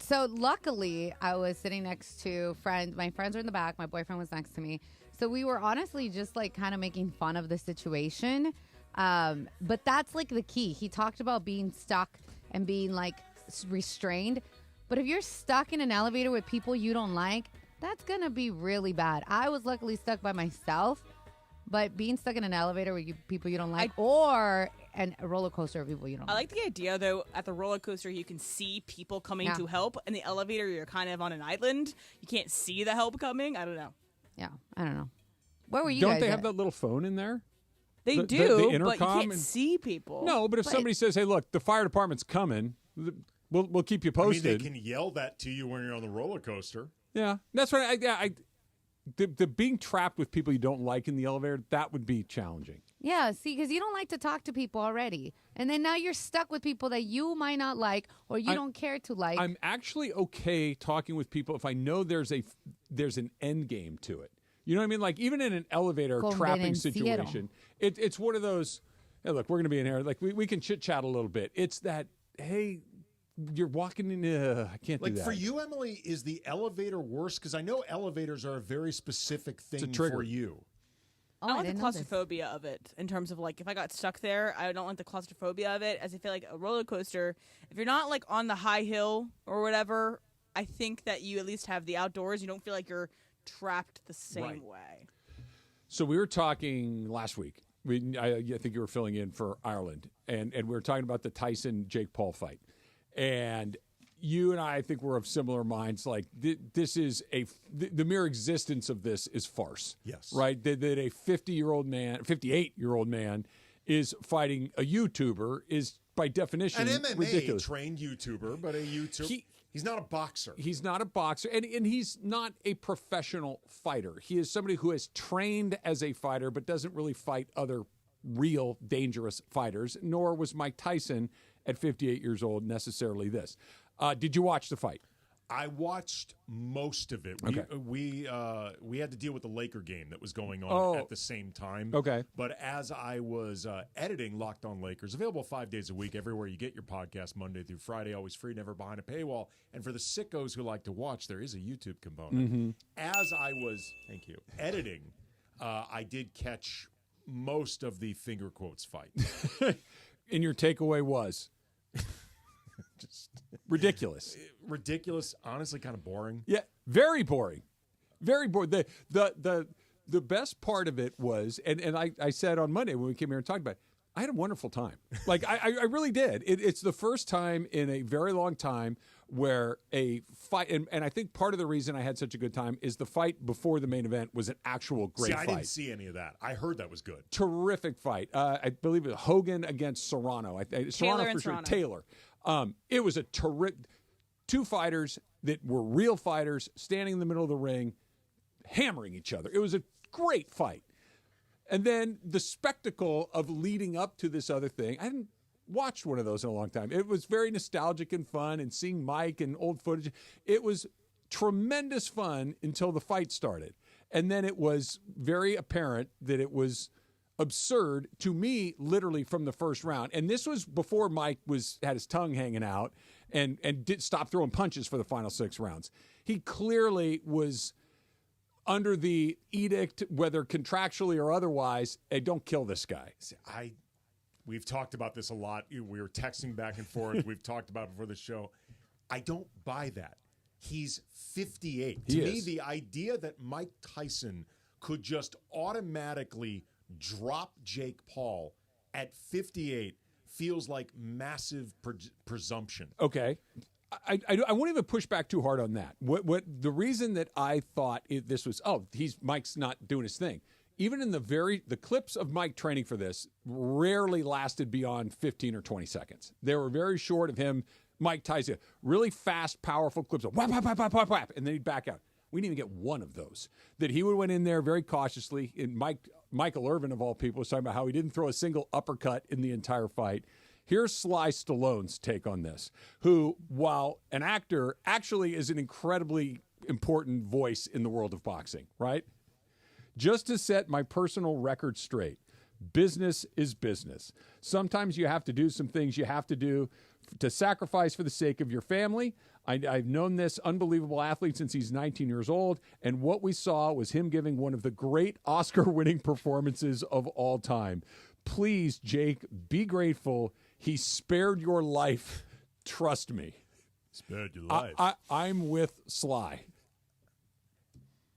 So luckily, I was sitting next to friends. My friends were in the back. My boyfriend was next to me. So we were honestly just like kind of making fun of the situation. But that's like the key. He talked about being stuck and being like restrained. But if you're stuck in an elevator with people you don't like, that's going to be really bad. I was luckily stuck by myself. But being stuck in an elevator with people you don't like, or a roller coaster with people you don't like.
I like the idea, though, at the roller coaster, you can see people coming to help. In the elevator, you're kind of on an island. You can't see the help coming. I don't know.
Yeah, I don't know. Where were you
Don't
guys
they
at?
have that little phone in there?
They
The
do,
intercom
but you can't see people.
No, but if somebody says, hey, look, the fire department's coming, we'll keep you posted.
I mean, they can yell that to you when you're on the roller coaster.
Yeah, that's right. The being trapped with people you don't like in the elevator, that would be challenging.
Yeah, see, because you don't like to talk to people already. And then now you're stuck with people that you might not like or you don't care to like.
I'm actually okay talking with people if I know there's there's an end game to it. You know what I mean? Like even in an elevator
Golden
trapping
in
situation, it's one of those, hey, look, we're going to be in here. Like we can chit chat a little bit. It's that, hey, you're walking in, I can't do that.
Like for you, Emily, is the elevator worse? Because I know elevators are a very specific thing
trigger.
for you.
I don't like the claustrophobia of it in terms of like if I got stuck there, I don't like the claustrophobia of it. As I feel like a roller coaster, if you're not like on the high hill or whatever, I think that you at least have the outdoors. You don't feel like you're trapped the same way.
So we were talking last week. I think you were filling in for Ireland, and we were talking about the Tyson-Jake Paul fight. And you and I think we're of similar minds. Like this is the mere existence of this is farce.
Yes.
Right? That a 58-year-old man is fighting a YouTuber is by definition
An MMA
ridiculous.
trained YouTuber, but a YouTuber. He's not a boxer.
He's not a boxer, and he's not a professional fighter. He is somebody who has trained as a fighter, but doesn't really fight other real dangerous fighters, nor was Mike Tyson at 58 years old necessarily this. Did you watch the fight?
I watched most of it. We had to deal with the Laker game that was going on at the same time.
Okay.
But as I was editing Locked On Lakers, available 5 days a week everywhere you get your podcast, Monday through Friday, always free, never behind a paywall. And for the sickos who like to watch, there is a YouTube component.
Mm-hmm.
As I was, thank you, editing, I did catch most of the finger quotes fight.
And your takeaway was?
Just
ridiculous.
Ridiculous, honestly kind of boring.
Yeah, very boring. Very boring. The best part of it was, and I said on Monday when we came here and talked about it, I had a wonderful time. Like, I really did. It's the first time in a very long time where a fight, and I think part of the reason I had such a good time is the fight before the main event was an actual great fight.
I didn't see any of that. I heard that was good.
Terrific fight. I believe it was Hogan against Serrano. Serrano for sure. Taylor. It was a terrific, two fighters that were real fighters standing in the middle of the ring, hammering each other. It was a great fight. And then the spectacle of leading up to this other thing, I hadn't watched one of those in a long time. It was very nostalgic and fun, and seeing Mike and old footage. It was tremendous fun until the fight started. And then it was very apparent that it was absurd to me, literally from the first round. And this was before Mike had his tongue hanging out and did stop throwing punches for the final 6 rounds. He clearly was under the edict, whether contractually or otherwise, hey, don't kill this guy.
We've talked about this a lot. We were texting back and forth. We've talked about it before the show. I don't buy that. He's 58. To me, the idea that Mike Tyson could just automatically drop Jake Paul at 58 feels like massive presumption.
Okay. I won't even push back too hard on that. What the reason that I thought this was, Mike's not doing his thing. Even in the clips of Mike training for this rarely lasted beyond 15 or 20 seconds. They were very short of him, Mike Tyson, really fast, powerful clips of whap, whap, whap, whap, whap, whap, and then he'd back out. We didn't even get one of those. That he went in there very cautiously, and Michael Irvin, of all people, was talking about how he didn't throw a single uppercut in the entire fight. Here's Sly Stallone's take on this, who, while an actor, actually is an incredibly important voice in the world of boxing, right? Just to set my personal record straight, business is business. Sometimes you have to do some things you have to do to sacrifice for the sake of your family. I've known this unbelievable athlete since he's 19 years old, and what we saw was him giving one of the great Oscar-winning performances of all time. Please, Jake, be grateful. He spared your life. Trust me.
Spared your life.
I'm with Sly.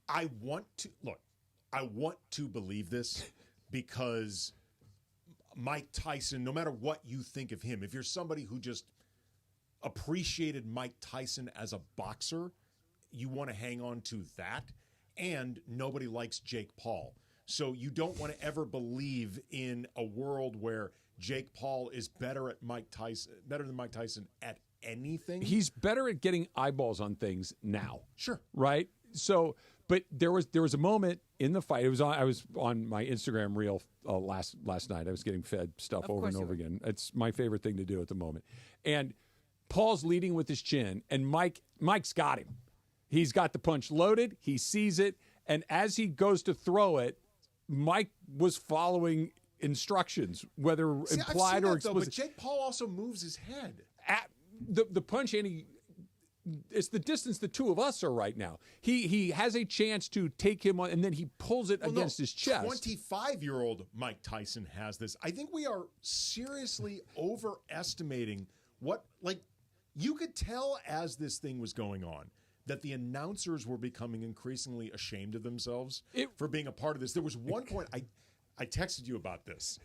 I want to believe this because Mike Tyson, no matter what you think of him, if you're somebody who just appreciated Mike Tyson as a boxer, you want to hang on to that. And nobody likes Jake Paul. So you don't want to ever believe in a world where Jake Paul is better than Mike Tyson at anything.
He's better at getting eyeballs on things now.
Sure.
Right? So, but there was a moment in the fight. I was on my Instagram reel last night. I was getting fed stuff over and over again. It's my favorite thing to do at the moment. And Paul's leading with his chin, and Mike's got him. He's got the punch loaded. He sees it. And as he goes to throw it, Mike was following instructions, whether implied or explicit.
But Jake Paul also moves his head.
The punch, Andy, it's the distance the two of us are right now. He has a chance to take him on, and then he pulls it against his chest.
25-year-old Mike Tyson has this. I think we are seriously overestimating what, like, you could tell as this thing was going on that the announcers were becoming increasingly ashamed of themselves for being a part of this. There was one point, I texted you about this,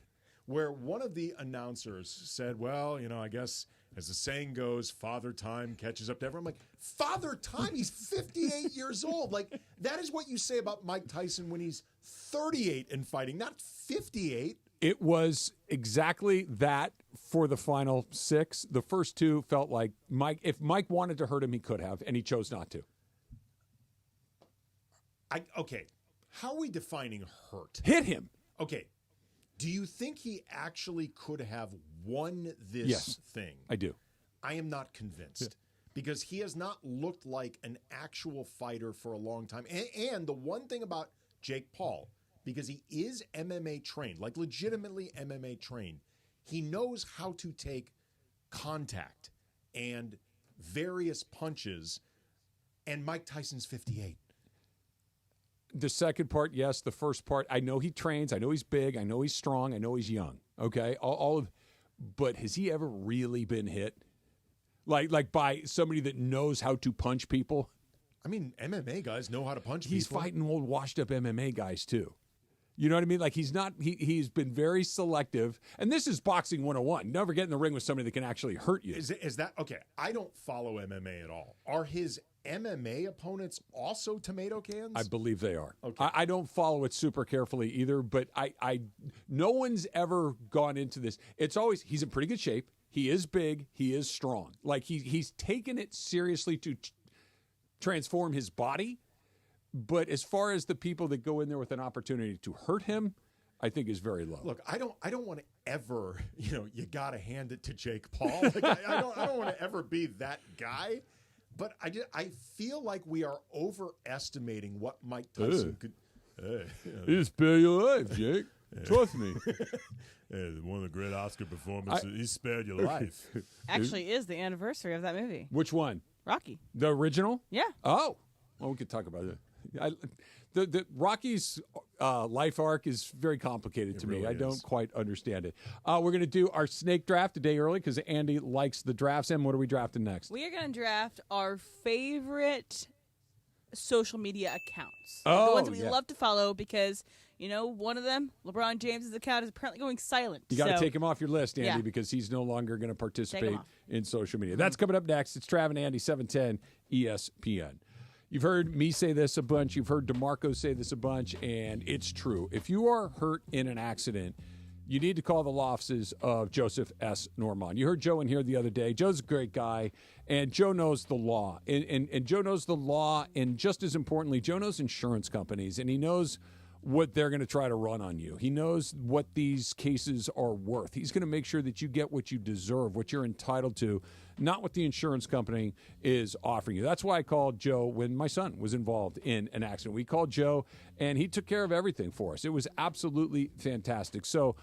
where one of the announcers said, well, I guess as the saying goes, Father Time catches up to everyone. I'm like, Father Time? He's 58 years old. Like, that is what you say about Mike Tyson when he's 38 and fighting, not 58.
It was exactly that for the final 6. The first 2 felt like if Mike wanted to hurt him, he could have, and he chose not to.
Okay, how are we defining hurt?
Hit him.
Okay, do you think he actually could have won this thing?
I do.
I am not convinced because he has not looked like an actual fighter for a long time. And the one thing about Jake Paul, because he is MMA trained, like legitimately MMA trained, he knows how to take contact and various punches, and Mike Tyson's 58.
The second part, yes. The first part, I know he trains. I know he's big. I know he's strong. I know he's young. Okay, but has he ever really been hit, like by somebody that knows how to punch people?
I mean, MMA guys know how to punch people.
He's fighting old, washed-up MMA guys too. You know what I mean? Like he's been very selective. And this is boxing 101. Never get in the ring with somebody that can actually hurt you.
Is that okay? I don't follow MMA at all. Are his MMA opponents also tomato cans?
I believe they are.
Okay.
I don't follow it super carefully either, but no one's ever gone into this. It's always, he's in pretty good shape. He is big. He is strong. Like he's taken it seriously to transform his body. But as far as the people that go in there with an opportunity to hurt him, I think is very low.
Look, I don't want to ever, you got to hand it to Jake Paul. Like, I don't want to ever be that guy. But I feel like we are overestimating what Mike Tyson could.
He spared your life, Jake. Trust me.
One of the great Oscar performances. He spared your life.
Actually, is the anniversary of that movie.
Which one?
Rocky.
The original?
Yeah.
Oh, well, we could talk about it. The Rocky's life arc is very complicated to me.
Really
I don't quite understand it. We're going to do our snake draft a day early because Andy likes the drafts. And what are we drafting next?
We are going to draft our favorite social media accounts.
Oh,
the ones that we love to follow because, one of them, LeBron James's account, is apparently going silent.
You got to take him off your list, Andy,
Yeah.
because he's no longer going to participate
off.
in social media. That's coming up next. It's Trav and Andy, 710 ESPN. You've heard me say this a bunch. You've heard DeMarco say this a bunch, and it's true. If you are hurt in an accident, you need to call the law offices of Joseph S. Normand. You heard Joe in here the other day. Joe's a great guy, and Joe knows the law. And Joe knows the law, and just as importantly, Joe knows insurance companies, and he knows what they're going to try to run on you. He knows what these cases are worth. He's going to make sure that you get what you deserve, what you're entitled to, not what the insurance company is offering you. That's why I called Joe when my son was involved in an accident. We called Joe, and he took care of everything for us. It was absolutely fantastic. So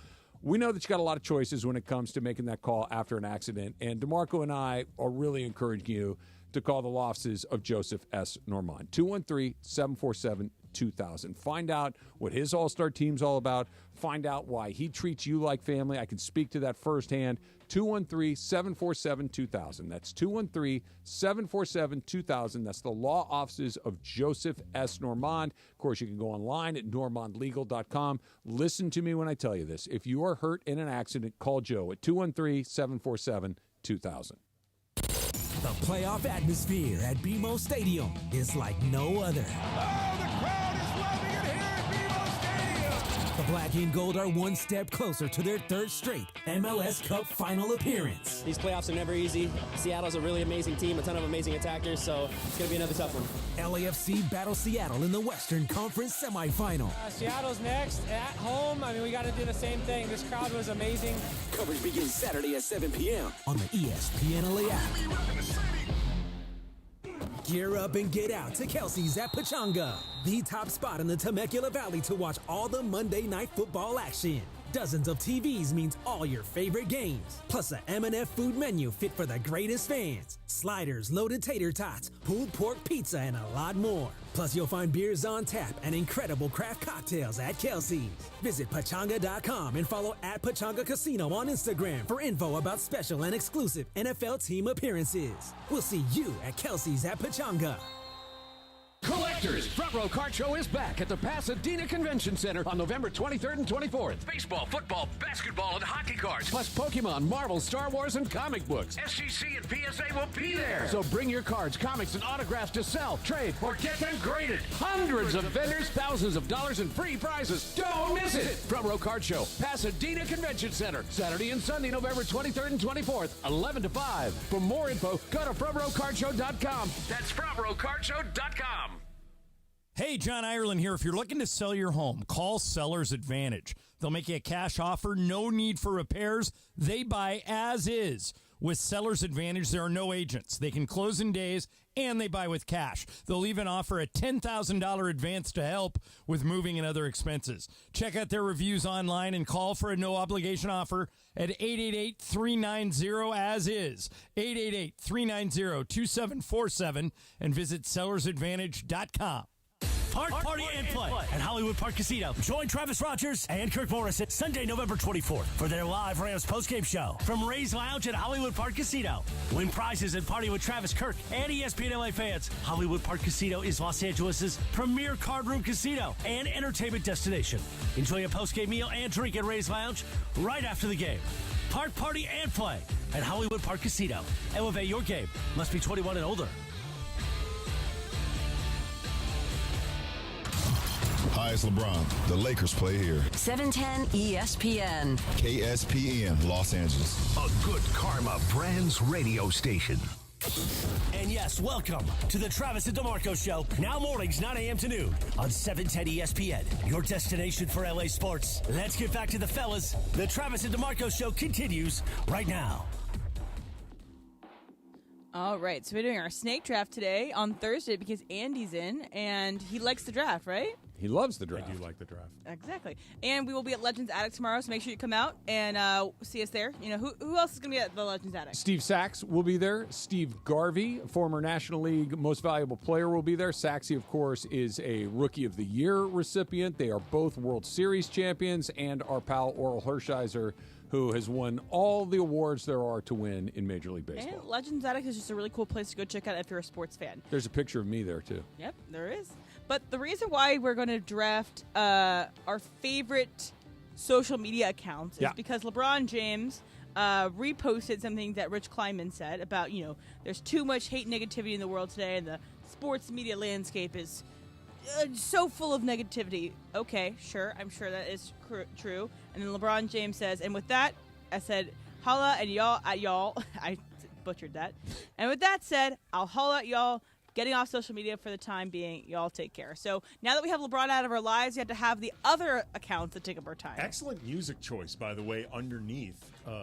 we know that you got a lot of choices when it comes to making that call after an accident, and DeMarco and I are really encouraging you to call the law offices of Joseph S. Normand. 213-747-2000. Find out what his all-star team's all about. Find out why he treats you like family. I can speak to that firsthand. 213-747-2000. That's 213-747-2000. That's the law offices of Joseph S. Normand. Of course, you can go online at normandlegal.com. Listen to me when I tell you this. If you are hurt in an accident, call Joe at 213-747-2000.
The playoff atmosphere at BMO Stadium is like no other.
Oh, the crowd is loving it here at BMO Stadium.
The Black and Gold are one step closer to their third straight MLS Cup final appearance.
These playoffs are never easy. Seattle's a really amazing team, a ton of amazing attackers, so it's going to be another tough one.
LAFC battles Seattle in the Western Conference semifinal.
Seattle's next at home. I mean, we got to do the same thing. This crowd was amazing.
Coverage begins Saturday at 7 p.m. on the ESPN LA app. Gear up and get out to Kelsey's at Pachanga, the top spot in the Temecula Valley to watch all the Monday Night Football action. Dozens of TVs means all your favorite games, plus a M&F food menu fit for the greatest fans. Sliders, loaded tater tots, pulled pork pizza, and a lot more. Plus, you'll find beers on tap and incredible craft cocktails at Kelsey's. Visit Pachanga.com and follow at Pachanga Casino on Instagram for info about special and exclusive NFL team appearances. We'll see you at Kelsey's at Pachanga.
Collectors, Front Row Card Show is back at the Pasadena Convention Center on November 23rd and 24th. Baseball, football, basketball, and hockey cards, plus Pokemon, Marvel, Star Wars, and comic books. SGC and PSA will be there. So bring your cards, comics, and autographs to sell, trade, or get them graded. Hundreds of vendors, thousands of dollars in free prizes. Don't miss it. Front Row Card Show, Pasadena Convention Center, Saturday and Sunday, November 23rd and 24th, 11 to 5. For more info, go to frontrowcardshow.com. That's frontrowcardshow.com.
Hey, John Ireland here. If you're looking to sell your home, call Seller's Advantage. They'll make you a cash offer, no need for repairs. They buy as is. With Seller's Advantage, there are no agents. They can close in days, and they buy with cash. They'll even offer a $10,000 advance to help with moving and other expenses. Check out their reviews online and call for a no-obligation offer at 888-390-AS-IS, 888-390-2747, and visit sellersadvantage.com.
Party and play at Hollywood Park Casino. Join Travis Rogers and Kirk Morrison Sunday, November 24th for their live Rams postgame show from Ray's Lounge at Hollywood Park Casino. Win prizes and party with Travis, Kirk, and ESPN LA fans. Hollywood Park Casino is Los Angeles' premier card room casino and entertainment destination. Enjoy a postgame meal and drink at Ray's Lounge right after the game. Party and play at Hollywood Park Casino. Elevate your game. Must be 21 and older.
Hi, it's LeBron. The Lakers play here.
710 ESPN.
KSPN, Los Angeles.
A good karma brands radio station. And yes, welcome to the Travis and DeMarco Show. Now mornings, 9 a.m. to noon on 710 ESPN. Your destination for LA sports. Let's get back to the fellas. The Travis and DeMarco Show continues right now.
All right, so we're doing our snake draft today on Thursday because Andy's in, and he likes the draft, right?
He loves the draft.
I do like the draft.
Exactly. And we will be at Legends Attic tomorrow, so make sure you come out and see us there. You know, who else is going to be at the Legends Attic?
Steve Sachs will be there. Steve Garvey, former National League Most Valuable Player, will be there. Saxy, of course, is a Rookie of the Year recipient. They are both World Series champions, and our pal Oral Hershiser, who has won all the awards there are to win in Major League Baseball.
And Legends Attic is just a really cool place to go check out if you're a sports fan.
There's a picture of me there, too.
Yep, there is. But the reason why we're going to draft our favorite social media accounts is because LeBron James reposted something that Rich Kleiman said about, there's too much hate and negativity in the world today, and the sports media landscape is so full of negativity. Okay, sure, I'm sure that is true. And then LeBron James says, and with that, I said, holla and y'all at y'all. I butchered that. And with that said, I'll holla at y'all. Getting off social media for the time being. Y'all take care. So now that we have LeBron out of our lives, we have to have the other accounts that take up our time.
Excellent music choice, by the way, underneath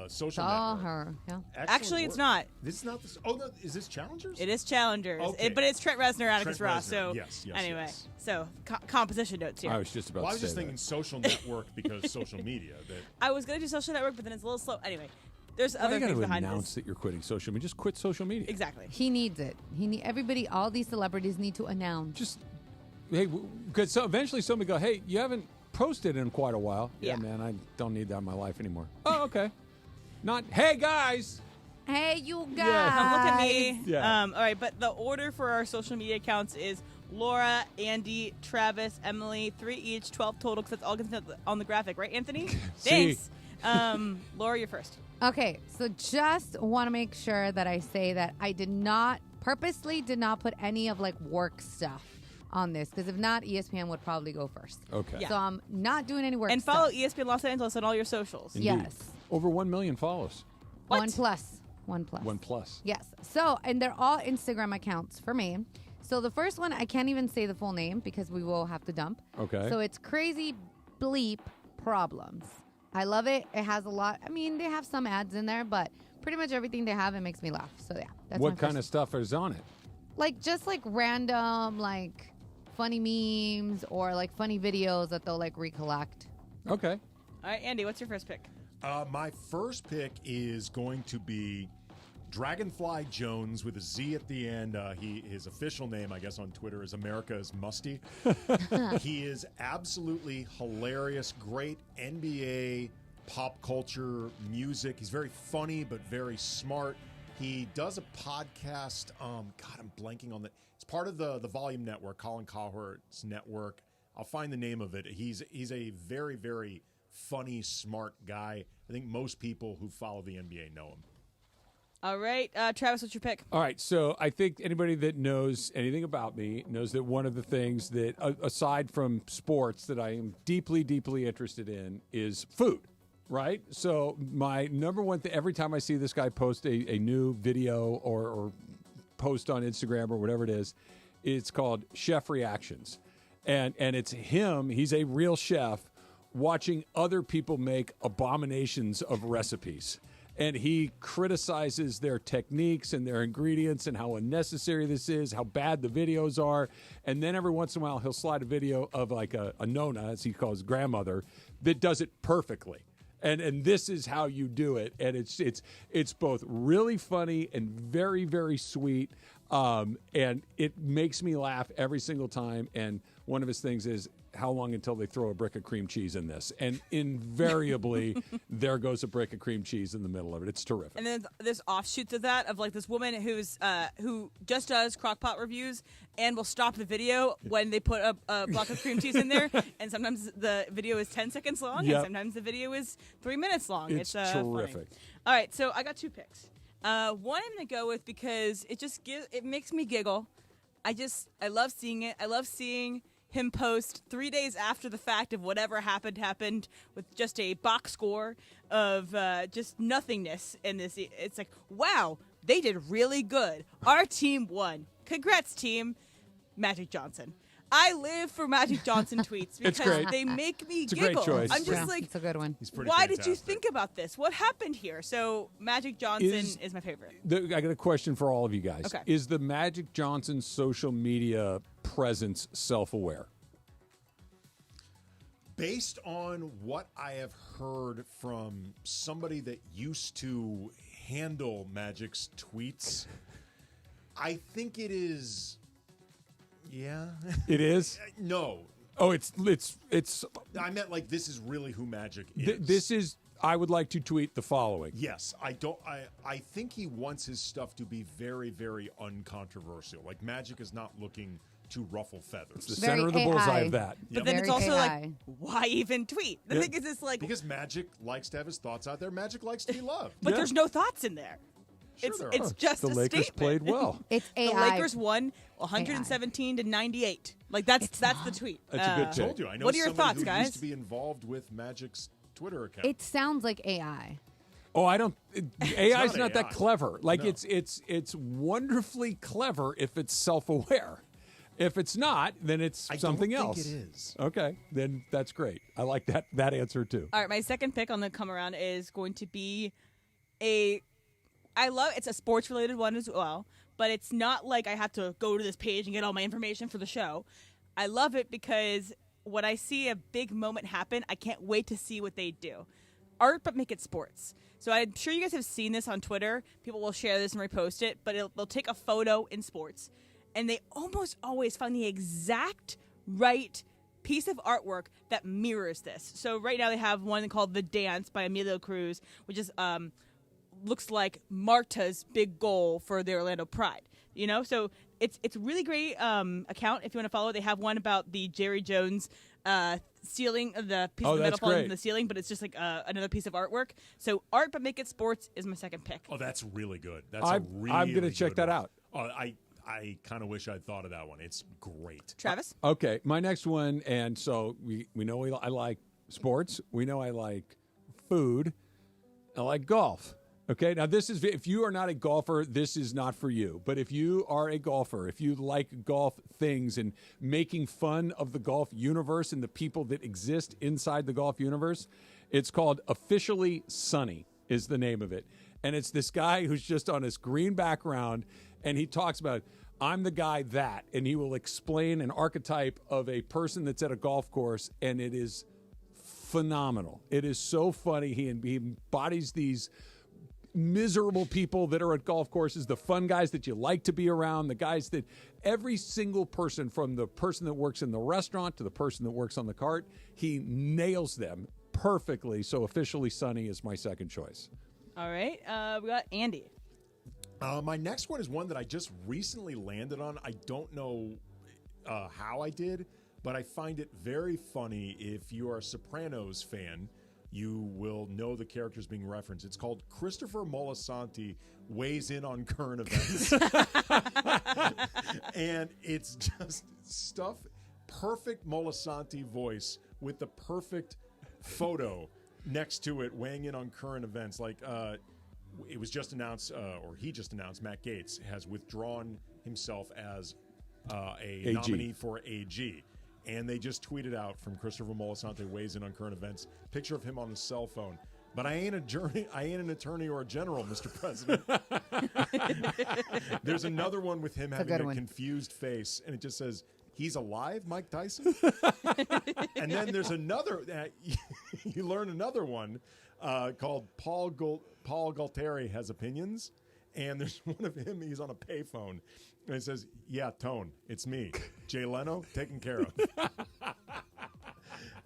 social
Saw
network.
her. Yeah.
Actually, it's not.
This is not. Oh, no, is this Challengers?
It is Challengers.
Okay.
But it's Trent Reznor, Atticus
Trent
Ross.
Reznor.
So
Yes,
anyway,
yes.
so composition notes here.
I was just about
Well, I
to
was
say
just thinking
that.
social network because social media.
I was going to do social network, but then it's a little slow. Anyway, there's
Why
other
you
things
gotta
behind
announce
this.
that you're quitting social media. Just quit social media.
Exactly.
He needs it. Everybody, all these celebrities need to announce.
Just, hey, because so eventually somebody go, hey, you haven't posted in quite a while.
Yeah.
Man, I don't need that in my life anymore. Oh, okay. Not, hey, guys.
Hey, you guys.
Come look at me.
Yeah.
All right, but the order for our social media accounts is Laura, Andy, Travis, Emily, 3 each, 12 total, because that's all going to be on the graphic, right, Anthony? Thanks. Laura, you're first.
Okay, so just want to make sure that I say that I purposely did not put any of work stuff on this, because if not, ESPN would probably go first.
Okay.
Yeah.
So I'm not doing any work
And
stuff.
follow ESPN Los Angeles on all your socials.
Indeed.
Yes.
Over 1 million follows.
What?
1 plus. 1 plus.
1 plus.
Yes. So, and they're all Instagram accounts for me. So the first one, I can't even say the full name because we will have to dump.
Okay.
So it's Crazy Bleep Problems. I love it. It has a lot. I mean, they have some ads in there, but pretty much everything they have, it makes me laugh. So yeah. That's
What kind of stuff is on it?
Like just like random like funny memes or like funny videos that they'll like recollect.
Okay.
All right, Andy, what's your first pick?
My first pick is going to be Dragonfly Jones with a Z at the end. His official name, I guess, on Twitter is America is Musty. He is absolutely hilarious. Great NBA pop culture music. He's very funny but very smart. He does a podcast. God, I'm blanking on the. It's part of the Volume Network, Colin Cowherd's network. I'll find the name of it. He's a very, very funny, smart guy. I think most people who follow the NBA know him.
All right, Travis, what's your pick?
All right, so I think anybody that knows anything about me knows that one of the things that, aside from sports, that I am deeply, deeply interested in is food. Right? So my number one thing, every time I see this guy post a new video or post on Instagram or whatever it is, it's called Chef Reactions. And it's him, he's a real chef, watching other people make abominations of recipes. And he criticizes their techniques and their ingredients and how unnecessary this is, how bad the videos are. And then every once in a while, he'll slide a video of like a Nona, as he calls grandmother, that does it perfectly. And this is how you do it, and it's both really funny and very, very sweet, and it makes me laugh every single time. And one of his things is, how long until they throw a brick of cream cheese in this? And invariably, there goes a brick of cream cheese in the middle of it. It's terrific.
And then there's offshoots of that, of like this woman who just does crockpot reviews and will stop the video when they put a block of cream cheese in there. And sometimes the video is 10 seconds long, and sometimes the video is 3 minutes long.
It's terrific.
Funny. All right, so I got two picks. One I'm going to go with because it makes me giggle. I love seeing it. I love seeing him post 3 days after the fact of whatever happened with just a box score of just nothingness in this. It's like, wow, they did really good. Our team won. Congrats, team. Magic Johnson. I live for Magic Johnson tweets because they make me giggle.
It's a great choice.
I'm just like,
it's a good one.
Why did you think about this? What happened here? So Magic Johnson is my favorite.
I got a question for all of you guys.
Okay.
Is the Magic Johnson social media presence self-aware?
Based on what I have heard from somebody that used to handle Magic's tweets, I think it is. Yeah.
It is?
No.
Oh, it's.
I meant like this is really who Magic is.
This is. I would like to tweet the following.
Yes, I think he wants his stuff to be very, very uncontroversial. Like Magic is not looking to ruffle feathers.
It's the center of the bullseye of that.
But then it's also like, why even tweet? The thing is, it's like
because Magic likes to have his thoughts out there. Magic likes to be loved.
But there's no thoughts in there.
Sure
It's just
the
a
Lakers
statement.
played well.
It's AI.
The Lakers won 117 to 98. Like that's the tweet.
That's a good
I
take.
told you. I know
what are your
somebody
thoughts,
who
guys?
used to be involved with Magic's Twitter account.
It sounds like AI.
Oh, I don't. AI is not
AI.
that clever. Like
No.
it's wonderfully clever if it's self-aware. If it's not, then it's something
don't
else.
think it is.
Okay, then that's great. I like that answer too.
All right, my second pick on the come around is going to be it's a sports related one as well, but it's not like I have to go to this page and get all my information for the show. I love it because when I see a big moment happen, I can't wait to see what they do. Art, but make it sports. So I'm sure you guys have seen this on Twitter. People will share this and repost it, but they'll take a photo in sports, and they almost always find the exact right piece of artwork that mirrors this. So right now they have one called The Dance by Emilio Cruz, which is looks like Marta's big goal for the Orlando Pride. You know, so it's a really great account if you want to follow. They have one about the Jerry Jones ceiling, the piece of metal falling from the ceiling, but it's just like another piece of artwork. So art, but make it sports is my second pick.
Oh, that's really good.
I'm going to check that out.
Oh, I kind of wish I'd thought of that one. It's great.
Travis?
Okay, my next one, and so we know I like sports. We know I like food. I like golf. Okay, now this is, if you are not a golfer, this is not for you. But if you are a golfer, if you like golf things and making fun of the golf universe and the people that exist inside the golf universe, it's called Officially Sunny is the name of it. And it's this guy who's just on this green background, and he talks about, I'm the guy that, and he will explain an archetype of a person that's at a golf course, and it is phenomenal. It is so funny. He embodies these miserable people that are at golf courses, the fun guys that you like to be around, the guys that every single person, from the person that works in the restaurant to the person that works on the cart, he nails them perfectly. So officially Sonny is my second choice.
All right. We got Andy.
My next one is one that I just recently landed on. I don't know how I did, but I find it very funny. If you are a Sopranos fan, you will know the characters being referenced. It's called Christopher Moltisanti Weighs In on Current Events. And it's just stuff, perfect Moltisanti voice with the perfect photo next to it, weighing in on current events. Like, it was just announced, or he just announced, Matt Gaetz has withdrawn himself as a nominee for AG. And they just tweeted out from Christopher Moltisanti Weighs In on Current Events, picture of him on his cell phone. But I ain't an attorney or a general, Mr. President. There's another one with him having a confused face, and it just says, "He's alive, Mike Tyson?" And then there's another, you learn another one called Paul Galtieri Has Opinions. And there's one of him, he's on a payphone. And it says, "Yeah, Tone, it's me, Jay Leno, taken care of."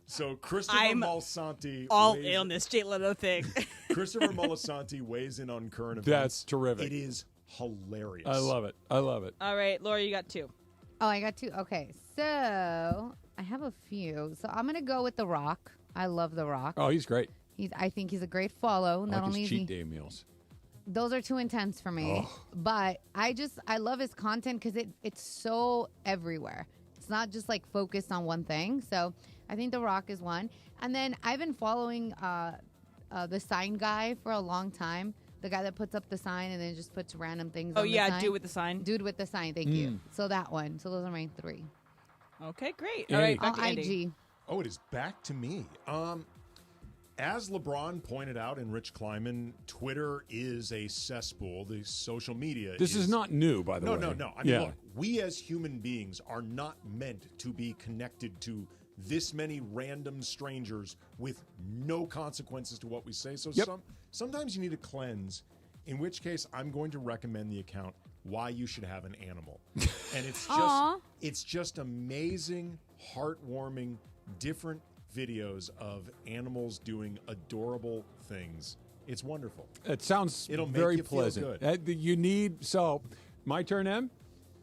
So Christopher Moltisanti
all in on this Jay Leno thing.
Christopher Moltisanti weighs in on current events.
That's terrific.
It is hilarious.
I love it. I love it.
All right, Laura, you got two.
Oh, I got two. Okay, so I have a few. So I'm gonna go with The Rock. I love The Rock.
Oh, he's great.
I think he's a great follow. Not
I like
only
his
is
cheat
he,
day meals.
those are too intense for me. But I love his content because it's so everywhere. It's not just like focused on one thing. So I think The Rock is one. And then I've been following the sign guy for a long time. The guy that puts up the sign and then just puts random things on the sign.
Dude with the sign.
Dude with the sign, thank you. So that one. So those are my three.
Okay, great. All right, back to Andy.
IG.
Oh, it is back to me. As LeBron pointed out and Rich Kleiman, Twitter is a cesspool. The social media
This is not new, by the way.
No. I mean, look, we as human beings are not meant to be connected to this many random strangers with no consequences to what we say. So sometimes you need a cleanse, in which case I'm going to recommend the account Why You Should Have an Animal. And it's just amazing, heartwarming, different videos of animals doing adorable things. It's wonderful.
It sounds
It'll make
very
you feel
pleasant.
good.
My turn, Em?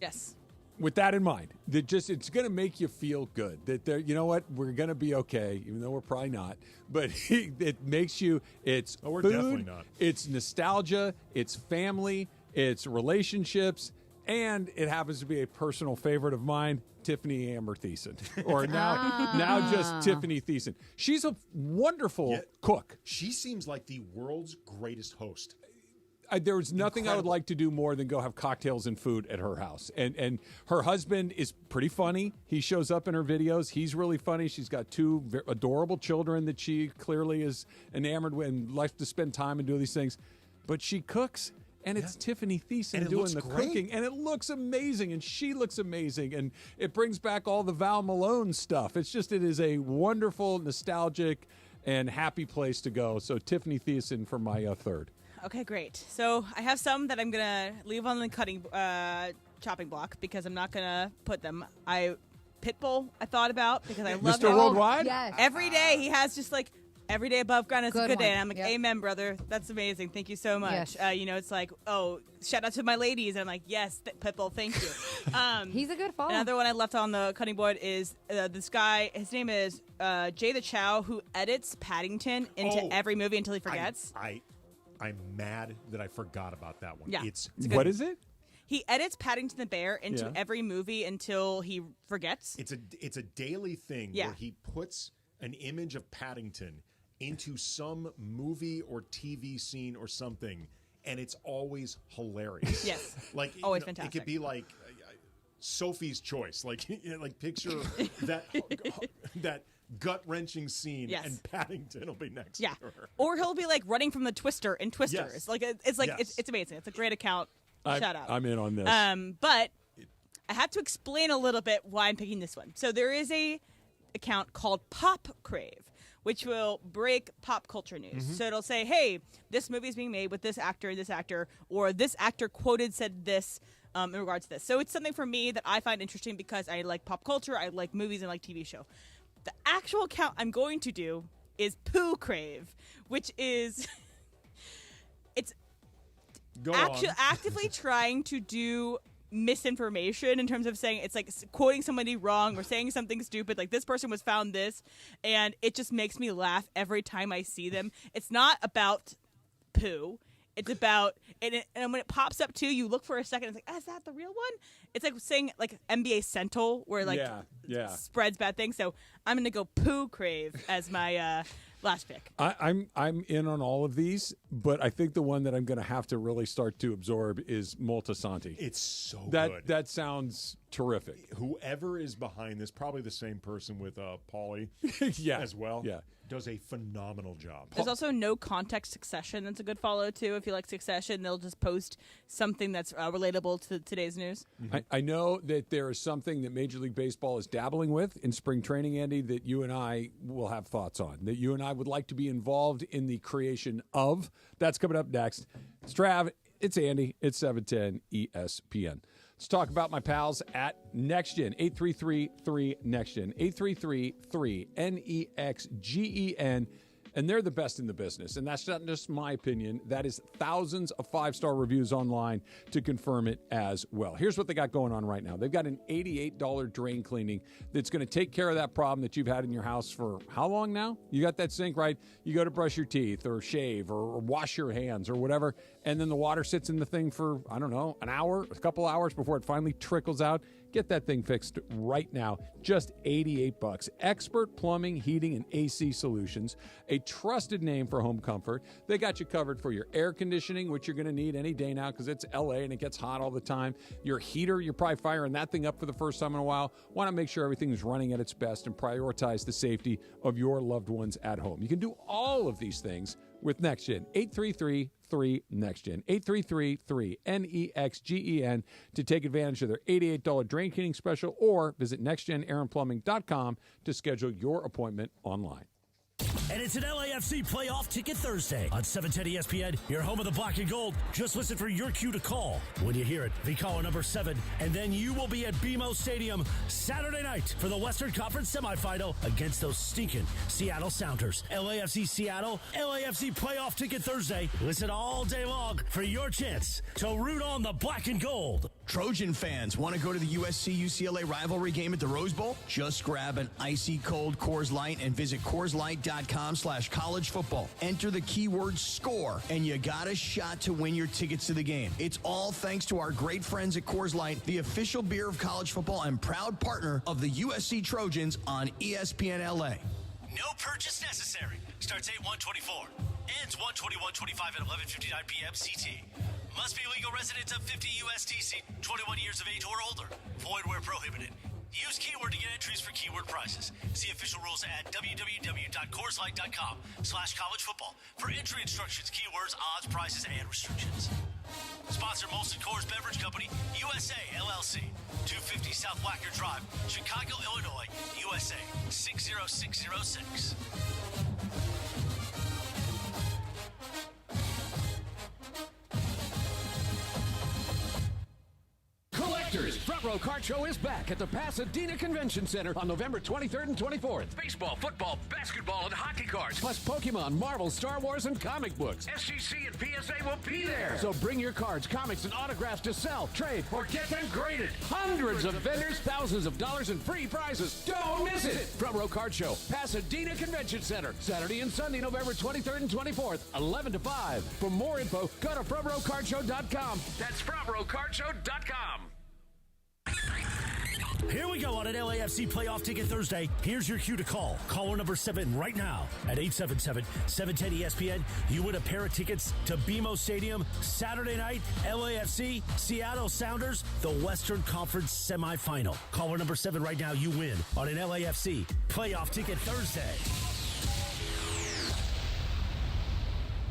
Yes.
With that in mind, it's going to make you feel good. That you know what, we're going to be okay, even though we're probably not. But it makes you. It's
we're
food,
definitely not.
It's nostalgia. It's family. It's relationships, and it happens to be a personal favorite of mine, Tiffany Amber Thiessen, or now just Tiffany Thiessen. She's a wonderful cook.
She seems like the world's greatest host.
There was nothing I would like to do more than go have cocktails and food at her house. And her husband is pretty funny. He shows up in her videos. He's really funny. She's got two adorable children that she clearly is enamored with and likes to spend time and do these things. But she cooks, and it's Tiffany Thiessen doing the cooking. And it looks amazing, and she looks amazing. And it brings back all the Val Malone stuff. It is a wonderful, nostalgic, and happy place to go. So Tiffany Thiessen for my third.
Okay, great. So I have some that I'm gonna leave on the chopping block because I'm not gonna put them. Pitbull I thought about because I love
Mr. Worldwide.
Yes.
Every day he has just like every day above ground is a good day,
one.
and I'm like, amen, brother. That's amazing. Thank you so much.
Yes.
It's like, oh, shout out to my ladies. And I'm like, yes, Pitbull, thank you.
He's a good follow.
Another one I left on the cutting board is this guy. His name is Jay the Chow, who edits Paddington into every movie until he forgets.
I'm mad that I forgot about that one.
Yeah.
What is it?
He edits Paddington the Bear into every movie until he forgets.
It's a daily thing where he puts an image of Paddington into some movie or TV scene or something, and it's always hilarious.
Yes.
Like
always fantastic.
It could be like Sophie's Choice, like picture that gut-wrenching scene, and Paddington will be next to her.
Or he'll be like running from the Twister in Twisters.
Yes.
Like it's amazing. It's a great account. Shout out.
I'm in on this.
But I have to explain a little bit why I'm picking this one. So there is a account called Pop Crave, which will break pop culture news. So it'll say, hey, this movie is being made with this actor, or this actor quoted said this in regards to this. So it's something for me that I find interesting because I like pop culture, I like movies, and like TV show. The actual account I'm going to do is Poo Crave, which is it's actively trying to do misinformation in terms of saying it's like quoting somebody wrong or saying something stupid, like this person was found this, and it just makes me laugh every time I see them. It's not about poo. It's about and when it pops up too, you look for a second. It's like, is that the real one? It's like saying like NBA Sentinel, where like spreads bad things. So I'm gonna go Poo Crave as my last pick.
I'm in on all of these, but I think the one that I'm going to have to really start to absorb is Moltisanti.
It's so
good.
That
sounds terrific.
Whoever is behind this, probably the same person with Paulie as well.
Yeah.
Does a phenomenal job.
There's also No Context Succession. That's a good follow, too. If you like Succession, they'll just post something that's relatable to today's news.
I know that there is something that Major League Baseball is dabbling with in spring training, Andy, that you and I will have thoughts on, that you and I would like to be involved in the creation of. That's coming up next. It's Trav. It's Andy. It's 710 ESPN. Let's talk about my pals at NextGen, 833-3NextGen, 833-3NEXGEN, and they're the best in the business. And that's not just my opinion. That is thousands of five-star reviews online to confirm it as well. Here's what they got going on right now. They've got an $88 drain cleaning that's going to take care of that problem that you've had in your house for how long now? You got that sink, right? You go to brush your teeth or shave or wash your hands or whatever, and then the water sits in the thing for, I don't know, an hour, a couple hours before it finally trickles out. Get that thing fixed right now. Just $88. Expert plumbing, heating, and AC solutions. A trusted name for home comfort. They got you covered for your air conditioning, which you're going to need any day now because it's LA and it gets hot all the time. Your heater, you're probably firing that thing up for the first time in a while. Want to make sure everything's running at its best and prioritize the safety of your loved ones at home. You can do all of these things with NextGen. 833-3NextGen. 833-3NEXGEN to take advantage of their $88 drain cleaning special, or visit nextgenairandplumbing.com to schedule your appointment online.
And it's an LAFC playoff ticket Thursday on 710 ESPN, your home of the black and gold. Just listen for your cue to call. When you hear it, be caller number 7, and then you will be at BMO Stadium Saturday night for the Western Conference semifinal against those stinking Seattle Sounders. LAFC Seattle, LAFC playoff ticket Thursday. Listen all day long for your chance to root on the black and gold.
Trojan fans, want to go to the USC-UCLA rivalry game at the Rose Bowl? Just grab an icy cold Coors Light and visit CoorsLight.com/college football. Enter the keyword SCORE, and you got a shot to win your tickets to the game. It's all thanks to our great friends at Coors Light, the official beer of college football and proud partner of the USC Trojans on ESPN LA.
No purchase necessary. Starts 8/1/24. Ends 1/21/25 at 11:59 p.m. CT. Must be legal residents of 50 USDC, 21 years of age or older. Void where prohibited. Use keyword to get entries for keyword prizes. See official rules at www.CoorsLight.com/college football for entry instructions, keywords, odds, prizes, and restrictions. Sponsor Molson Coors Beverage Company, USA, LLC. 250 South Wacker Drive, Chicago, Illinois, USA, 60606.
Collectors, Front Row Card Show is back at the Pasadena Convention Center on November 23rd and 24th. Baseball, football, basketball, and hockey cards, plus Pokemon, Marvel, Star Wars, and comic books. SGC and PSA will be there. So bring your cards, comics, and autographs to sell, trade, or get them graded. Hundreds of vendors, thousands of dollars in free prizes. Don't miss it. Front Row Card Show, Pasadena Convention Center, Saturday and Sunday, November 23rd and 24th, 11 to 5. For more info, go to FrontRowCardShow.com. That's FrontRowCardShow.com.
Here we go on an LAFC playoff ticket Thursday. Here's your cue to call. Caller number 7 right now at 877-710-ESPN. You win a pair of tickets to BMO Stadium Saturday night. LAFC, Seattle Sounders, the Western Conference semifinal. Caller number 7 right now. You win on an LAFC playoff ticket Thursday.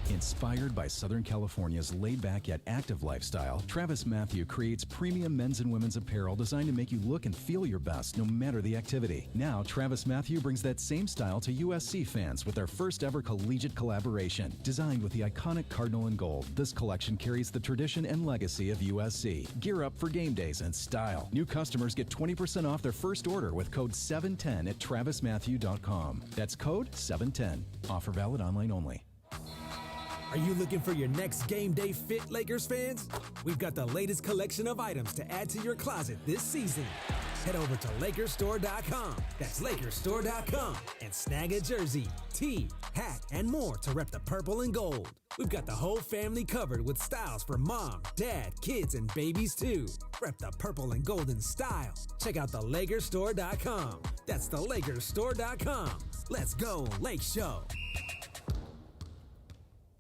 Inspired by Southern California's laid-back yet active lifestyle, Travis Mathew creates premium men's and women's apparel designed to make you look and feel your best no matter the activity. Now, Travis Mathew brings that same style to USC fans with their first ever collegiate collaboration. Designed with the iconic Cardinal and Gold, this collection carries the tradition and legacy of USC. Gear up for game days in style. New customers get 20% off their first order with code 710 at travismathew.com. That's code 710. Offer valid online only.
Are you looking for your next game day fit, Lakers fans? We've got the latest collection of items to add to your closet this season. Head over to LakersStore.com. That's LakersStore.com and snag a jersey, tee, hat, and more to rep the purple and gold. We've got the whole family covered with styles for mom, dad, kids, and babies too. Rep the purple and golden style. Check out the LakersStore.com. That's the LakersStore.com. Let's go, Lake Show.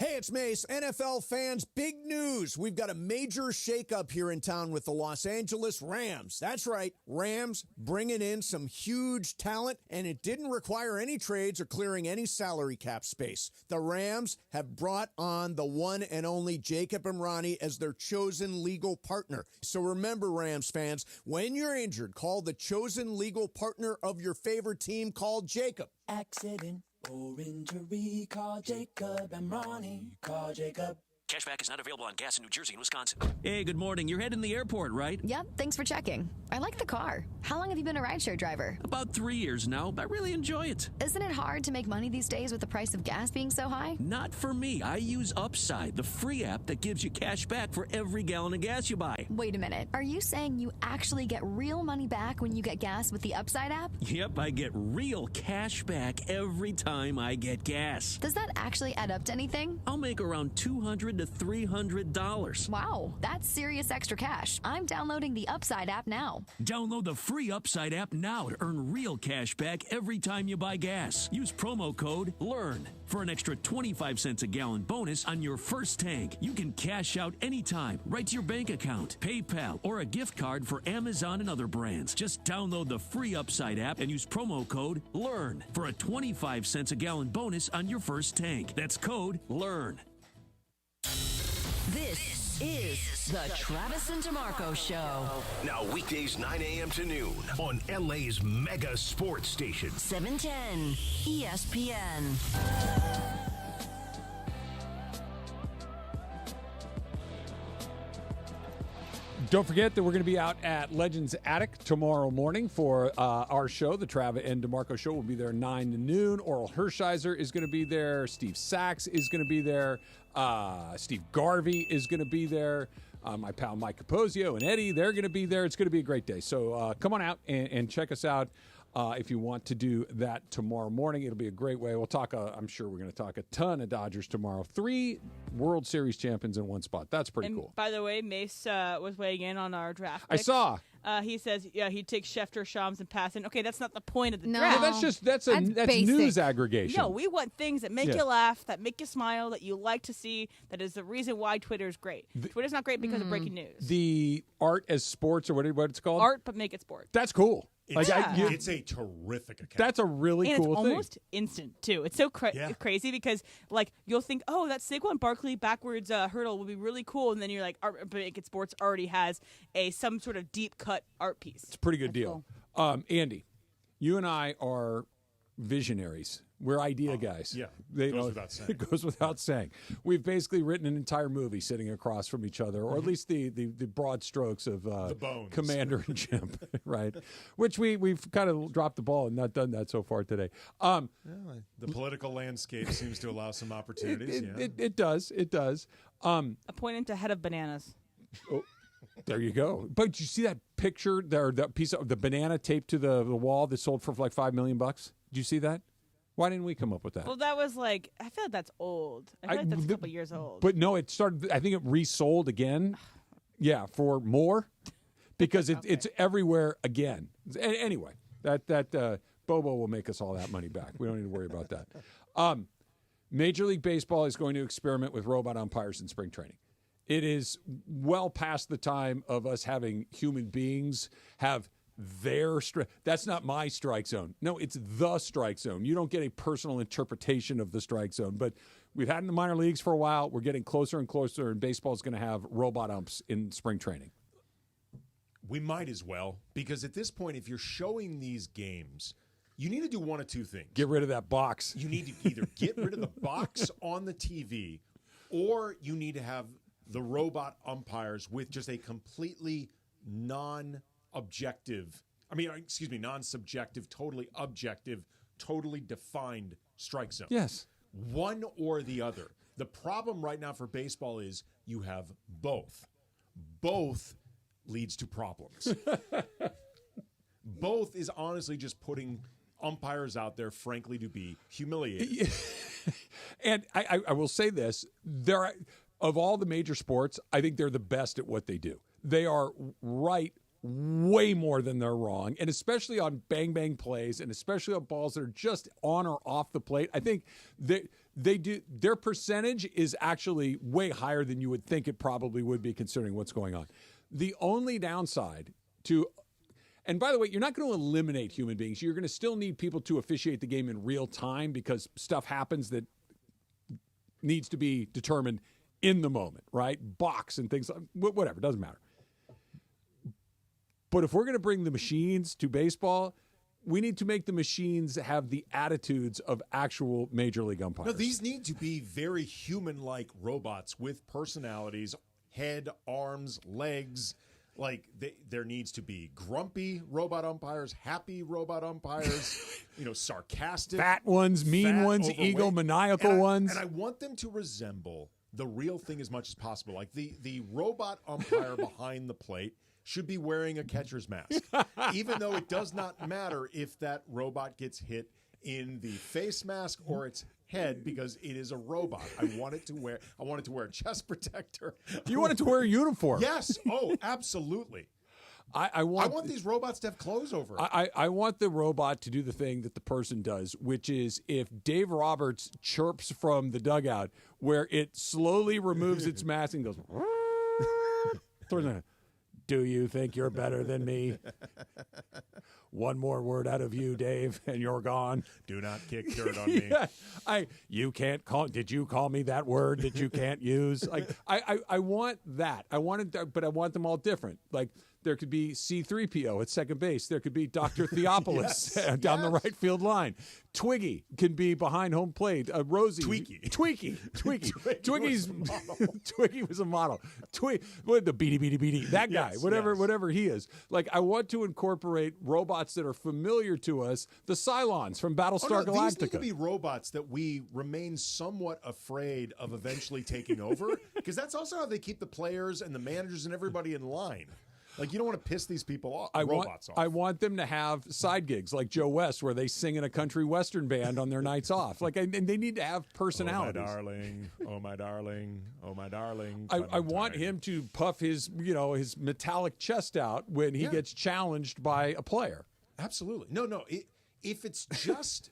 Hey, it's Mace. NFL fans, big news. We've got a major shakeup here in town with the Los Angeles Rams. That's right, Rams bringing in some huge talent, and it didn't require any trades or clearing any salary cap space. The Rams have brought on the one and only Jacob Imrani as their chosen legal partner. So remember, Rams fans, when you're injured, call the chosen legal partner of your favorite team called Jacob.
Accident or injury, call Jacob and Ronnie. Call Jacob.
Cashback is not available on gas in New Jersey and Wisconsin.
Hey, good morning. You're heading to the airport, right?
Yep, thanks for checking. I like the car. How long have you been a rideshare driver?
About 3 years now. I really enjoy it.
Isn't it hard to make money these days with the price of gas being so high?
Not for me. I use Upside, the free app that gives you cash back for every gallon of gas you buy.
Wait a minute. Are you saying you actually get real money back when you get gas with the Upside app?
Yep, I get real cash back every time I get gas.
Does that actually add up to anything?
I'll make around $200 to $300.
Wow, that's serious extra cash. I'm downloading the Upside app now.
Download the free Upside app now to earn real cash back every time you buy gas. Use promo code LEARN for an extra 25 cents a gallon bonus on your first tank. You can cash out anytime, right to your bank account, PayPal, or a gift card for Amazon and other brands. Just download the free Upside app and use promo code LEARN for a 25 cents a gallon bonus on your first tank. That's code LEARN.
This is the Travis and DeMarco Show.
Now weekdays 9 a.m. to noon on LA's mega sports station.
710 ESPN.
Don't forget that we're going to be out at Legends Attic tomorrow morning for our show. The Travis and DeMarco Show will be there 9 to noon. Oral Hershiser is going to be there. Steve Sachs is going to be there. Steve Garvey is going to be there. My pal Mike Capozio and Eddie, they're going to be there. It's going to be a great day. So come on out and check us out. If you want to do that tomorrow morning, it'll be a great way. We'll talk, I'm sure we're going to talk a ton of Dodgers tomorrow. 3 World Series champions in one spot. That's pretty cool.
By the way, Mace was weighing in on our draft
picks. I saw.
He says, yeah, he'd take Schefter, Shams, and Passan. Okay, that's not the point of the
No,
draft.
that's news aggregation.
No, we want things that make you laugh, that make you smile, that you like to see. That is the reason why Twitter is great. Twitter's not great because of breaking news.
The art as sports, or what it's called?
Art, but make it sport.
That's cool.
It's a terrific account.
That's a really
and
cool
it's
thing.
almost instant, too. It's so crazy because, like, you'll think, oh, that Saquon Barkley backwards hurdle would be really cool. And then you're like, Art, but Make It Sports already has some sort of deep-cut art piece.
It's a pretty good deal. Cool. Andy, you and I are visionaries. We're idea guys.
Yeah,
goes without saying. It goes without saying. We've basically written an entire movie sitting across from each other, or at least the broad strokes of
the bones.
Commander and Chimp, right? Which we've kind of dropped the ball and not done that so far today.
The political landscape seems to allow some opportunities.
It does. It does.
Appointed to head of bananas.
Oh. There you go. But did you see that picture there, that piece of the banana taped to the wall that sold for like $5 million? Did you see that? Why didn't we come up with that?
Well, that was like, I feel like that's old. I feel like that's a couple years old.
But no, it started, I think it resold again. Yeah, for more because it's everywhere again. Anyway, that Bobo will make us all that money back. We don't need to worry about that. Major League Baseball is going to experiment with robot umpires in spring training. It is well past the time of us having human beings have That's not my strike zone. No, it's the strike zone. You don't get a personal interpretation of the strike zone. But we've had it in the minor leagues for a while. We're getting closer and closer, and baseball's going to have robot umps in spring training.
We might as well, because at this point, if you're showing these games, you need to do one of two things.
Get rid of that box.
You need to either get rid of the box on the TV, or you need to have the robot umpires with just a completely non-subjective, totally objective, totally defined strike zone.
Yes.
One or the other. The problem right now for baseball is you have both. Both leads to problems. Both is honestly just putting umpires out there, frankly, to be humiliated.
And I will say this. Of all the major sports, I think they're the best at what they do. They are right way more than they're wrong, and especially on bang-bang plays, and especially on balls that are just on or off the plate. I think they do. Their percentage is actually way higher than you would think it probably would be, considering what's going on. The only downside to, and by the way, you're not going to eliminate human beings. You're going to still need people to officiate the game in real time, because stuff happens that needs to be determined in the moment, right? Box and things, whatever, doesn't matter. But if we're going to bring the machines to baseball, we need to make the machines have the attitudes of actual major league umpires.
No, these need to be very human-like robots with personalities, head, arms, legs. Like, there needs to be grumpy robot umpires, happy robot umpires, sarcastic.
Fat ones, mean ones,
overweight,
egomaniacal ones.
And I want them to resemble the real thing as much as possible. Like the robot umpire behind the plate should be wearing a catcher's mask, even though it does not matter if that robot gets hit in the face mask or its head, because it is a robot. I want it to wear a chest protector.
You want it to wear a uniform?
Yes. Oh, absolutely. I want these robots to have clothes over it.
I want the robot to do the thing that the person does, which is if Dave Roberts chirps from the dugout, where it slowly removes its mask and goes, do you think you're better than me? One more word out of you, Dave, and you're gone.
Do not kick dirt on me.
You can't call. Did you call me that word that you can't use? Like I want that. I want it, but I want them all different. Like, there could be C-3PO at second base. There could be Dr. Theopolis down the right field line. Twiggy can be behind home plate. Rosie. Tweaky. Twiggy was a model. The beady. That guy, whatever he is. Like, I want to incorporate robots that are familiar to us. The Cylons from Battlestar Galactica.
These need to be robots that we remain somewhat afraid of eventually taking over, because that's also how they keep the players and the managers and everybody in line. Like, you don't want to piss these people off, robots off.
I want them to have side gigs like Joe West, where they sing in a country western band on their nights off. Like, and they need to have personalities.
Oh, my darling. Oh, my darling. Oh, my darling.
I want him to puff his metallic chest out when he gets challenged by a player.
Absolutely. No. If it's just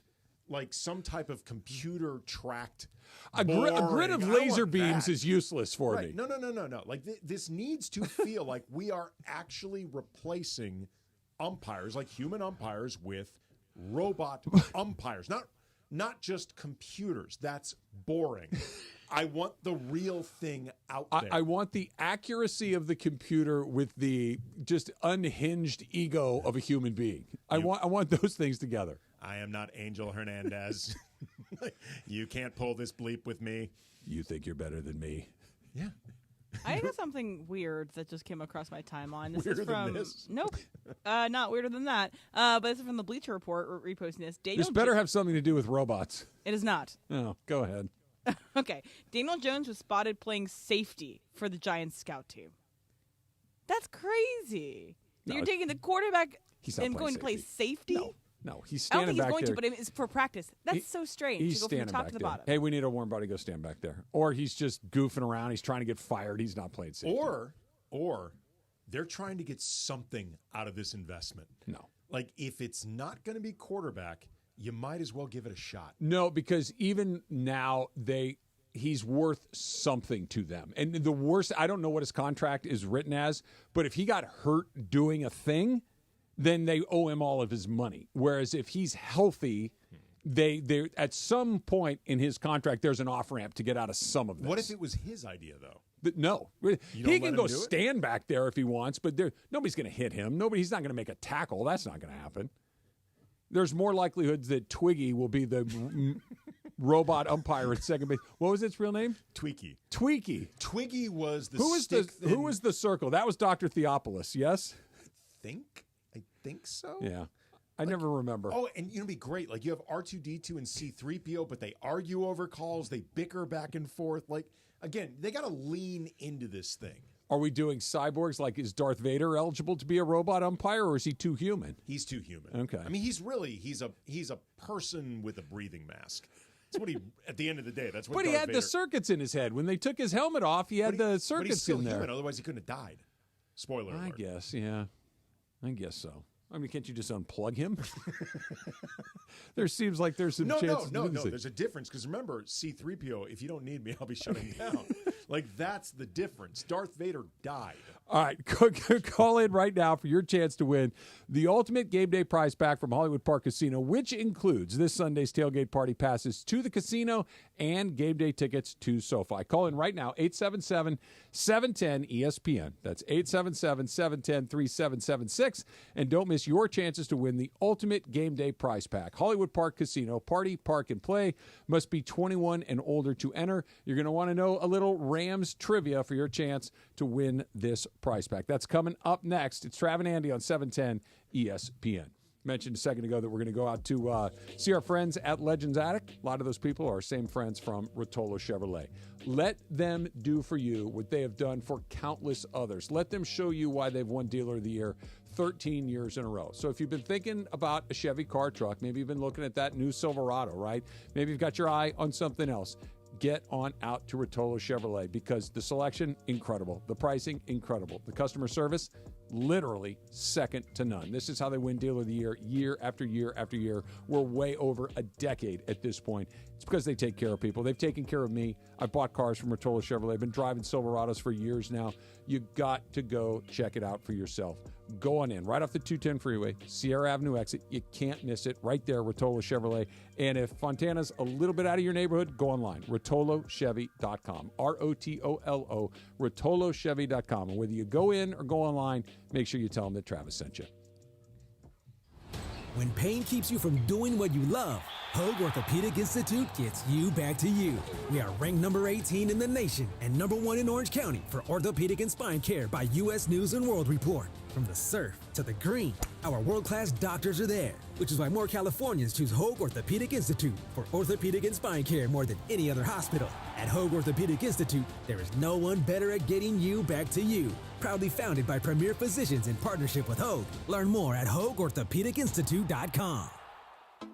like some type of computer tracked,
a grid of laser beams is useless for me.
No. Like, this needs to feel like we are actually replacing umpires, like human umpires, with robot umpires. Not just computers. That's boring. I want the real thing out there.
I want the accuracy of the computer with the just unhinged ego of a human being. I want those things together.
I am not Angel Hernandez. You can't pull this bleep with me.
You think you're better than me.
Yeah.
I got something weird that just came across my timeline. This
Weirder
is from
than this?
Nope, not weirder than that. But this is from the Bleacher Report reposting this.
This better have something to do with robots.
It is not.
Oh, go ahead.
Okay, Daniel Jones was spotted playing safety for the Giants scout team. That's crazy.
No,
You're taking the quarterback and going to play safety?
No, he's
I don't
standing
think
back
he's going
there.
to, but it's for practice. That's so strange.
He's
to go from the
standing
top
back
to the
there.
bottom.
Hey, we need a warm body. Go stand back there. Or he's just goofing around. He's trying to get fired. He's not playing safety.
Or they're trying to get something out of this investment.
No.
Like, if it's not going to be quarterback, you might as well give it a shot.
No, because even now he's worth something to them. And the worst, I don't know what his contract is written as, but if he got hurt doing a thing, then they owe him all of his money. Whereas if he's healthy, they at some point in his contract, there's an off-ramp to get out of some of this.
What if it was his idea, though?
But no. He can go stand back there if he wants, but nobody's going to hit him. He's not going to make a tackle. That's not going to happen. There's more likelihood that Twiggy will be the robot umpire at second base. What was its real name?
Tweaky.
Twiggy
was the
Who was the circle? That was Dr. Theopolis, yes?
I think so.
Yeah. I never remember.
Oh, and it'd be great. Like, you have R2-D2 and C-3PO, but they argue over calls. They bicker back and forth. Like, again, they got to lean into this thing.
Are we doing cyborgs? Like, is Darth Vader eligible to be a robot umpire, or is he too human?
He's too human.
Okay.
I mean, he's a person with a breathing mask. That's what he, at the end of the day, that's what
But
Darth
he had
Vader,
the circuits in his head. When they took his helmet off, he had the circuits
but he's still
in there.
human, otherwise he couldn't have died. Spoiler alert.
I guess, yeah. I guess so. I mean, can't you just unplug him? There seems like there's some chance.
No. There's a difference, because remember, C-3PO, if you don't need me, I'll be shutting down. Like, that's the difference. Darth Vader died.
All right, call in right now for your chance to win the ultimate game day prize pack from Hollywood Park Casino, which includes this Sunday's tailgate party passes to the casino and game day tickets to SoFi. Call in right now, 877-710-ESPN. That's 877-710-3776. And don't miss your chances to win the ultimate game day prize pack. Hollywood Park Casino, party, park, and play. Must be 21 and older to enter. You're going to want to know a little Rams trivia for your chance to win this prize pack. That's coming up next. It's Trav and Andy on 710 ESPN. Mentioned a second ago that we're going to go out to see our friends at Legends Attic. A lot of those people are our same friends from Rotolo Chevrolet. Let them do for you what they have done for countless others. Let them show you why they've won Dealer of the Year 13 years in a row. So if you've been thinking about a Chevy car truck, maybe you've been looking at that new Silverado, right? Maybe you've got your eye on something else. Get on out to Rotolo Chevrolet, because the selection, incredible. The pricing, incredible. The customer service, literally second to none. This is how they win Dealer of the Year, year after year after year. We're way over a decade at this point. It's because they take care of people. They've taken care of me. I've bought cars from Rotolo Chevrolet. I've been driving Silverados for years now. You got to go check it out for yourself. Go on in, right off the 210 freeway, Sierra Avenue exit. You can't miss it. Right there, Rotolo Chevrolet. And if Fontana's a little bit out of your neighborhood, go online, RotoloChevy.com. ROTOLO, RotoloChevy.com. And whether you go in or go online, make sure you tell them that Travis sent you.
When pain keeps you from doing what you love, Hoag Orthopedic Institute gets you back to you. We are ranked number 18 in the nation and number 1 in Orange County for orthopedic and spine care by U.S. News & World Report. From the surf to the green, our world-class doctors are there, which is why more Californians choose Hoag Orthopedic Institute for orthopedic and spine care more than any other hospital. At Hoag Orthopedic Institute, there is no one better at getting you back to you. Proudly founded by premier physicians in partnership with Hoag. Learn more at HoagOrthopedicInstitute.com.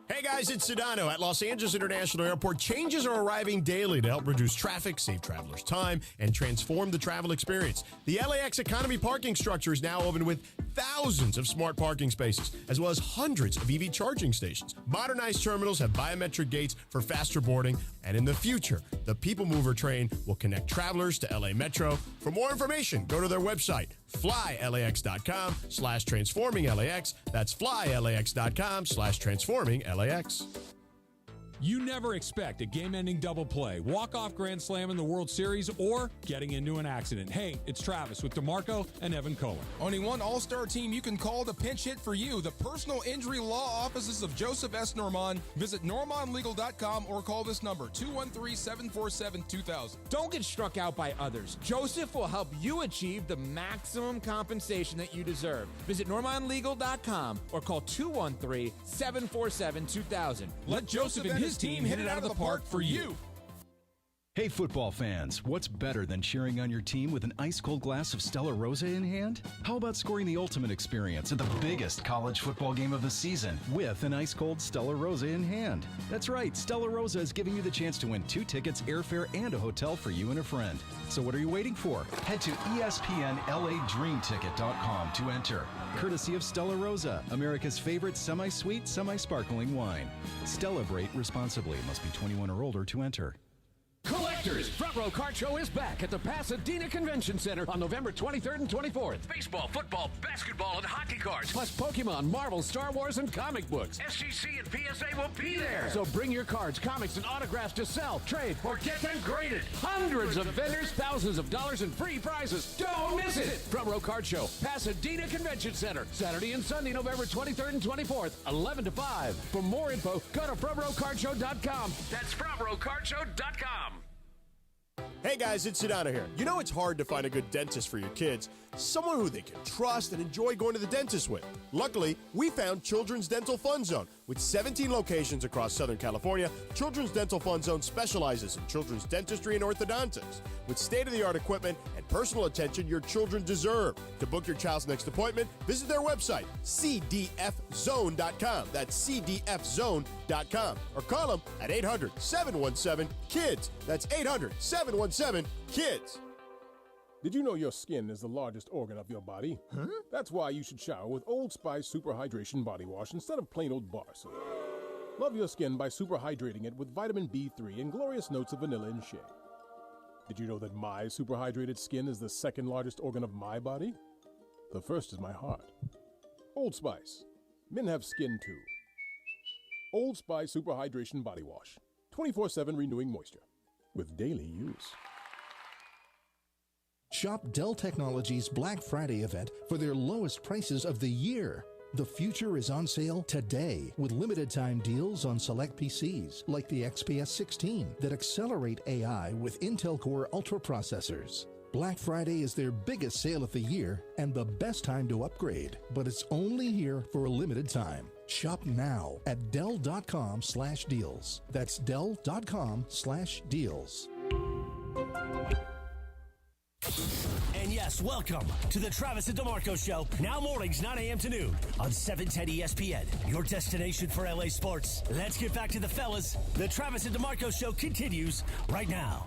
Hey guys, it's Sedano. At Los Angeles International Airport, changes are arriving daily to help reduce traffic, save travelers time, and transform the travel experience. The LAX Economy parking structure is now open with thousands of smart parking spaces, as well as hundreds of EV charging stations. Modernized terminals have biometric gates for faster boarding, and in the future, the People Mover train will connect travelers to LA Metro. For more information, go to their website, flylax.com/transforming-LAX. That's flylax.com/transforming-LAX.
You never expect a game-ending double play, walk-off grand slam in the World Series, or getting into an accident. Hey, it's Travis with DeMarco and Evan Cohen.
Only one all-star team you can call to pinch hit for you, the personal injury law offices of Joseph S. Normand. Visit normandlegal.com or call this number, 213-747-2000.
Don't get struck out by others. Joseph will help you achieve the maximum compensation that you deserve. Visit normandlegal.com or call 213-747-2000.
Let Joseph and his team hit it out of the park for you.
Hey football fans, what's better than cheering on your team with an ice-cold glass of Stella Rosa in hand? How about scoring the ultimate experience at the biggest college football game of the season with an ice-cold Stella Rosa in hand? That's right, Stella Rosa is giving you the chance to win 2 tickets, airfare, and a hotel for you and a friend. So what are you waiting for? Head to ESPNLADreamTicket.com to enter. Courtesy of Stella Rosa, America's favorite semi-sweet, semi-sparkling wine. Celebrate responsibly. Must be 21 or older to enter.
Collect Connectors, Front Row Card Show is back at the Pasadena Convention Center on November 23rd and 24th. Baseball, football, basketball, and hockey cards, plus Pokemon, Marvel, Star Wars, and comic books. SGC and PSA will be there. So bring your cards, comics, and autographs to sell, trade, or get them graded. Hundreds of vendors, thousands of dollars in free prizes. Don't miss it. Front Row Card Show, Pasadena Convention Center, Saturday and Sunday, November 23rd and 24th, 11 to 5. For more info, go to frontrowcardshow.com. That's frontrowcardshow.com.
Hey guys, it's Sedano here. You know it's hard to find a good dentist for your kids, someone who they can trust and enjoy going to the dentist with. Luckily, we found Children's Dental Fun Zone. With 17 locations across Southern California, Children's Dental Fun Zone specializes in children's dentistry and orthodontics. With state-of-the-art equipment and personal attention your children deserve. To book your child's next appointment, visit their website, cdfzone.com. That's cdfzone.com. Or call them at 800-717-KIDS. That's 800-717-KIDS.
Did you know your skin is the largest organ of your body? Huh? That's why you should shower with Old Spice Super Hydration Body Wash instead of plain old bar soap. Love your skin by super hydrating it with vitamin B3 and glorious notes of vanilla and shea. Did you know that my super hydrated skin is the second largest organ of my body? The first is my heart. Old Spice. Men have skin too. Old Spice Super Hydration Body Wash. 24/7 renewing moisture. With daily use.
Shop Dell Technologies Black Friday event for their lowest prices of the year. The future is on sale today with limited time deals on select PCs like the XPS 16 that accelerate AI with Intel Core Ultra processors. Black Friday is their biggest sale of the year and the best time to upgrade, but it's only here for a limited time. Shop now at Dell.com/deals. That's Dell.com/deals.
And yes, welcome to the Travis and DeMarco Show. Now mornings, 9 a.m. to noon on 710 ESPN, your destination for LA sports. Let's get back to the fellas. The Travis and DeMarco Show continues right now.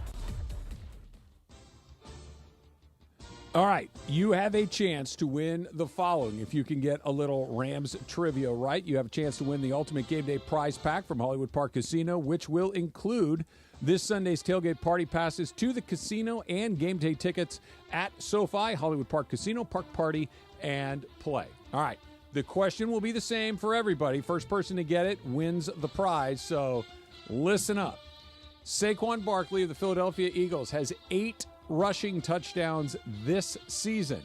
All right, you have a chance to win the following. If you can get a little Rams trivia right, you have a chance to win the Ultimate Game Day prize pack from Hollywood Park Casino, which will include this Sunday's tailgate party passes to the casino and game day tickets at SoFi, Hollywood Park Casino, park party, and play. All right, the question will be the same for everybody. First person to get it wins the prize, so listen up. Saquon Barkley of the Philadelphia Eagles has 8 rushing touchdowns this season.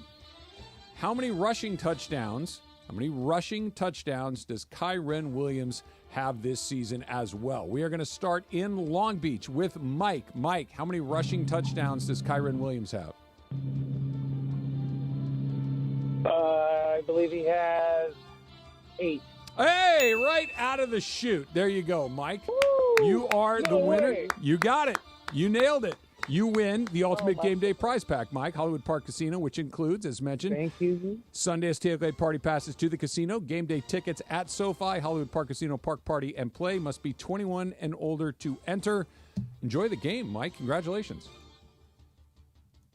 How many rushing touchdowns does Kyren Williams have this season as well? We are going to start in Long Beach with Mike. Mike, how many rushing touchdowns does Kyren Williams have?
I believe he has 8.
Hey, right out of the chute. There you go, Mike. Woo! You are the winner.
Way.
You got it. You nailed it. You win the Ultimate Game Day prize pack, Mike. Hollywood Park Casino, which includes, as mentioned,
thank you,
Sunday's tailgate party passes to the casino, game day tickets at SoFi, Hollywood Park Casino, park party, and play. Must be 21 and older to enter. Enjoy the game, Mike. Congratulations.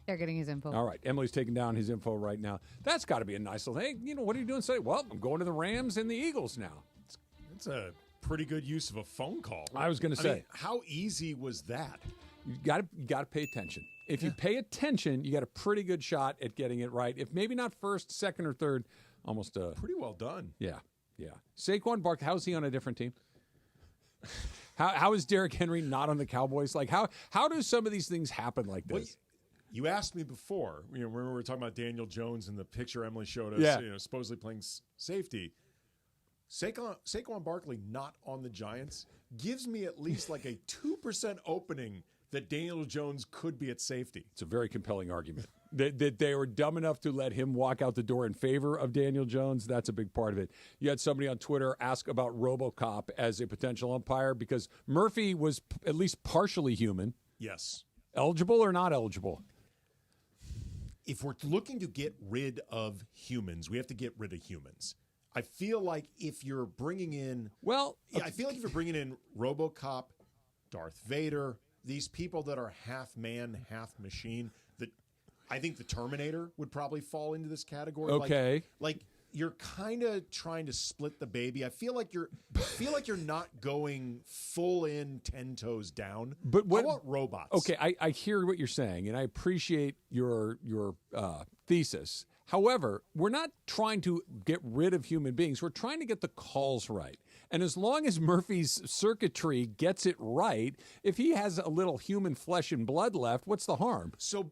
They're getting his info.
All right. Emily's taking down his info right now. That's got to be a nice little, hey, what are you doing today? Well, I'm going to the Rams and the Eagles now.
It's a pretty good use of a phone call.
I was going to say.
mean, how easy was that?
You got to pay attention. If you pay attention, you got a pretty good shot at getting it right. If maybe not first, second, or third, almost
pretty well done.
Yeah. Saquon Barkley, how's he on a different team? How is Derrick Henry not on the Cowboys? Like how do some of these things happen like this?
Well, you asked me before. Remember we were talking about Daniel Jones and the picture Emily showed us.
Yeah.
Supposedly playing safety. Saquon Barkley not on the Giants gives me at least like a 2% opening that Daniel Jones could be at safety.
It's a very compelling argument. that they were dumb enough to let him walk out the door in favor of Daniel Jones, that's a big part of it. You had somebody on Twitter ask about RoboCop as a potential umpire because Murphy was at least partially human.
Yes.
Eligible or not eligible?
If we're looking to get rid of humans, we have to get rid of humans. I feel like if you're bringing in... I feel like if you're bringing in RoboCop, Darth Vader... These people that are half man, half machine, that I think the Terminator would probably fall into this category.
Okay.
Like you're kind of trying to split the baby. I feel like you're not going full in 10 toes down.
But what
How about robots?
Okay, I hear what you're saying, and I appreciate your thesis. However, we're not trying to get rid of human beings. We're trying to get the calls right. And as long as Murphy's circuitry gets it right, if he has a little human flesh and blood left, what's the harm?
So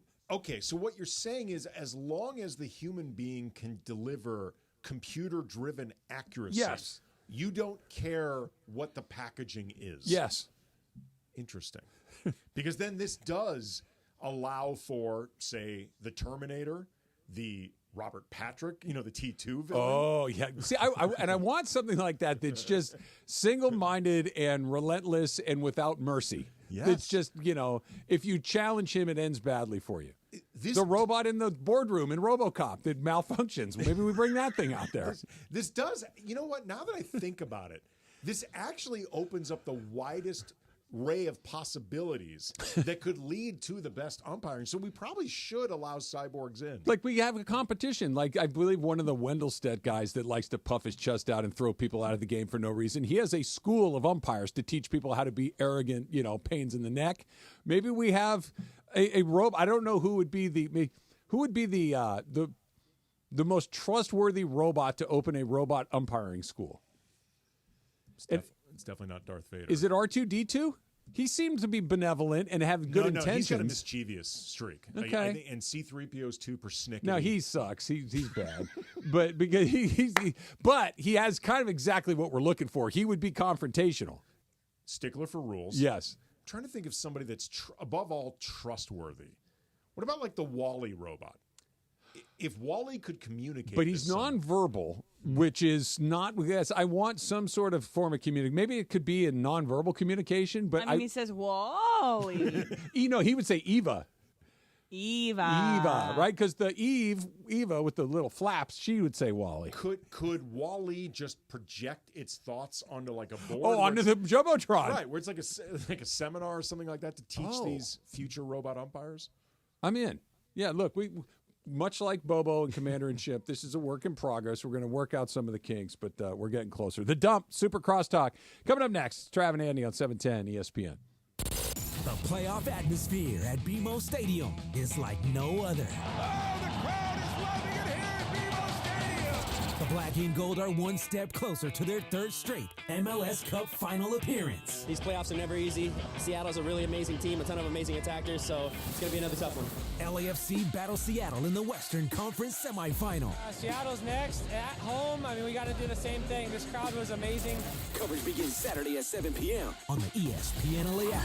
what you're saying is as long as the human being can deliver computer-driven accuracy,
yes,
you don't care what the packaging is.
Yes.
Interesting. Because then this does allow for, say, the Terminator, the Robert Patrick, the T2 villain.
Oh, yeah. See, I want something like that that's just single-minded and relentless and without mercy.
Yes.
It's just, if you challenge him, it ends badly for you. The robot in the boardroom in RoboCop that malfunctions. Maybe we bring that thing out there.
This does, you know what? Now that I think about it, this actually opens up the widest array of possibilities that could lead to the best umpiring. So we probably should allow cyborgs in.
Like we have a competition. Like I believe one of the Wendelstedt guys that likes to puff his chest out and throw people out of the game for no reason. He has a school of umpires to teach people how to be arrogant, pains in the neck. Maybe we have a robot. I don't know who would be the most trustworthy robot to open a robot umpiring school.
It's definitely not Darth Vader.
Is it R2-D2? He seems to be benevolent and have good intentions.
He's got a mischievous streak.
Okay.
I think, and C-3PO's too persnickety.
No, he sucks. He's bad. But because but he has kind of exactly what we're looking for. He would be confrontational.
Stickler for rules.
Yes.
I'm trying to think of somebody that's above all trustworthy. What about like the Wall-E robot? If Wall-E could communicate,
but he's nonverbal, which is not. Yes, I want some sort of form of communication. Maybe it could be a nonverbal communication. But
he says Wall-E.
He would say Eva.
Eva,
right? Because the Eva with the little flaps, she would say Wall-E.
Could Wall-E just project its thoughts onto like a board?
Oh, onto the Jumbotron,
right? Where it's like a seminar or something like that to teach these future robot umpires.
I'm in. Yeah, look, we. Much like Bobo and Commander-in-Chief, this is a work in progress. We're going to work out some of the kinks, but we're getting closer. The Dump, Super Crosstalk. Coming up next, Trav and Andy on 710 ESPN.
The playoff atmosphere at BMO Stadium is like no other.
Oh, the crowd is loving it here at BMO Stadium.
The Black and Gold are one step closer to their third straight MLS Cup final appearance.
These playoffs are never easy. Seattle's a really amazing team, a ton of amazing attackers, so it's going to be another tough one.
LAFC battles Seattle in the Western Conference semifinal.
Seattle's next at home. We got to do the same thing. This crowd was amazing.
Coverage begins Saturday at 7 p.m. on the ESPN LA app.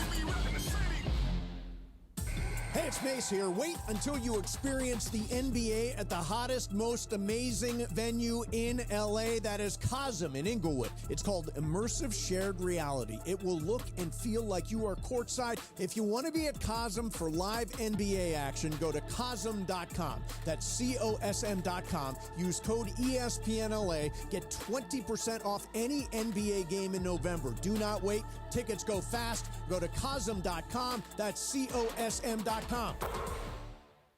Hey, it's Mace here. Wait until you experience the NBA at the hottest, most amazing venue in LA. That is Cosm in Inglewood. It's called Immersive Shared Reality. It will look and feel like you are courtside. If you want to be at Cosm for live NBA action, go to Cosm.com. That's COSM.com. Use code ESPNLA. Get 20% off any NBA game in November. Do not wait. Tickets go fast. Go to Cosm.com. That's COSM.com.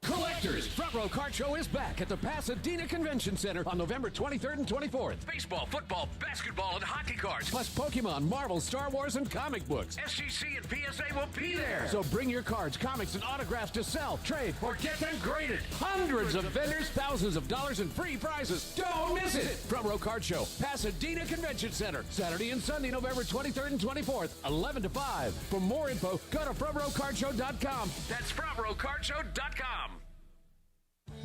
Collectors, Front Row Card Show is back at the Pasadena Convention Center on November 23rd and 24th.
Baseball, football, basketball, and hockey cards.
Plus Pokemon, Marvel, Star Wars, and comic books.
SGC and PSA will be there.
So bring your cards, comics, and autographs to sell, trade, or get them graded. Hundreds of vendors, thousands of dollars in free prizes. Don't miss it. Front Row Card Show, Pasadena Convention Center. Saturday and Sunday, November 23rd and 24th, 11 to 5. For more info, go to frontrowcardshow.com.
That's frontrowcardshow.com.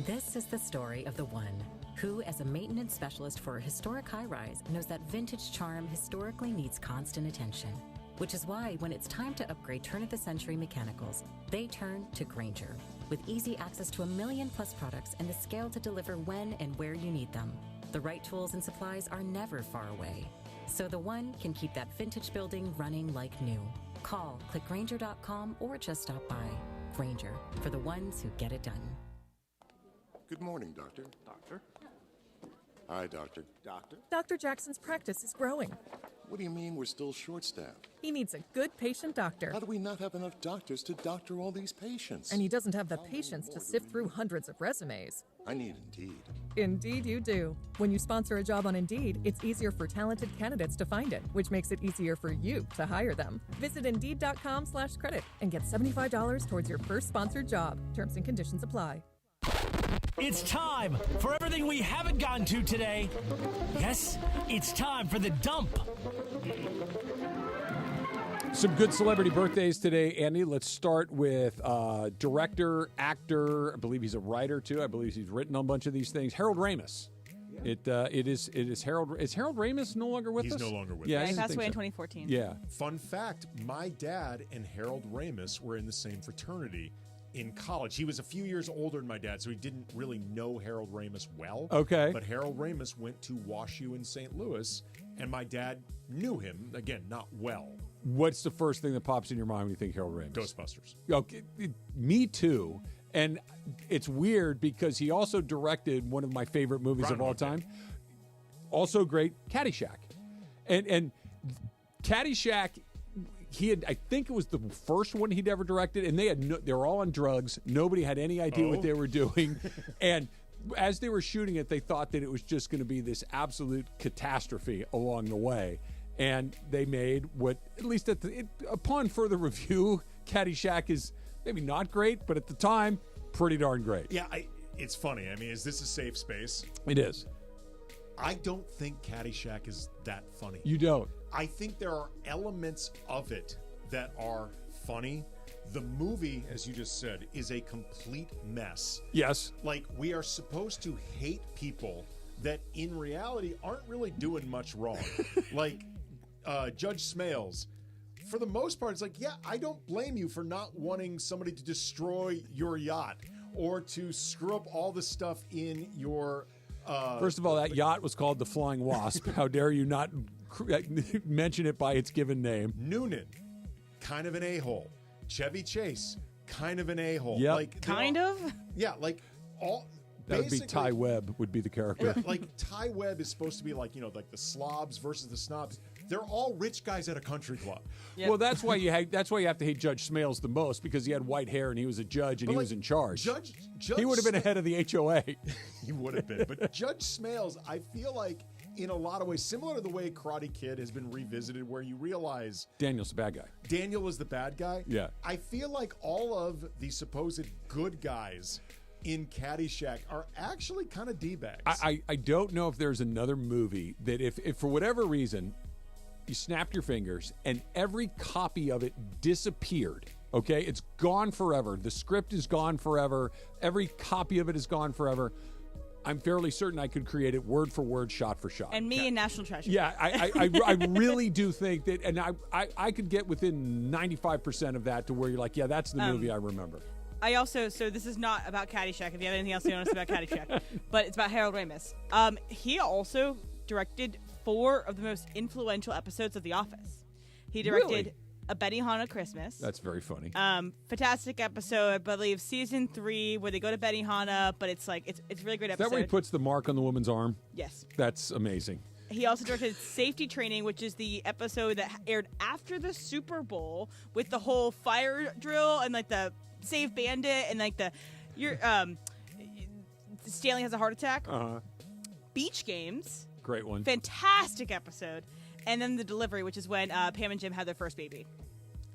This is the story of the one who, as a maintenance specialist for a historic high-rise, knows that vintage charm historically needs constant attention. Which is why, when it's time to upgrade turn-of-the-century mechanicals, they turn to Grainger. With easy access to 1 million-plus products and the scale to deliver when and where you need them. The right tools and supplies are never far away. So the one can keep that vintage building running like new. Call, click Grainger.com, or just stop by. Grainger, for the ones who get it done.
Good morning, Doctor.
Doctor?
Hi, Doctor.
Doctor?
Dr. Jackson's practice is growing.
What do you mean we're still short-staffed?
He needs a good patient doctor.
How do we not have enough doctors to doctor all these patients?
And he doesn't have the patience to sift through hundreds of resumes.
I need Indeed.
Indeed, you do. When you sponsor a job on Indeed, it's easier for talented candidates to find it, which makes it easier for you to hire them. Visit Indeed.com/credit and get $75 towards your first sponsored job. Terms and conditions apply.
It's time for everything we haven't gotten to today. Yes, it's time for the dump.
Some good celebrity birthdays today, Andy. Let's start with director, actor. I believe he's a writer too. I believe he's written on a bunch of these things. Harold Ramis. It is Harold. Is Harold Ramis no longer with us?
He's no longer with us.
Yeah, he passed away in 2014.
Yeah.
Fun fact: my dad and Harold Ramis were in the same fraternity in college. He was a few years older than my dad, so he didn't really know Harold Ramis well.
Okay.
But Harold Ramis went to WashU in St. Louis, and my dad knew him, again, not well.
What's the first thing that pops in your mind when you think Harold Ramis?
Ghostbusters.
Okay, me too. And it's weird because he also directed one of my favorite movies of all time. Also great, Caddyshack. And Caddyshack, I think it was the first one he'd ever directed, and they were all on drugs. Nobody had any idea what they were doing. And as they were shooting it, they thought that it was just going to be this absolute catastrophe along the way. And they made what, at least upon further review, Caddyshack is maybe not great, but at the time, pretty darn great.
Yeah, it's funny. I mean, is this a safe space?
It is.
I don't think Caddyshack is that funny.
You don't?
I think there are elements of it that are funny. The movie, as you just said, is a complete mess.
Yes.
Like, we are supposed to hate people that in reality aren't really doing much wrong. Like Judge Smales. For the most part, it's like, yeah, I don't blame you for not wanting somebody to destroy your yacht or to screw up all the stuff in your...
First of all, that yacht was called the Flying Wasp. How dare you not mention it by its given name?
Noonan, kind of an a-hole. Chevy Chase, kind of an a-hole.
Yep.
Like,
kind of?
Yeah, like all...
That would be Ty Webb would be the character.
Yeah, like Ty Webb is supposed to be like, like the slobs versus the snobs. They're all rich guys at a country club.
Yep. Well, that's why you have to hate Judge Smales the most, because he had white hair and he was a judge and he was in charge.
Judge
he would have been ahead of the HOA.
He would have been. But Judge Smales, I feel like in a lot of ways, similar to the way Karate Kid has been revisited, where you realize
Daniel's the bad guy.
Daniel is the bad guy.
Yeah.
I feel like all of the supposed good guys in Caddyshack are actually kind of D-bags.
I don't know if there's another movie that if for whatever reason you snapped your fingers and every copy of it disappeared, okay? It's gone forever. The script is gone forever. Every copy of it is gone forever. I'm fairly certain I could create it word for word, shot for shot.
And me in National Treasure.
Yeah, I really do think that, and I could get within 95% of that to where you're like, yeah, that's the movie I remember.
So this is not about Caddyshack, if you have anything else to notice about Caddyshack, but it's about Harold Ramis. He also directed 4 of the most influential episodes of The Office. He directed A Benihana Christmas.
That's very funny.
Fantastic episode, I believe, season 3, where they go to Benihana, but it's like, it's a really great episode.
Is that where he puts the mark on the woman's arm?
Yes.
That's amazing.
He also directed Safety Training, which is the episode that aired after the Super Bowl with the whole fire drill and like the Save Bandit and like Stanley has a heart attack. Beach Games.
Great one.
Fantastic episode. And then The Delivery, which is when Pam and Jim had their first baby.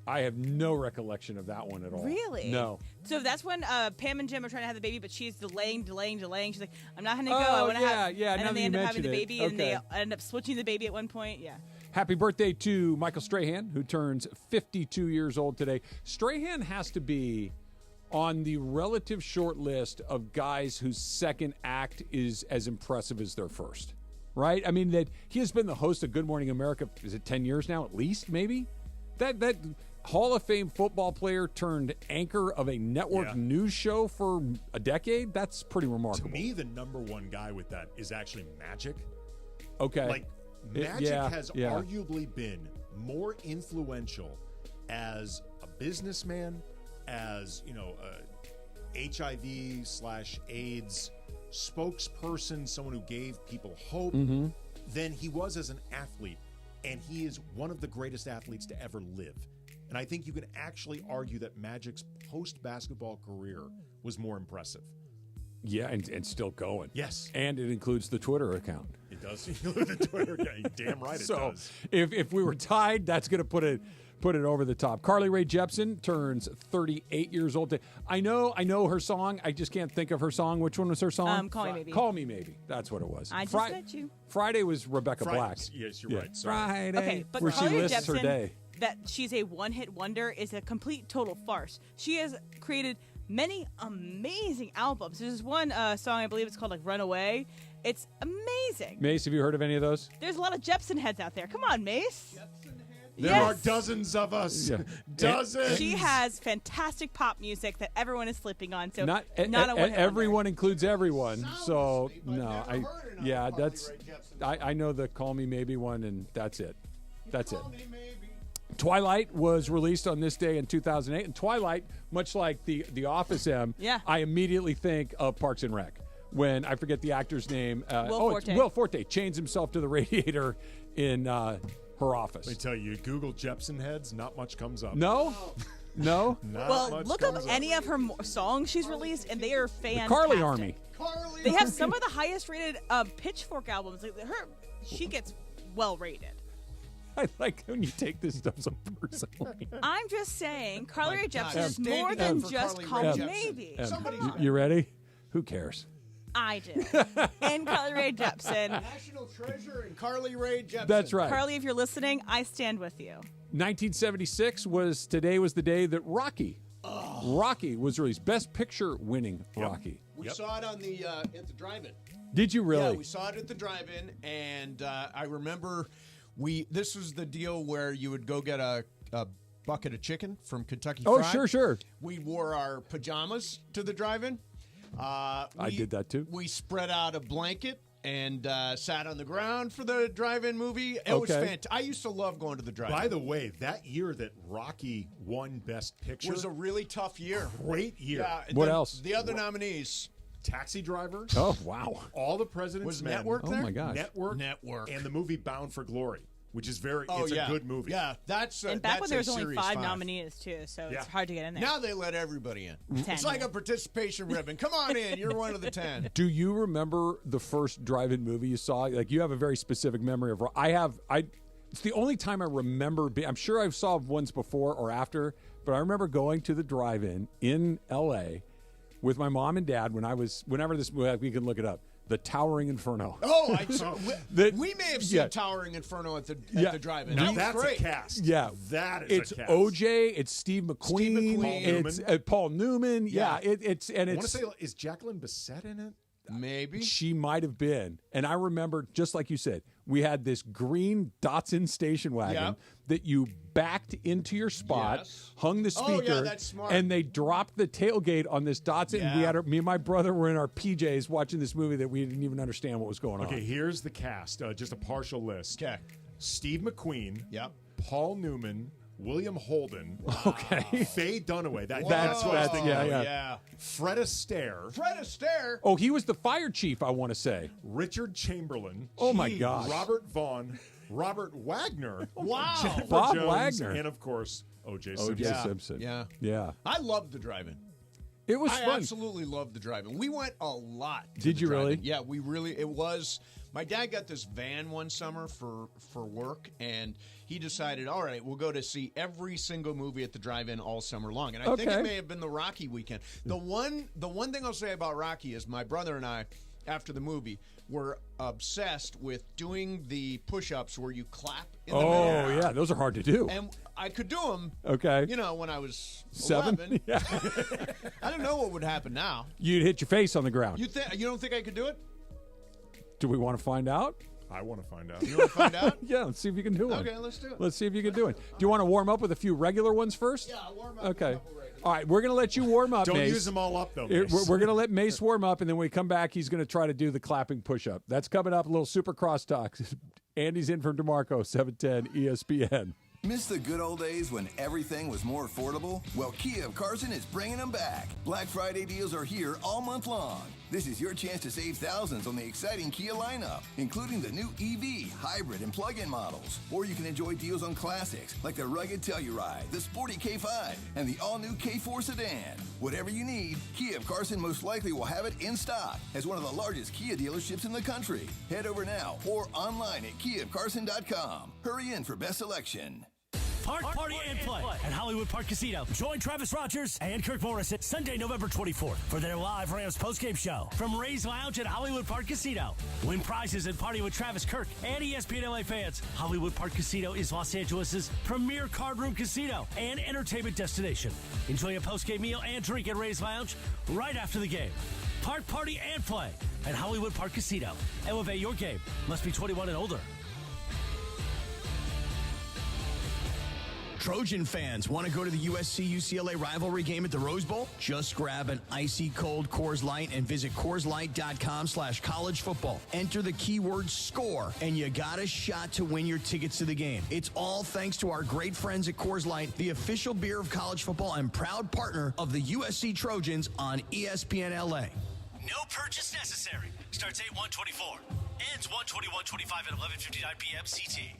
I have no recollection of that one at all.
Really?
No.
So that's when Pam and Jim are trying to have the baby, but she's delaying. She's like, I'm not going to go. I want to have.
Yeah.
And
Now
then
that
they
you
end up
mention
having the
it.
baby,
Okay.
and they end up switching the baby at one point. Yeah.
Happy birthday to Michael Strahan, who turns 52 years old today. Strahan has to be on the relative short list of guys whose second act is as impressive as their first, right? I mean, that he has been the host of Good Morning America, is it 10 years now at least, maybe? That Hall of Fame football player turned anchor of a network news show for a decade, that's pretty remarkable.
To me, the number one guy with that is actually Magic.
Okay.
Like, Magic has arguably been more influential as a businessman, as, a HIV/AIDS spokesperson, someone who gave people hope, than he was as an athlete. And he is one of the greatest athletes to ever live. And I think you can actually argue that Magic's post-basketball career was more impressive.
Yeah, and still going.
Yes.
And it includes the Twitter account.
It does include the Twitter account. Damn right it
So
does.
if we were tied, that's going to put it over the top. Carly Rae Jepsen turns 38 years old. I know her song. I just can't think of her song. Which one was her song?
Call Me Maybe.
Call Me Maybe. That's what it was.
I just said you.
Friday was Rebecca
Friday.
Black.
Yes, you're right. Sorry.
Friday.
Okay, but
where she
Carly Rae
lists her
Jepsen,
day.
that she's a one-hit wonder is a complete total farce. She has created many amazing albums. There's one song, I believe it's called like Runaway. It's amazing.
Mace, have you heard of any of those?
There's a lot of Jepsen heads out there. Come on, Mace.
There are dozens of us.
Yeah.
Dozens.
She has fantastic pop music that everyone is sleeping on. So
Not
a one-hit
everyone includes everyone. So no, I know the Call Me Maybe one, and that's it. That's it. Twilight was released on this day in 2008, and Twilight, much like the Office I immediately think of Parks and Rec when I forget the actor's name. It's Will Forte chains himself to the radiator in her office.
Let me tell you, Google Jepsen heads, not much comes up.
No?
Not
Well,
much
look up
comes
any of her songs she's released, and they are fantastic.
Carly Army.
They have some of the highest rated Pitchfork albums. Like she gets well rated.
I like when you take this stuff so personally.
I'm just saying, Carly Rae
God,
Jepsen is
stand
more
it
than
up for
just
Carly
Call
Rae
Me
Jepsen.
Maybe.
You ready? Who cares?
I do. And Carly Rae Jepsen.
National treasure and Carly Rae Jepsen.
That's right.
Carly, if you're listening, I stand with you.
1976 was the day that Rocky was released. Best Picture winning Rocky.
We saw it on the at the drive-in.
Did you really?
Yeah, we saw it at the drive-in, and I remember this was the deal where you would go get a bucket of chicken from Kentucky Fried.
Oh, sure.
We wore our pajamas to the drive-in.
I did that too.
We spread out a blanket and sat on the ground for the drive-in movie. It was fantastic. I used to love going to the drive-in.
By the way, that year that Rocky won Best Picture
was a really tough year.
Great year.
Yeah,
What else?
The other nominees.
Taxi Driver.
Oh, wow.
All the President's
Was
Men.
Network there?
Oh, my gosh.
Network. And the movie Bound for Glory, which is it's
yeah.
a good movie.
Yeah, that's
And back when there was
a
only
Series
5
5.
nominees, too, so
Yeah.
it's hard to get in there.
Now they let everybody in.
10,
It's like a participation ribbon. Come on in. You're one of the 10.
Do you remember the first drive-in movie you saw? Like, you have a very specific memory of. It's the only time I remember. I'm sure I saw ones before or after, but I remember going to the drive-in in L.A. with my mom and dad whenever this movie, we can look it up. The Towering Inferno.
Oh, we may have seen Towering Inferno at the drive-in.
Now
That was
that's
great.
a cast.
Yeah,
that is
it's
a cast.
OJ. It's Steve McQueen. It's Paul Newman. Yeah, it's
I want to say, is Jacqueline Bisset in it?
Maybe.
She might have been. And I remember, just like you said, we had this green Datsun station wagon that you backed into your spot, hung the speaker,
Oh, yeah, that's smart.
and they dropped the tailgate on this Datsun. And we
Yeah.
had me and my brother were in our PJs watching this movie that we didn't even understand what was going on.
Okay, here's the cast. Just a partial list.
Okay.
Steve McQueen.
Yep.
Paul Newman. William Holden.
Okay.
Faye Dunaway. That's
That's-
what I was thinking.
yeah.
Fred Astaire.
Fred Astaire.
Oh, he was the fire chief, I want to say.
Richard Chamberlain.
Oh, my gosh.
Robert Vaughn. Robert Wagner.
Wow.
Jennifer
Bob
Jones,
Wagner.
And, of course, O.J. Simpson.
O.J. Simpson.
Yeah.
Yeah.
I loved the drive-in.
It was
I
fun.
absolutely loved the drive-in. We went a lot. to
Did
the
you really?
drive-in. Yeah, we really. It was. My dad got this van one summer for work, and he decided, all right, we'll go to see every single movie at the drive-in all summer long. And I think it may have been the Rocky weekend. The one thing I'll say about Rocky is my brother and I, after the movie, were obsessed with doing the push-ups where you clap in the middle.
Oh, yeah. Those are hard to do.
And I could do them.
Okay.
You know, when I was
7?
11.
Yeah.
I don't know what would happen now.
You'd hit your face on the ground.
You don't think I could do it?
Do we want to find out?
I want to find out.
You want to find out?
Yeah, let's see if you can do one.
Okay, let's do it.
Let's see if you can do it. Do you want to warm up with a few regular ones first?
Yeah, I'll warm up.
Okay. All right, we're going to let you warm up,
Don't
Mace.
use them all up, though,
We're
Mace.
going to let Mace warm up, and then when we come back, he's going to try to do the clapping push-up. That's coming up, a little super crosstalk. Andy's in from DeMarco, 710 ESPN.
Miss the good old days when everything was more affordable? Well, Kia of Carson is bringing them back. Black Friday deals are here all month long. This is your chance to save thousands on the exciting Kia lineup, including the new EV, hybrid, and plug-in models. Or you can enjoy deals on classics like the rugged Telluride, the sporty K5, and the all-new K4 sedan. Whatever you need, Kia of Carson most likely will have it in stock as one of the largest Kia dealerships in the country. Head over now or online at KiaofCarson.com. Hurry in for best selection.
Park Party and Play at Hollywood Park Casino. Join Travis Rogers and Kirk Morrison Sunday, November 24th for their live Rams postgame show from Ray's Lounge at Hollywood Park Casino. Win prizes and party with Travis, Kirk, and ESPN LA fans. Hollywood Park Casino is Los Angeles' premier card room casino and entertainment destination. Enjoy a postgame meal and drink at Ray's Lounge right after the game. Park Party and Play at Hollywood Park Casino. Elevate your game. Must be 21 and older.
Trojan fans, want to go to the USC-UCLA rivalry game at the Rose Bowl? Just grab an icy cold Coors Light and visit CoorsLight.com/collegefootball. Enter the keyword SCORE, and you got a shot to win your tickets to the game. It's all thanks to our great friends at Coors Light, the official beer of college football and proud partner of the USC Trojans on ESPN LA.
No purchase necessary. Starts 8/1/24. Ends 1/21/25 at 11:59 p.m. CT.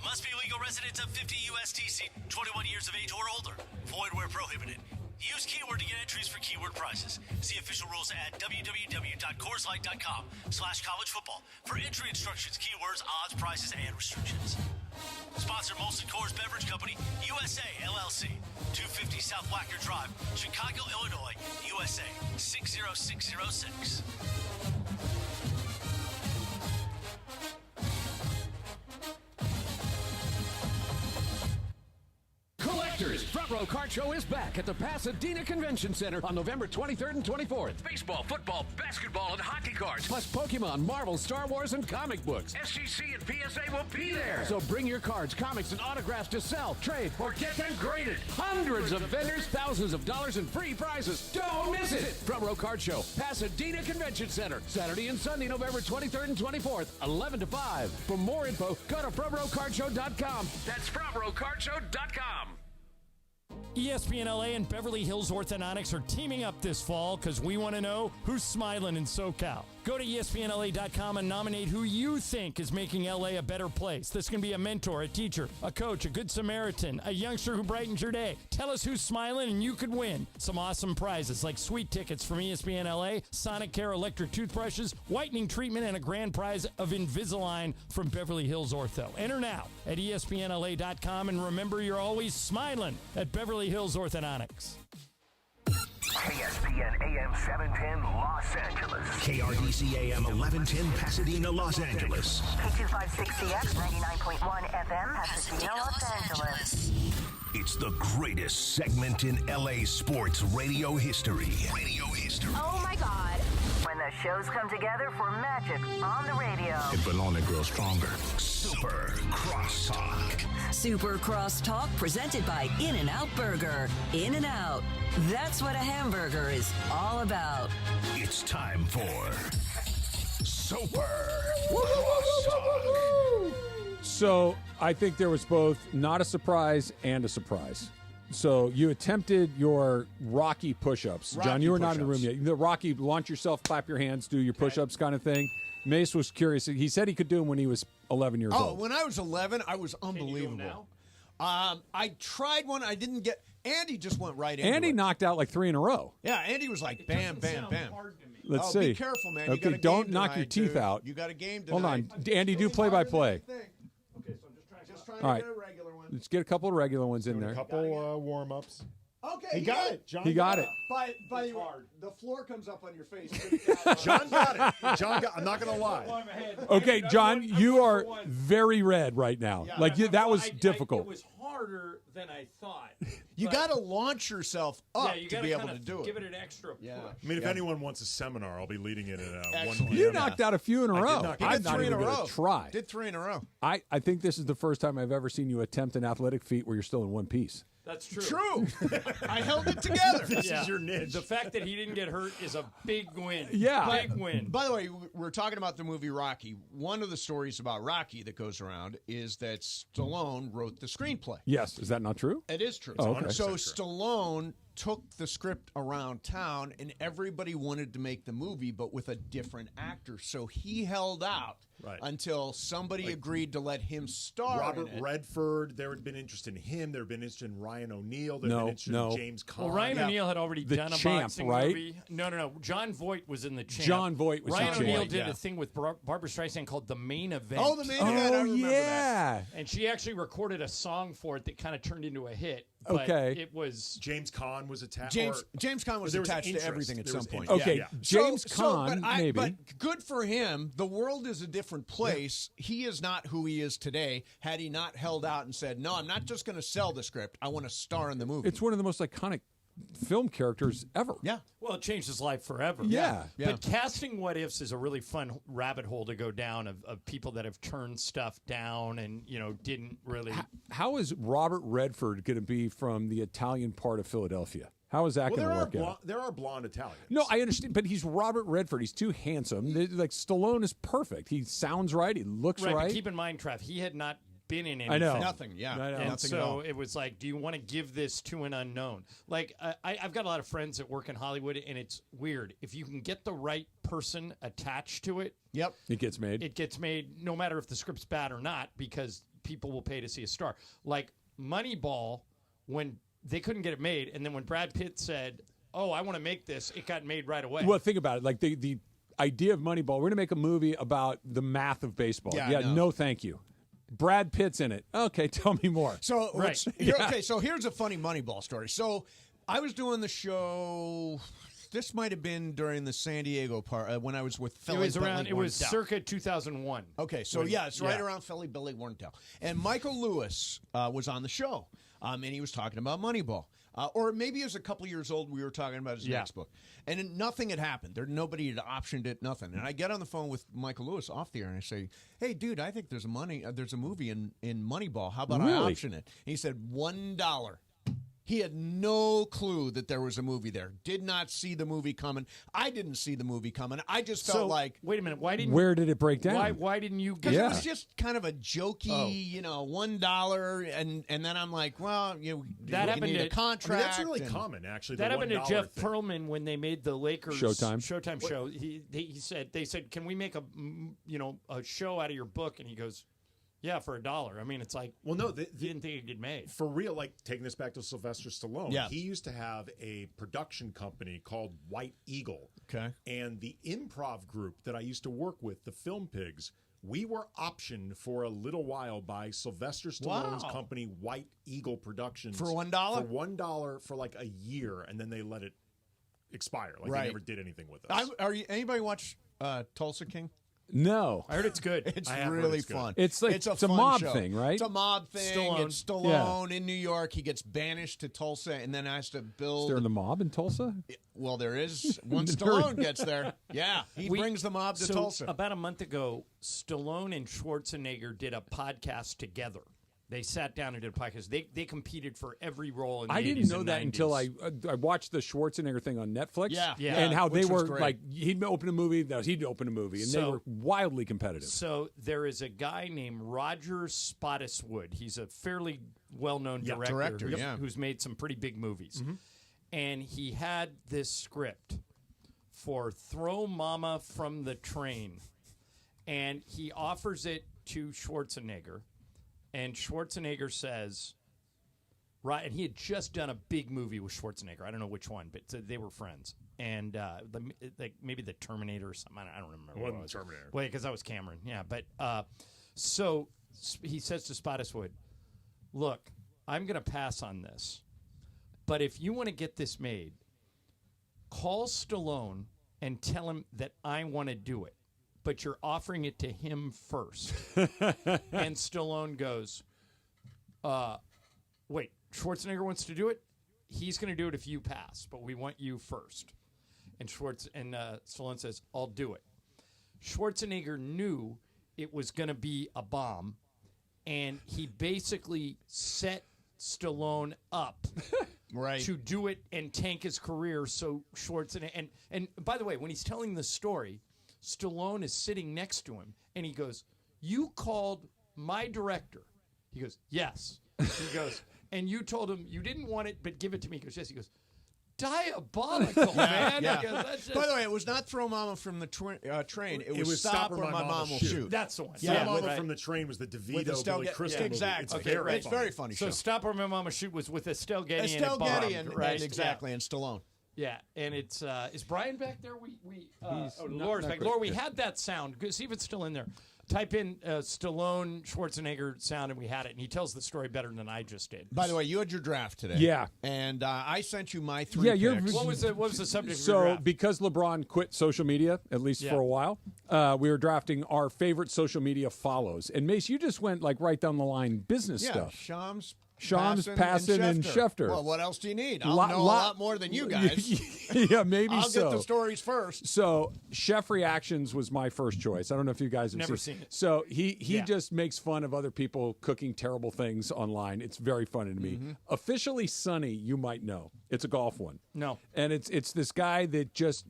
Must be legal residents of 50 USDC, 21 years of age or older. Void where prohibited. Use keyword to get entries for keyword prizes. See official rules at www.CoorsLight.com/collegefootball for entry instructions, keywords, odds, prizes, and restrictions. Sponsor Molson Coors Beverage Company, USA, LLC. 250 South Wacker Drive, Chicago, Illinois, USA, 60606.
Collectors, Front Row Card Show is back at the Pasadena Convention Center on November 23rd and 24th.
Baseball, football, basketball, and hockey cards.
Plus Pokemon, Marvel, Star Wars, and comic books.
SGC and PSA will be there.
So bring your cards, comics, and autographs to sell, trade, or get them graded. Hundreds of vendors, thousands of dollars in free prizes. Don't miss it. Front Row Card Show, Pasadena Convention Center. Saturday and Sunday, November 23rd and 24th, 11 to 5. For more info, go to FrontRowCardShow.com.
That's FrontRowCardShow.com.
ESPN LA and Beverly Hills Orthodontics are teaming up this fall because we want to know who's smiling in SoCal. Go to ESPNLA.com and nominate who you think is making LA a better place. This can be a mentor, a teacher, a coach, a good Samaritan, a youngster who brightens your day. Tell us who's smiling and you could win some awesome prizes like sweet tickets from ESPN LA, Sonic Care electric toothbrushes, whitening treatment, and a grand prize of Invisalign from Beverly Hills Ortho. Enter now at ESPNLA.com and remember you're always smiling at Beverly Hills Orthodontics.
ESPN AM 710 Los Angeles.
KRDC AM 1110 Pasadena, Los Angeles.
K256CX 99.1 FM Pasadena, Los Angeles.
It's the greatest segment in LA sports radio history.
Oh my God. When the shows come together for magic on the radio.
It will only grow stronger. Super Crosstalk.
Super Crosstalk presented by In-N-Out Burger. In-N-Out. That's what a hamburger is all about.
It's time for Super Crosstalk.
So I think there was both not a surprise and a surprise. So you attempted your Rocky push-ups. John, you were not in the room yet. The Rocky, launch yourself, clap your hands, do your push-ups kind of thing. Mace was curious. He said he could do them when he was 11 years old.
Oh, when I was 11, I was unbelievable.
Can you do them
now? I tried one. I didn't get. Andy just went right into
Andy
it.
knocked out like 3 in a row.
Yeah, Andy was like bam, bam, bam.
Let's see.
Be careful, man. You
Okay,
got a
don't
game
knock
tonight,
your teeth
dude.
out.
You got a game tonight.
Hold on. Andy, do play-by-play.
Okay, so just trying
All right.
to get a regular one.
Let's get a couple of regular ones in there.
A couple warm-ups.
Okay,
He got it.
He got it.
By the way, the floor comes up on your face.
John got it. I'm not going to lie.
Okay, John, you are very red right now. That was difficult.
It was harder than I thought.
You got to launch yourself up
you
to
gotta
be able
kinda
to do it.
Give it an extra push.
I mean, if anyone wants a seminar, I'll be leading it at 1 p.m.
You knocked out a few in a
I did
row.
knock
I'm
out
not
3 in
even
a
going
row.
to try.
Did 3 in a row.
I think this is the first time I've ever seen you attempt an athletic feat where you're still in one piece.
That's true.
True. I held it together.
This is your niche.
The fact that he didn't get hurt is a big win.
Yeah.
Big win.
By the way, we're talking about the movie Rocky. One of the stories about Rocky that goes around is that Stallone wrote the screenplay.
Yes. Is that not true?
It is true.
Oh, okay.
So Stallone took the script around town, and everybody wanted to make the movie, but with a different actor. So he held out until somebody agreed to let him star
Robert
in it.
Redford, there had been interest in him. There had been interest in Ryan O'Neal. There had been interest in James Caan.
Well, Ryan O'Neal had already
The
done a
Champ,
boxing
right?
movie. No. John Voight was in The Champ.
John Voight was in
Ryan
The
O'Neal
Champ.
did a thing with Barbara Streisand called The Main Event.
Oh, The Main Event. I remember that.
And she actually recorded a song for it that kind of turned into a hit. But
Okay.
It was
James Caan was attached.
James Caan was attached to everything at some point.
Okay,
Yeah.
James Caan, maybe.
But good for him. The world is a different place. He is not who he is today. Had he not held out and said, "No, I'm not just going to sell the script. I want to star in the movie."
It's one of the most iconic film characters ever.
Yeah.
Well, it changed his life forever.
Yeah.
But casting what ifs is a really fun rabbit hole to go down of people that have turned stuff down and, didn't really.
How is Robert Redford going to be from the Italian part of Philadelphia? How is that going to work out?
There are blonde Italians.
No, I understand, but he's Robert Redford. He's too handsome. Like Stallone is perfect. He sounds right. He looks right.
But keep in mind, Trav, he had not been in anything.
I know.
Nothing, yeah.
I know.
And
Nothing
so
at all.
it was like, do you want to give this to an unknown? Like, I've got a lot of friends that work in Hollywood, and it's weird. If you can get the right person attached to it,
Yep.
It gets made.
it gets made no matter if the script's bad or not, because people will pay to see a star. Like Moneyball, when they couldn't get it made, and then when Brad Pitt said, "Oh, I want to make this," it got made right away.
Well, think about it. Like the idea of Moneyball, we're going to make a movie about the math of baseball.
Yeah,
no, thank you. Brad Pitt's in it. Okay, tell me more.
So,
Right.
Okay, so here's a funny Moneyball story. So, I was doing the show. This might have been during the San Diego part when I was with
it
Philly.
was around.
Bentley
It was
Warntel.
circa 2001.
Okay, so
When-
it's right
yeah.
around Philly Billy Warntel. And Michael Lewis was on the show, and he was talking about Moneyball. Or maybe he was a couple years old. We were talking about his next book. And then nothing had happened. Nobody had optioned it, nothing. And I get on the phone with Michael Lewis off the air, and I say, "Hey, dude, I think there's a movie in Moneyball. How about I
Really?
option it?" And he said, $1. He had no clue that there was a movie there. Did not see the movie coming. I didn't see the movie coming. I just felt like,
wait a minute. Why didn't?
Where did it break down?
Why didn't you?
because
Get
it was just kind of a jokey, $1, and then I'm like, well, you
happened
need a
at-
contract.
that's really
and-
common, actually.
That
the
happened to
$1
Jeff
thing.
Pearlman when they made the Lakers
Showtime
show. They said, "Can we make a show out of your book?" And he goes, "Yeah, for $1." I mean, it's like,
Well, no,
he didn't think it'd get made.
for real, like taking this back to Sylvester Stallone,
Yeah.
he used to have a production company called White Eagle.
Okay.
And the improv group that I used to work with, the Film Pigs, we were optioned for a little while by Sylvester Stallone's
Wow.
company, White Eagle Productions.
For $1?
For $1 for like a year, and then they let it expire. Like
Right.
they never did anything with us.
Anybody watch Tulsa King?
No.
I heard it's good.
It's
I have heard
really
it's good.
fun.
It's like-
it's a
it's a
fun
mob
show.
thing, right?
It's a mob thing.
Stallone.
It's Stallone in New York. He gets banished to Tulsa and then has to
Is
build.
there in the mob in Tulsa?
Well, there is. Once Stallone gets there, yeah, he brings the mob to
so
Tulsa.
About a month ago, Stallone and Schwarzenegger did a podcast together. They sat down and did a podcast. They competed for every role in the
I
80s
didn't know
and
that
90s.
until I watched the Schwarzenegger thing on Netflix.
Yeah.
And how they
which was
were
great.
like, he'd open a movie, he'd open a movie, and they
So-
were wildly competitive.
So there is a guy named Roger Spottiswoode. He's a fairly well-known director, who's made some pretty big movies. And he had this script for Throw Mama from the Train. And he offers it to Schwarzenegger. And Schwarzenegger says, right, and he had just done a big movie with Schwarzenegger. I don't know which one, but they were friends. And like maybe the Terminator or something. I don't remember.
It wasn't Terminator.
Wait, because that was Cameron. Yeah, but so he says to Spottiswoode, "Look, I'm going to pass on this, but if you want to get this made, call Stallone and tell him that I want to do it, but you're offering it to him first." And Stallone goes, "Wait, Schwarzenegger wants to do it? He's going to do it if you pass, but we want you first." And Stallone says, "I'll do it." Schwarzenegger knew it was going to be a bomb, and he basically set Stallone up
right.
to do it and tank his career. So Schwarzenegger, and by the way, when he's telling the story, Stallone is sitting next to him, and he goes, "You called my director." He goes, "Yes." He goes, "And you told him you didn't want it, but give it to me." He goes, "Yes." He goes, diabolical, man.
Yeah.
That's just-
By the way, it was not throw mama from the train. It was stop or my mom will shoot.
That's the one.
Yeah, Mama from the Train was the DeVito, Billy Crystal movie.
Exactly.
It's
very funny
So
show.
Stop or My Mama Shoot was with Estelle Getty
Estelle
and it bombed,
Getty and
right?
exactly, and Stallone.
Yeah, and it's is Brian back there?
Not-
Laura's
not
back.
great.
Laura, we
Yeah.
had that sound. See if it's still in there. Type in Stallone Schwarzenegger sound, and we had it. And he tells the story better than I just did.
By the way, you had your draft today.
Yeah.
And I sent you my 3
Yeah,
picks.
What was the subject of your
So,
draft?
because LeBron quit social media, at least for a while, we were drafting our favorite social media follows. And Mace, you just went like right down the line business stuff.
Shams,
Passan, and Schefter.
Well, what else do you need? I'll know a lot more than you guys.
Yeah, maybe
I'll
so.
get the stories first.
So, Chef Reactions was my first choice. I don't know if you guys have
Never seen it.
So, he just makes fun of other people cooking terrible things online. It's very funny to me. Officially Sunny, you might know. It's a golf one.
No.
And it's this guy that just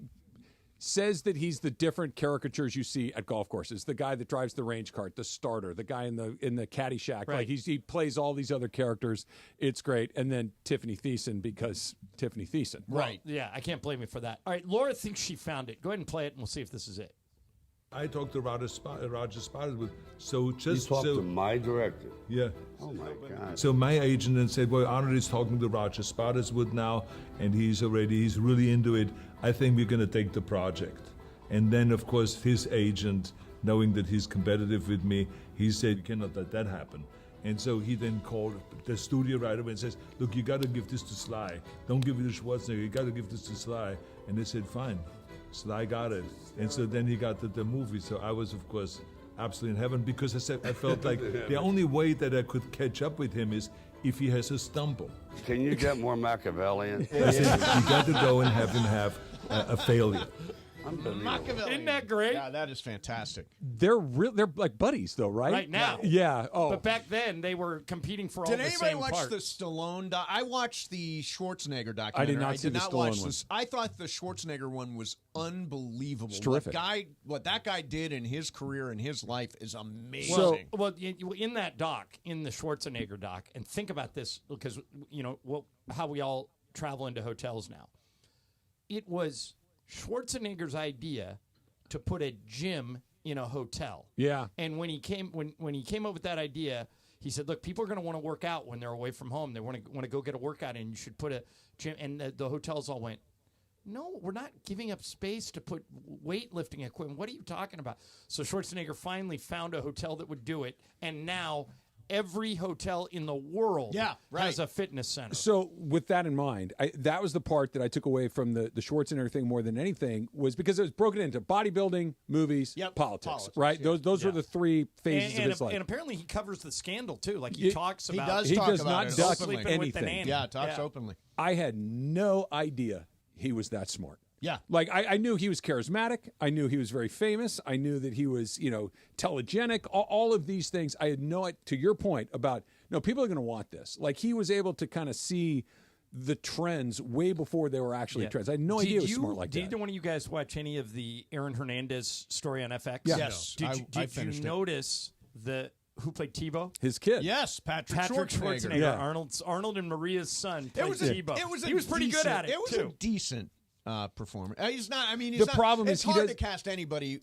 says that he's the different caricatures you see at golf courses. The guy that drives the range cart, the starter, the guy in the caddy shack.
Right.
Like he plays all these other characters. It's great. And then Tiffany Thiessen, because Tiffany Thiessen.
Right. Yeah, I can't blame you for that. All right, Laura thinks she found it. Go ahead and play it, and we'll see if this is it.
I talked to Roger Spottiswoode. So
You talked to my director.
Yeah.
Oh my God.
So my agent then said, "Well, Arnold is talking to Roger Spottiswoode now, and he's really into it. I think we're going to take the project." And then, of course, his agent, knowing that he's competitive with me, he said, "You cannot let that happen." And so he then called the studio right away and says, "Look, you got to give this to Sly. Don't give it to Schwarzenegger. You got to give this to Sly." And they said, "Fine." Sly got it. And so then he got the movie. So I was, of course, absolutely in heaven because I felt like the only way that I could catch up with him is if he has a stumble.
Can you get more Machiavellian?
I said, you got to go and have him have a failure.
Machiavelli.
Isn't that great?
Yeah, that is fantastic.
They're like buddies, though, right?
Right now.
Yeah. Oh.
But back then, they were competing for all
Did
the
anybody
same
watch
parts.
the Stallone? I watched the Schwarzenegger documentary.
I did not see the Stallone
watch
one.
this. I thought the Schwarzenegger one was unbelievable.
It's terrific.
What that guy did in his career and his life is amazing.
Well, in that doc, in the Schwarzenegger doc, and think about this because how we all travel into hotels now. It was Schwarzenegger's idea to put a gym in a hotel.
Yeah.
And when he came up with that idea, he said, "Look, people are going to want to work out when they're away from home. They want to go get a workout in. You should put a gym." And the hotels all went, "No, we're not giving up space to put weightlifting equipment. What are you talking about?" So Schwarzenegger finally found a hotel that would do it, and now every hotel in the world has a fitness center.
So with that in mind, that was the part that I took away from the Schwarzenegger thing more than anything, was because it was broken into bodybuilding, movies, politics, right?
yeah.
Those were the three phases of his life.
And apparently he covers the scandal, too. Like he talks about it.
He does not duck
sleeping
anything.
with the nanny.
Yeah, talks openly.
I had no idea he was that smart.
Yeah.
Like, I knew he was charismatic. I knew he was very famous. I knew that he was, telegenic. All of these things. I had to your point about, people are going to want this. Like, he was able to kind of see the trends way before they were actually trends. I had no idea he was smart like that.
Did either one of you guys watch any of the Aaron Hernandez story on FX?
Yeah.
Yes.
Did you notice who played Tebow?
His kid.
Yes, Patrick
Schwarzenegger.
Yeah.
Arnold and Maria's son played
It was
Tebow.
he was
pretty good at it.
It was
too.
a decent performer. He's not. I mean,
The problem is
it's
he
hard
does-
to cast anybody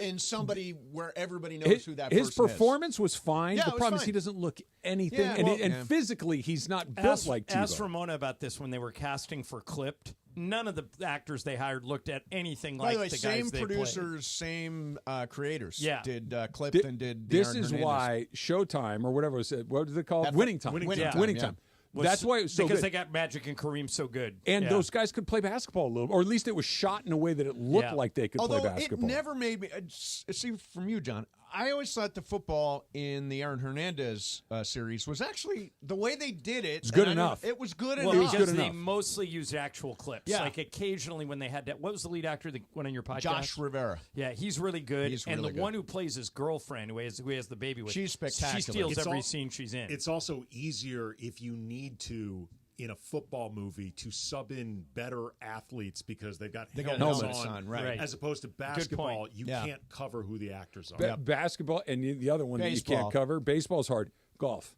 in somebody where everybody knows who that person
His performance was fine.
Yeah,
the
it was
problem is
fine.
he doesn't look anything,
Yeah,
and physically he's not built
Ask,
like Tebow.
ask Ramona about this when they were casting for Clipped. None of the actors they hired looked at anything
By
like
the way,
the
same
guys they
producers, same creators.
Yeah.
Did Clipped and did.
This
Aaron
is
Hernandez.
why Showtime or whatever it was, what was it called? Winning Time.
Winning Time.
That's why it was so
because
good.
they got Magic and Kareem so good.
And
Yeah.
those guys could play basketball a little, or at least it was shot in a way that it looked
Yeah.
like they could
Although
play basketball.
it never made me. See, from you, John, I always thought the football in the Aaron Hernandez series was actually the way they did it.
It's good
and I
enough.
It was good
Well,
enough.
because they mostly used actual clips.
Yeah.
Like occasionally when they had that. What was the lead actor that went on your podcast?
Josh Rivera.
Yeah, he's really good.
He's
and
really
the
good.
one who plays his girlfriend, who has the baby with,
She's spectacular.
She steals
It's
every
all-
scene she's in.
It's also easier if you need to, in a football movie, to sub in better athletes because they've got helmets on,
right.
as opposed to basketball. You can't cover who the actors are.
Basketball, and the other one that you
Baseball.
can't cover, baseball's hard. Golf.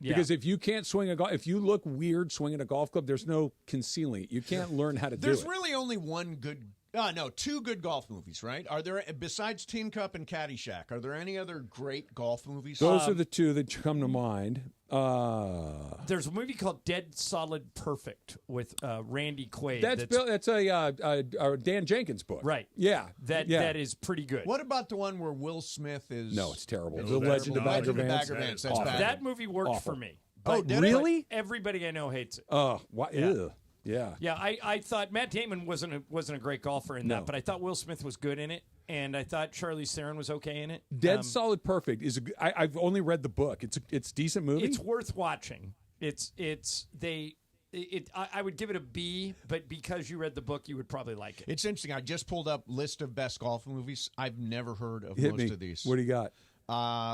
Yeah.
Because if you can't swing if you look weird swinging a golf club, there's no concealing it. You can't learn how to do it.
There's really only two good golf movies, right? Are there, besides Teen Cup and Caddyshack, are there any other great golf movies?
Those are the two that come to mind.
There's a movie called Dead Solid Perfect with Randy Quaid.
That's a Dan Jenkins book.
Right.
Yeah.
That is pretty good.
What about the one where Will Smith is...
No, it's terrible. The Legend of Bagger Vance.
That's bad.
That movie worked for me.
Oh, really?
Everybody I know hates it.
Oh, why?
Yeah.
Yeah.
Yeah, I thought Matt Damon wasn't a great golfer in that, but I thought Will Smith was good in it, and I thought Charlize Theron was okay in it.
Dead Solid Perfect is I've only read the book. It's a decent movie.
It's worth watching. I would give it a B, but because you read the book, you would probably like it.
It's interesting. I just pulled up list of best golf movies. I've never heard of
Hit
most
me.
of these.
What do you got?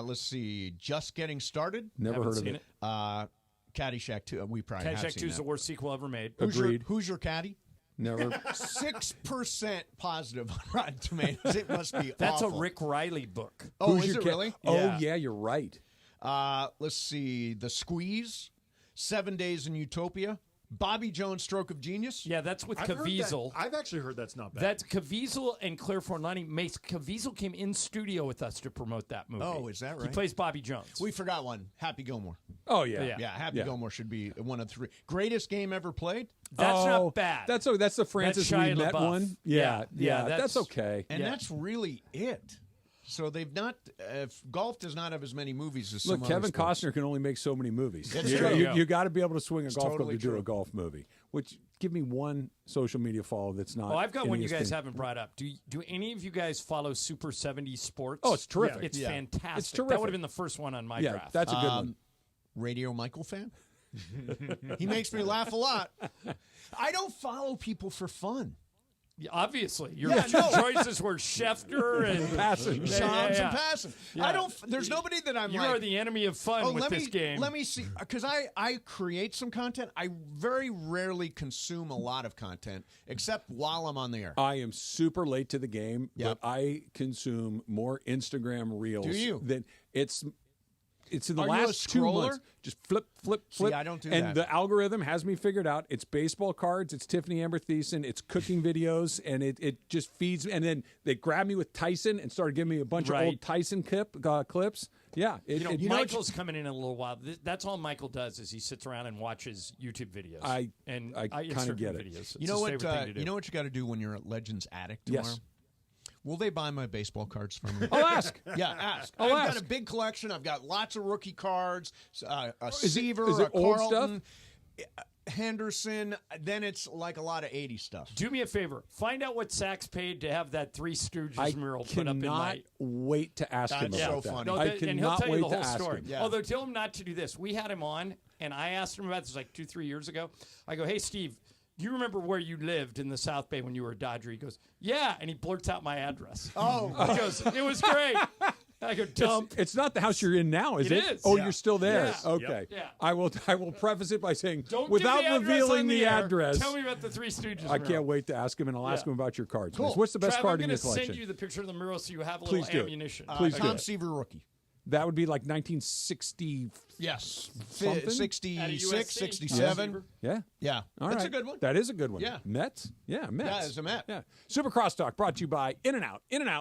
Let's see. Just Getting Started.
Never heard of it.
Caddyshack 2. We probably have
Caddyshack
seen
2 is
that.
the worst sequel ever made.
Agreed.
Who's your caddy?
Never.
6% positive on Rotten Tomatoes. It must be
That's
awful.
a Rick Riley book.
Oh,
Who's
is
your
it really?
Oh, yeah, you're right.
Let's see. The Squeeze. 7 Days in Utopia. Bobby Jones' Stroke of Genius.
Yeah, that's with
I've heard
Caviezel.
I've actually heard that's not bad.
That's Caviezel and Claire Forlani. Caviezel came in studio with us to promote that movie.
Oh, is that right?
He plays Bobby Jones.
We forgot one. Happy Gilmore.
Oh, yeah.
Yeah.
Happy Gilmore should be one of three. Greatest game ever played?
That's not bad.
That's the Francis
Shia
We Met
LaBeouf.
one.
Yeah,
That's okay.
And that's really it. So they've not. If golf does not have as many movies as
Look,
some
Kevin
other sports.
Costner can only make so many movies.
That's
you
true.
you got to be able to swing a golf club
totally
to do
true.
a golf movie. Which give me one social media follow that's not.
Oh, I've got
in
one you
ESPN.
guys haven't brought up. Do any of you guys follow Super 70s Sports?
Oh, it's terrific.
It's
Yeah.
fantastic.
It's terrific.
That would have been the first one on my draft.
That's a good one.
Radio Michael fan? He makes me laugh a lot. I don't follow people for fun.
Yeah, obviously, your
Yeah, no.
choices were Schefter and
Passing.
Shams and passing.
Yeah.
I don't. There's nobody that I'm
You
like.
are the enemy of fun with
let
this
me,
game.
Let me see, because I create some content. I very rarely consume a lot of content, except while I'm on the air.
I am super late to the game,
Yep.
but I consume more Instagram reels.
Do you?
Than it's in the
Are you a
last 2
scroller?
months. Just flip.
See, I don't do
and
that.
the algorithm has me figured out. It's baseball cards. It's Tiffany Amber Thiessen. It's cooking videos, and it just feeds. And then they grabbed me with Tyson and started giving me a bunch of old Tyson clips. Yeah,
Michael's coming in a little while. That's all Michael does is he sits around and watches YouTube videos.
I
insert
kinda get it.
videos. It's
You know
his
what?
favorite thing to do.
You know what you got to do when you're at Legends Attic tomorrow?
Yes.
Will they buy my baseball cards from me?
I'll ask.
Yeah, ask.
I'll
I've
ask.
got a big collection. I've got lots of rookie cards, a
Is it
Seaver,
old
a Carlton,
stuff?
Henderson. Then it's like a lot of 80s stuff.
Do me a favor. Find out what Sachs paid to have that Three Stooges
I
mural put up in
cannot
my.
wait to ask him
That's
about
so
that.
funny.
No,
I
and he'll
cannot
tell
wait
you the
to
whole
ask
story.
him.
Yeah.
Although tell him not to do this. We had him on, and I asked him about this like 2-3 years ago. I go, "Hey, Steve, do you remember where you lived in the South Bay when you were a Dodger?" He goes, "Yeah," and he blurts out my address.
Oh,
He goes, "It was great." I go, "Dump."
It's not the house you're in now, is
It
it?
is.
Oh,
Yeah.
you're still there.
Yeah.
Okay.
Yeah.
I will preface it by saying,
Don't
without
give the address
revealing
on
the
air,
address,
Tell me about the Three Stooges.
I
mural.
can't wait to ask him, and I'll ask
Yeah.
him about your cards.
Cool.
What's the best
Trav,
card
I'm
in
gonna
your collection?
send you the picture of the mural so you have a
Please
little
do it.
ammunition.
Please do
Tom
it.
Seaver rookie.
That would be like 1960.
Yes.
Something?
66,
USC.
67.
Yeah.
Yeah.
All
That's
right.
a good one.
That is a good one.
Yeah.
Mets? Yeah, Mets.
Yeah, it's a Met.
Yeah. Super Crosstalk brought to you by In-N-Out. In-N-Out.